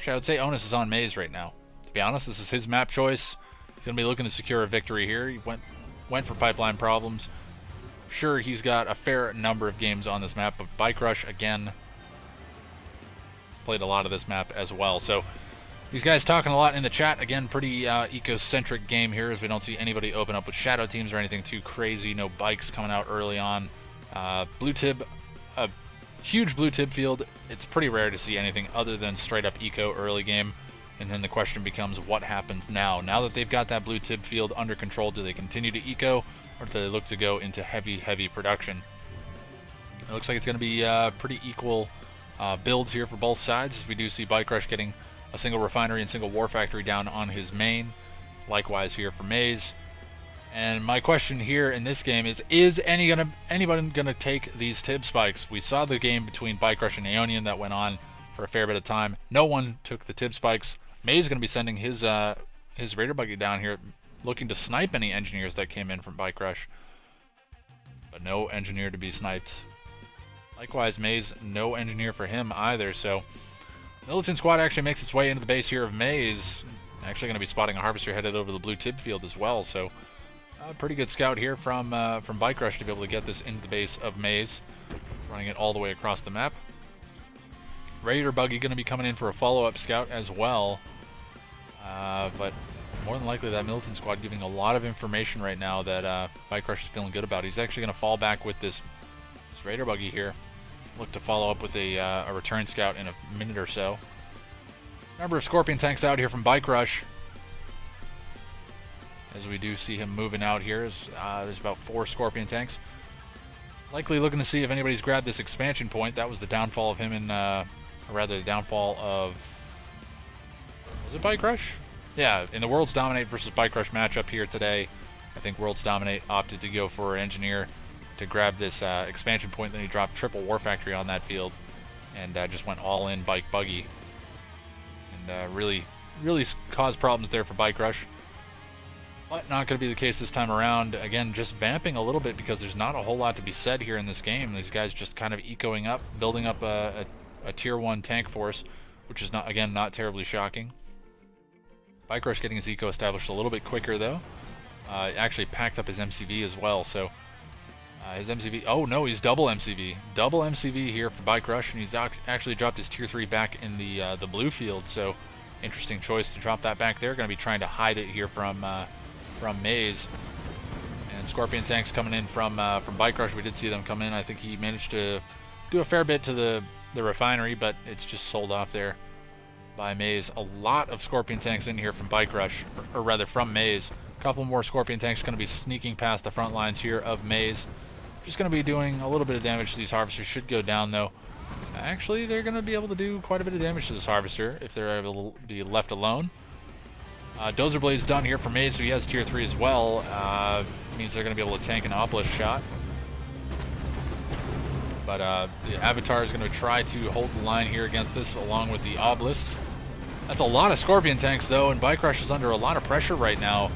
Speaker 2: I would say onus is on Maze right now. To be honest, this is his map choice. He's going to be looking to secure a victory here. He went for Pipeline Problems. Sure, he's got a fair number of games on this map, but Bike Rush, again, played a lot of this map as well. So these guys talking a lot in the chat. Again, pretty eco-centric game here, as we don't see anybody open up with shadow teams or anything too crazy. No bikes coming out early on. Blue Tib, a huge Blue Tib field. It's pretty rare to see anything other than straight-up eco early game. And then the question becomes, what happens now? Now that they've got that Blue Tib field under control, do they continue to eco, or do they look to go into heavy production? It looks like it's going to be pretty equal builds here for both sides, as we do see Bike Rush getting a single refinery and single war factory down on his main. Likewise here for Maze. And my question here in this game is anybody gonna take these Tib spikes? We saw the game between Bike Rush and Aeonian that went on for a fair bit of time. No one took the Tib spikes. May's gonna be sending his Raider Buggy down here, looking to snipe any engineers that came in from Bike Rush. But no engineer to be sniped. Likewise, May's no engineer for him either, so Militant Squad actually makes its way into the base here of May's. Actually going to be spotting a Harvester headed over the blue Tib field as well, so a pretty good scout here from Bike Rush to be able to get this into the base of May's, running it all the way across the map. Raider Buggy going to be coming in for a follow-up scout as well, but more than likely that Militant Squad giving a lot of information right now that Bike Rush is feeling good about. He's actually going to fall back with this Raider Buggy here. Look to follow up with a return scout in a minute or so. Number of Scorpion tanks out here from Bike Rush. As we do see him moving out here, there's about 4 Scorpion tanks. Likely looking to see if anybody's grabbed this expansion point. That was the downfall of him in, or rather the downfall of, was it Bike Rush? Yeah, in the Worlds Dominate versus Bike Rush matchup here today, I think Worlds Dominate opted to go for an engineer to grab this expansion point. Then he dropped triple War Factory on that field and just went all in Bike Buggy. And really caused problems there for Bike Rush. But not going to be the case this time around. Again, just vamping a little bit because there's not a whole lot to be said here in this game. These guys just kind of ecoing up, building up a tier 1 tank force, which is not terribly shocking. Bike Rush getting his eco established a little bit quicker though. Actually packed up his MCV as well, so his MCV, oh no, he's double MCV. Double MCV here for Bike Rush, and he's actually dropped his tier 3 back in the blue field, so interesting choice to drop that back there. Going to be trying to hide it here from Maze. And Scorpion tanks coming in from Bike Rush. We did see them come in. I think he managed to do a fair bit to the refinery, but it's just sold off there by Maze. A lot of Scorpion tanks in here from Bike Rush, or rather from Maze. A couple more Scorpion tanks going to be sneaking past the front lines here of Maze. Just going to be doing a little bit of damage to these Harvesters. Should go down though. Actually, they're going to be able to do quite a bit of damage to this Harvester if they're able to be left alone. Dozer Blade's done here for Maze, so he has tier 3 as well. Means they're going to be able to tank an Obelisk shot. But the Avatar is going to try to hold the line here against this along with the Obelisks. That's a lot of Scorpion tanks though, and Bike Rush is under a lot of pressure right now.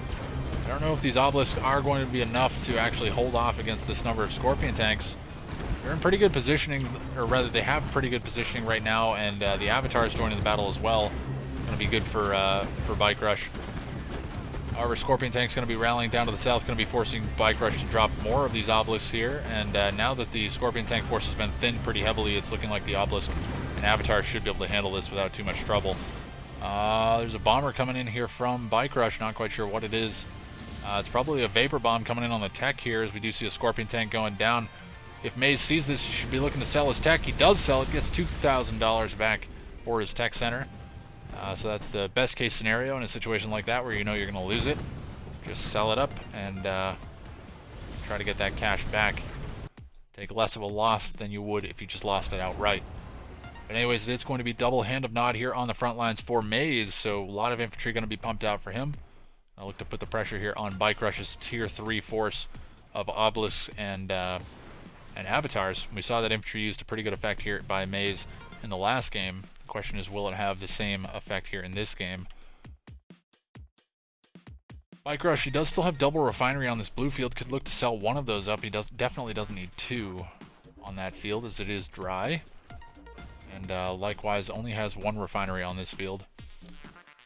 Speaker 2: I don't know if these Obelisks are going to be enough to actually hold off against this number of Scorpion tanks. They're in pretty good positioning, or rather they have pretty good positioning right now, and the Avatar is joining the battle as well. Going to be good for Bike Rush. However, Scorpion tank's going to be rallying down to the south, going to be forcing Bike Rush to drop more of these Obelisks here, and now that the Scorpion tank force has been thinned pretty heavily, it's looking like the Obelisk and Avatar should be able to handle this without too much trouble. There's a bomber coming in here from Bike Rush, not quite sure what it is. It's probably a Vapor Bomb coming in on the tech here, as we do see a Scorpion tank going down. If Maze sees this, he should be looking to sell his tech. He does sell it, gets $2,000 back for his tech center. So that's the best case scenario in a situation like that where you know you're going to lose it. Just sell it up and try to get that cash back. Take less of a loss than you would if you just lost it outright. But anyways, it is going to be double Hand of Nod here on the front lines for Maze, so a lot of infantry going to be pumped out for him. I'll look to put the pressure here on Bike Rush's tier 3 force of Obelisks and Avatars. We saw that infantry used a pretty good effect here by Maze in the last game. The question is, will it have the same effect here in this game? Bike Rush, he does still have double refinery on this blue field. Could look to sell one of those up. He definitely doesn't need 2 on that field, as it is dry. And likewise, only has 1 refinery on this field.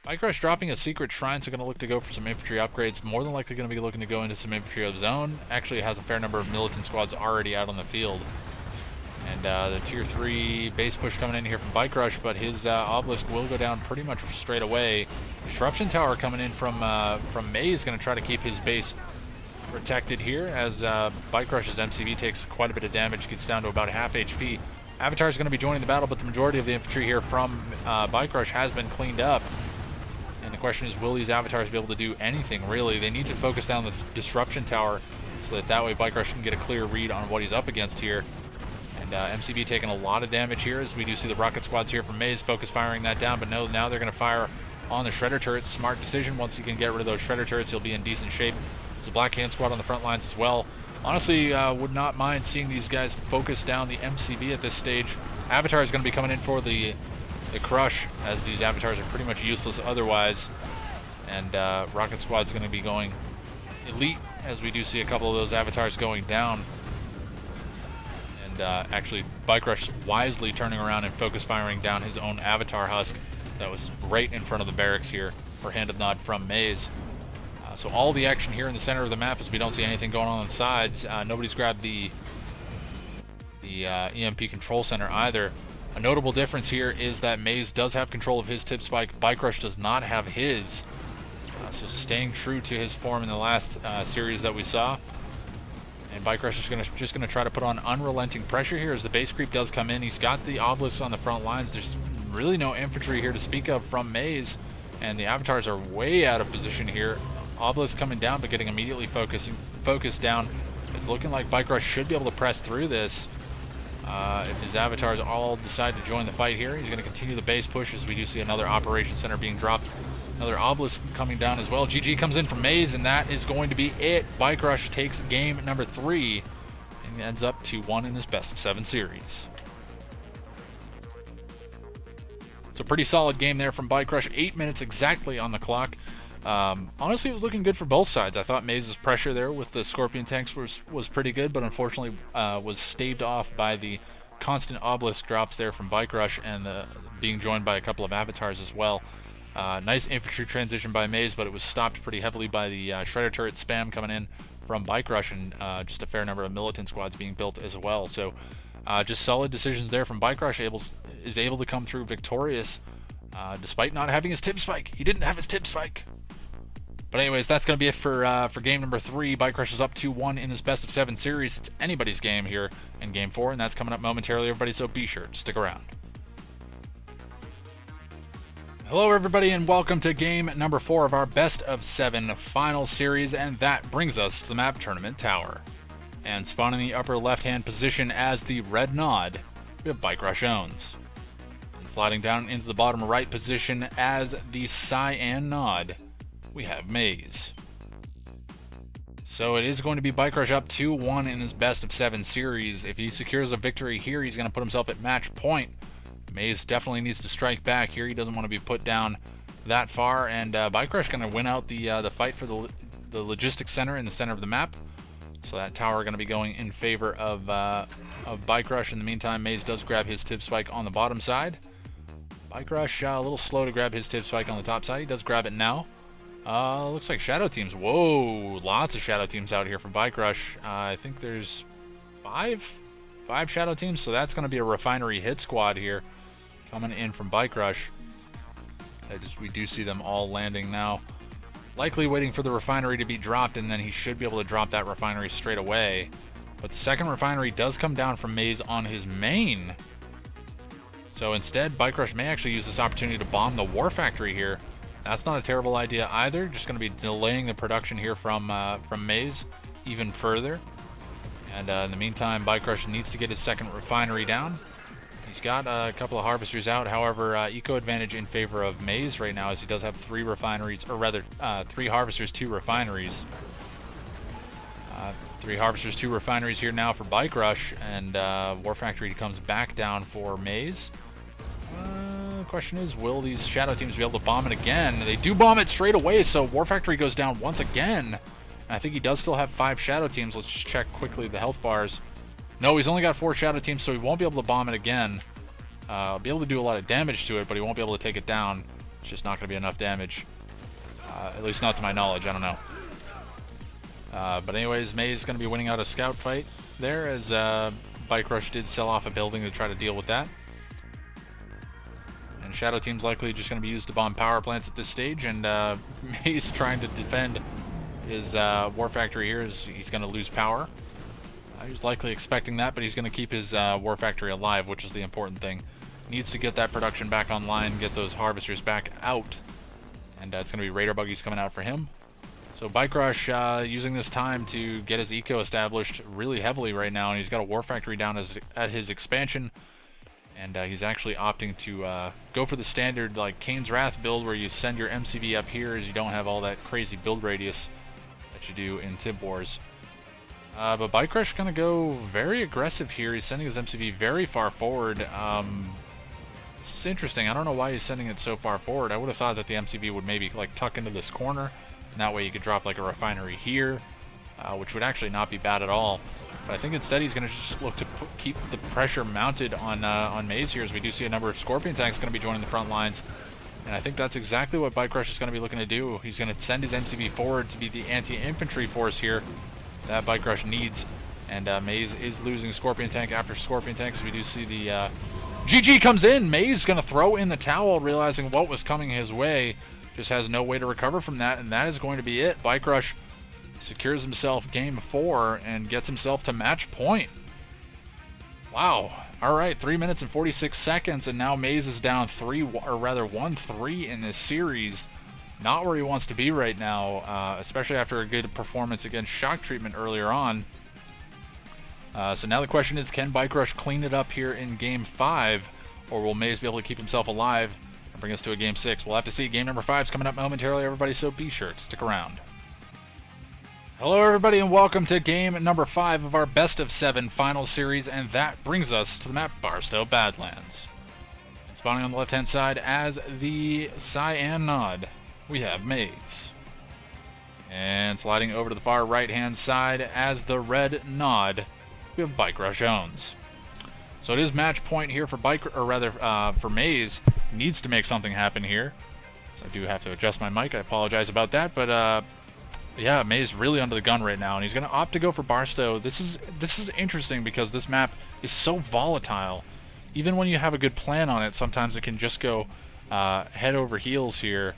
Speaker 2: Bike Rush dropping a secret shrine, so going to look to go for some infantry upgrades. More than likely going to be looking to go into some infantry of his own. Actually has a fair number of militant squads already out on the field. And the tier 3 base push coming in here from Bike Rush, but his Obelisk will go down pretty much straight away. Disruption Tower coming in from Maze, going to try to keep his base protected here, as Bike Rush's MCV takes quite a bit of damage, gets down to about half HP. Avatar is going to be joining the battle, but the majority of the infantry here from Bike Rush has been cleaned up. And the question is, will these Avatars be able to do anything, really? They need to focus down the Disruption Tower so that way Bike Rush can get a clear read on what he's up against here. And MCV taking a lot of damage here, as we do see the rocket squads here from Maze focus firing that down, but no, now they're going to fire on the Shredder turrets. Smart decision. Once he can get rid of those Shredder turrets, he'll be in decent shape There's a Black Hand Squad on the front lines as well. Honestly, would not mind seeing these guys focus down the MCB at this stage. Avatar is going to be coming in for the crush, as these avatars are pretty much useless otherwise. And Rocket Squad's going to be going elite, as we do see a couple of those avatars going down. And actually, Bike Rush wisely turning around and focus firing down his own avatar husk that was right in front of the barracks here for hand of nod from Maze. So all the action here in the center of the map, as we don't see anything going on the sides. Nobody's grabbed the EMP control center either. A notable difference here is that Maze does have control of his tip spike. Bike Rush does not have his. So staying true to his form in the last series that we saw. And Bike Rush is just gonna try to put on unrelenting pressure here as the base creep does come in. He's got the obelisks on the front lines. There's really no infantry here to speak of from Maze, and the avatars are way out of position here. Obelisk coming down, but getting immediately focused down. It's looking like Bike Rush should be able to press through this. If his avatars all decide to join the fight here, he's going to continue the base push, as we do see another operation center being dropped. Another obelisk coming down as well. GG comes in from Maze, and that is going to be it. Bike Rush takes game number 3 and ends up 2-1 in this best of 7 series. So pretty solid game there from Bike Rush. 8 minutes exactly on the clock. Honestly, it was looking good for both sides. I thought Maze's pressure there with the Scorpion tanks was pretty good, but unfortunately was staved off by the constant obelisk drops there from Bike Rush, and being joined by a couple of avatars as well. Nice infantry transition by Maze, but it was stopped pretty heavily by the Shredder turret spam coming in from Bike Rush, and just a fair number of militant squads being built as well. So just solid decisions there from Bike Rush. Is able to come through victorious despite not having his tip spike. He didn't have his tip spike. But anyways, that's going to be it for game number 3. Bike Rush is up 2-1 in this best of 7 series. It's anybody's game here in game 4, and that's coming up momentarily, everybody, so be sure to stick around. Hello, everybody, and welcome to game number 4 of our best of 7 final series, and that brings us to the map Tournament Tower. And spawn in the upper left-hand position as the red nod, we have Bike Rush owns. And sliding down into the bottom right position as the cyan nod, we have Maze. So it is going to be Bike Rush up 2-1 in this best of 7 series. If he secures a victory here, he's going to put himself at match point. Maze definitely needs to strike back here. He doesn't want to be put down that far, and Bike Rush going to win out the fight for the logistics center in the center of the map. So that tower going to be going in favor of Bike Rush. In the meantime, Maze does grab his tip spike on the bottom side. Bike Rush a little slow to grab his tip spike on the top side. He does grab it now. Looks like shadow teams. Whoa, lots of shadow teams out here for Bike Rush. I think there's five shadow teams, so that's going to be a refinery hit squad here coming in from Bike Rush. We do see them all landing now. Likely waiting for the refinery to be dropped, and then he should be able to drop that refinery straight away. But the second refinery does come down from Maze on his main. So instead, Bike Rush may actually use this opportunity to bomb the war factory here. That's not a terrible idea either. Just going to be delaying the production here from Maze even further. And in the meantime, Bike Rush needs to get his second refinery down. He's got a couple of harvesters out. However, eco advantage in favor of Maze right now, as he does have 3 refineries, or rather 3 harvesters, 2 refineries. 3 harvesters, 2 refineries here now for Bike Rush, and War Factory comes back down for Maze. The question is, will these shadow teams be able to bomb it again? They do bomb it straight away, so War Factory goes down once again. And I think he does still have 5 shadow teams. Let's just check quickly the health bars. No, he's only got 4 shadow teams, so he won't be able to bomb it again. Be able to do a lot of damage to it, but he won't be able to take it down. It's just not going to be enough damage. At least not to my knowledge, I don't know. But anyways, Maze is going to be winning out a scout fight there, as Bike Rush did sell off a building to try to deal with that. And shadow team's likely just going to be used to bomb power plants at this stage, and Maze trying to defend his war factory here is he's going to lose power. He was likely expecting that, but he's going to keep his war factory alive, which is the important thing. Needs to get that production back online, get those harvesters back out, and it's going to be raider buggies coming out for him. So Bike Rush using this time to get his eco established really heavily right now, and he's got a war factory down at his expansion, and he's actually opting to go for the standard like Kane's Wrath build, where you send your MCB up here as you don't have all that crazy build radius that you do in Tib Wars. But Bike Rush going to go very aggressive here. He's sending his MCV very far forward. This is interesting. I don't know why he's sending it so far forward. I would have thought that the MCV would maybe like tuck into this corner, and that way you could drop like a refinery here, which would actually not be bad at all. But I think instead he's going to just look to keep the pressure mounted on Maze here, as we do see a number of Scorpion tanks going to be joining the front lines. And I think that's exactly what Bike Rush is going to be looking to do. He's going to send his MCV forward to be the anti-infantry force here that Bike Rush needs. And Maze is losing Scorpion tank after Scorpion tank, so we do see the GG comes in. Maze going to throw in the towel, realizing what was coming his way. Just has no way to recover from that, and that is going to be it. Bike Rush secures himself game 4 and gets himself to match point. Wow. All right, 3 minutes and 46 seconds, and now Maze is down 1-3 in this series. Not where he wants to be right now, especially after a good performance against Shock Treatment earlier on. So now the question is, can Bike Rush clean it up here in game 5, or will Maze be able to keep himself alive and bring us to a game 6? We'll have to see. Game number 5 is coming up momentarily, everybody, so be sure to stick around. Hello everybody, and welcome to game number 5 of our best of 7 final series, and that brings us to the map Barstow Badlands. And spawning on the left hand side as the cyan nod, we have Maze. And sliding over to the far right hand side as the red nod, we have Bike Rush owns. So it is match point here for for Maze. Needs to make something happen here. So I do have to adjust my mic, I apologize about that, but yeah, Maze really under the gun right now, and he's going to opt to go for Barstow. This is interesting because this map is so volatile. Even when you have a good plan on it, sometimes it can just go head over heels here.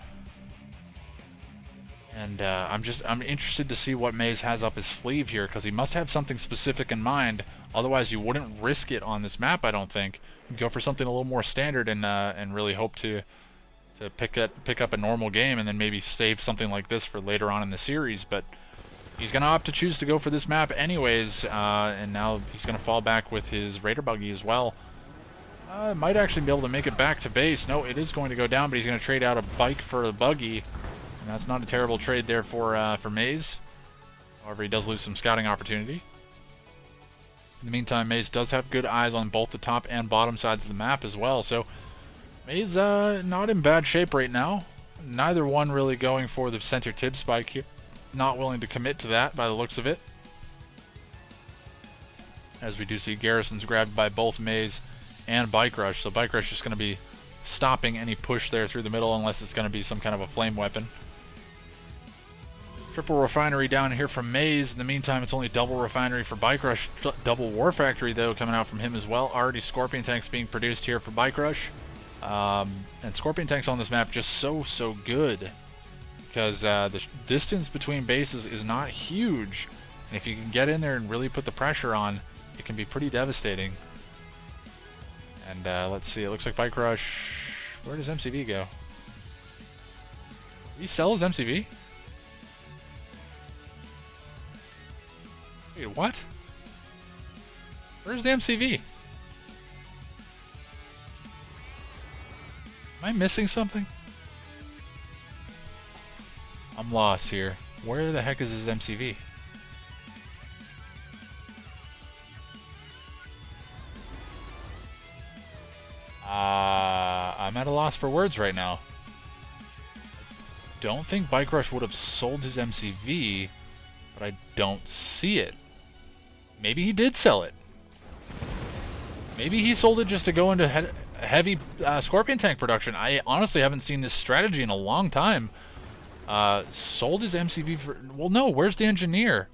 Speaker 2: And I'm interested to see what Maze has up his sleeve here, because he must have something specific in mind. Otherwise, you wouldn't risk it on this map, I don't think. You'd go for something a little more standard and really hope to pick up a normal game, and then maybe save something like this for later on in the series. But he's going to opt to choose to go for this map anyways, and now he's going to fall back with his Raider Buggy as well. Might actually be able to make it back to base. No, it is going to go down, but he's going to trade out a bike for a buggy, and that's not a terrible trade there for Maze. However, he does lose some scouting opportunity. In the meantime, Maze does have good eyes on both the top and bottom sides of the map as well, so Maze not in bad shape right now. Neither one really going for the center tib spike here. Not willing to commit to that by the looks of it. As we do see Garrison's grabbed by both Maze and Bike Rush. So Bike Rush is going to be stopping any push there through the middle unless it's going to be some kind of a flame weapon. Triple refinery down here from Maze. In the meantime, it's only double refinery for Bike Rush. Double war factory, though, coming out from him as well. Already Scorpion tanks being produced here for Bike Rush. And Scorpion tanks on this map just so good, because the distance between bases is not huge, and if you can get in there and really put the pressure on, it can be pretty devastating. And let's see, it looks like Bike Rush, where does MCV go? Did he sell his MCV? Wait, what? Where's the MCV? Am I missing something? I'm lost here. Where the heck is his MCV? I'm at a loss for words right now. Don't think Bike Rush would have sold his MCV, but I don't see it. Maybe he did sell it. Maybe he sold it just to go into heavy Scorpion tank production. I honestly haven't seen this strategy in a long time. Sold his MCV for... Well, no, where's the engineer?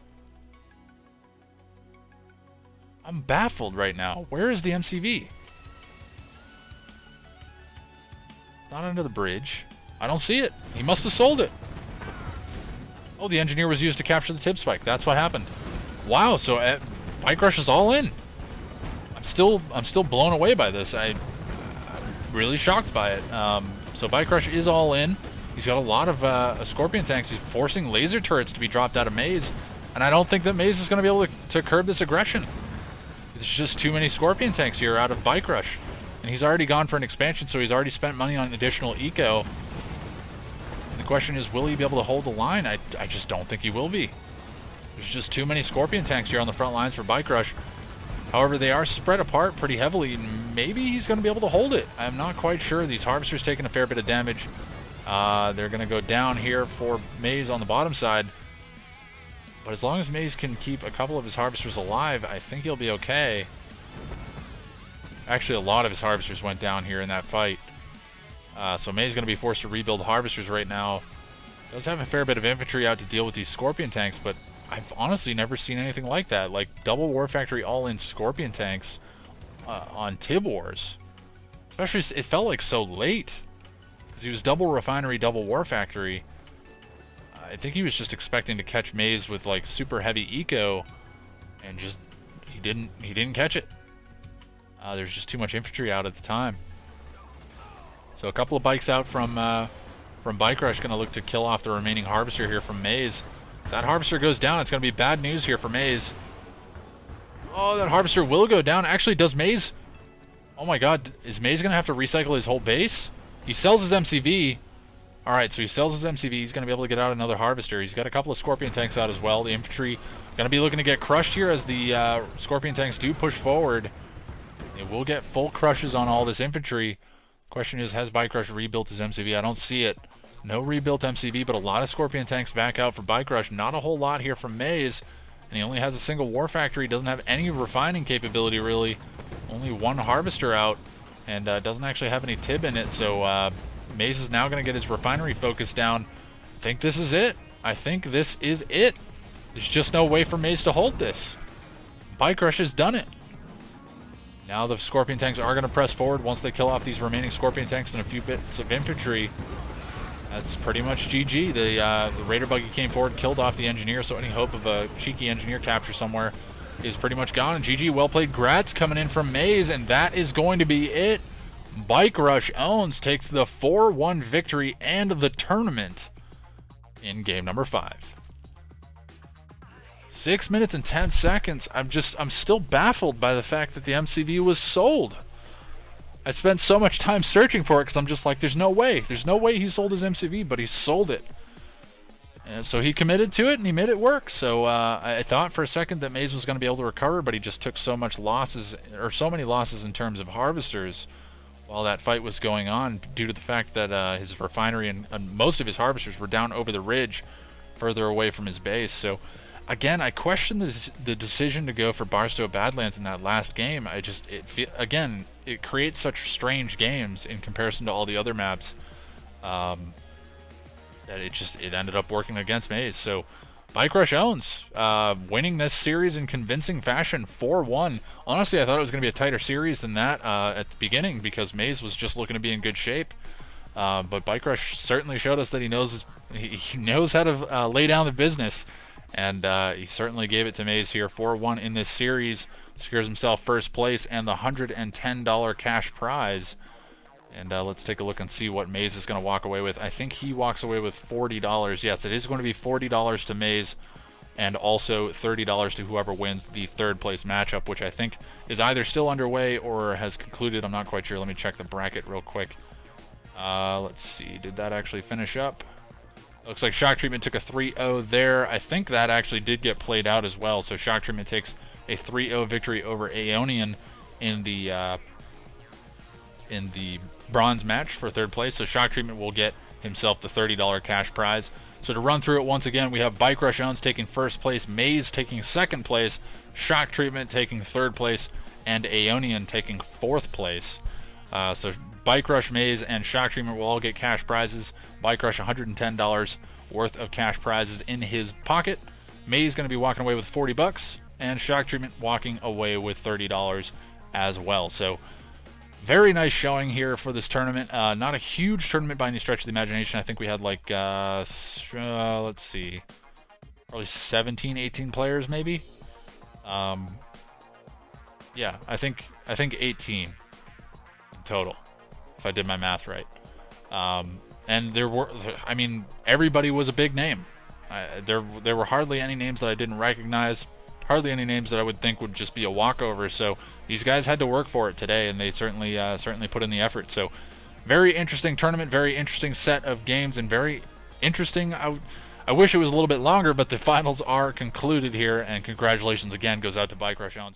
Speaker 2: I'm baffled right now. Where is the MCV? Not under the bridge. I don't see it. He must have sold it. Oh, the engineer was used to capture the tip spike. That's what happened. Wow, so Bike Rush is all in. I'm still blown away by this. I'm really shocked by it. So Bike Rush is all in. He's got a lot of Scorpion tanks. He's forcing laser turrets to be dropped out of Maze, and I don't think that Maze is going to be able to curb this aggression. There's just too many Scorpion tanks here out of Bike Rush, and he's already gone for an expansion, so he's already spent money on additional eco. And the question is, will he be able to hold the line? I just don't think he will be. There's just too many Scorpion tanks here on the front lines for Bike Rush. However, they are spread apart pretty heavily, and maybe he's going to be able to hold it. I'm not quite sure. These Harvesters taking a fair bit of damage. They're going to go down here for Maze on the bottom side. But as long as Maze can keep a couple of his Harvesters alive, I think he'll be okay. Actually, a lot of his Harvesters went down here in that fight. So Maze is going to be forced to rebuild Harvesters right now. Does have a fair bit of infantry out to deal with these Scorpion tanks, but I've honestly never seen anything like that. Like, double War Factory all-in Scorpion tanks on Tib Wars. Especially, it felt like so late. Because he was double Refinery, double War Factory. I think he was just expecting to catch Maze with, like, super heavy eco. And just, he didn't catch it. There's just too much infantry out at the time. So a couple of bikes out from Bike Rush, going to look to kill off the remaining Harvester here from Maze. If that Harvester goes down, it's going to be bad news here for Maze. Oh, that Harvester will go down. Actually, does Maze... Oh my god, is Maze going to have to recycle his whole base? He sells his MCV. Alright, so he sells his MCV. He's going to be able to get out another Harvester. He's got a couple of Scorpion tanks out as well. The infantry going to be looking to get crushed here as the Scorpion tanks do push forward. It will get full crushes on all this infantry. Question is, has Bike Rush rebuilt his MCV? I don't see it. No rebuilt MCV, but a lot of Scorpion tanks back out for Bike Rush. Not a whole lot here from Maze. And he only has a single War Factory. Doesn't have any refining capability, really. Only one Harvester out. And doesn't actually have any Tib in it. So Maze is now going to get his refinery focus down. I think this is it. I think this is it. There's just no way for Maze to hold this. Bike Rush has done it. Now the Scorpion tanks are going to press forward once they kill off these remaining Scorpion tanks and a few bits of infantry. That's pretty much GG. The Raider buggy came forward, killed off the engineer, so any hope of a cheeky engineer capture somewhere is pretty much gone. And GG, well played. Grats coming in from Maze, and that is going to be it. Bike Rush owns, takes the 4-1 victory and the tournament in game number 5. 6 minutes and 10 seconds. I'm still baffled by the fact that the MCV was sold. I spent so much time searching for it because I'm just like, there's no way. There's no way he sold his MCV, but he sold it. And so he committed to it and he made it work. So I thought for a second that Maze was going to be able to recover, but he just took so much losses, or so many losses in terms of Harvesters while that fight was going on, due to the fact that his refinery and most of his Harvesters were down over the ridge further away from his base. So again, I question the decision to go for Barstow Badlands in that last game. It creates such strange games in comparison to all the other maps that it ended up working against Maze. So Bike Rush owns, winning this series in convincing fashion, 4-1. Honestly, I thought it was going to be a tighter series than that at the beginning because Maze was just looking to be in good shape. But Bike Rush certainly showed us that he knows how to lay down the business. And he certainly gave it to Maze here. 4-1 in this series. Secures himself first place and the $110 cash prize. And let's take a look and see what Maze is going to walk away with. I think he walks away with $40. Yes, it is going to be $40 to Maze and also $30 to whoever wins the third place matchup, which I think is either still underway or has concluded. I'm not quite sure. Let me check the bracket real quick. Let's see. Did that actually finish up? Looks like Shock Treatment took a 3-0 there. I think that actually did get played out as well. So Shock Treatment takes a 3-0 victory over Aeonian in the bronze match for third place. So Shock Treatment will get himself the $30 cash prize. So to run through it once again, we have Bike Rush owns taking first place, Maze taking second place, Shock Treatment taking third place, and Aeonian taking fourth place. So Bike Rush, Maze, and Shock Treatment will all get cash prizes. Bike Rush, $110 worth of cash prizes in his pocket. Maze going to be walking away with $40, and Shock Treatment walking away with $30 as well. So very nice showing here for this tournament. Not a huge tournament by any stretch of the imagination. I think we had like, let's see, probably 17, 18 players maybe. Yeah, I think 18 in total, if I did my math right. And there were, I mean, everybody was a big name. There were hardly any names that I didn't recognize, hardly any names that I would think would just be a walkover. So these guys had to work for it today, and they certainly put in the effort. So very interesting tournament, very interesting set of games, and very interesting. I wish it was a little bit longer, but the finals are concluded here, and congratulations again goes out to Bike Rush Owens.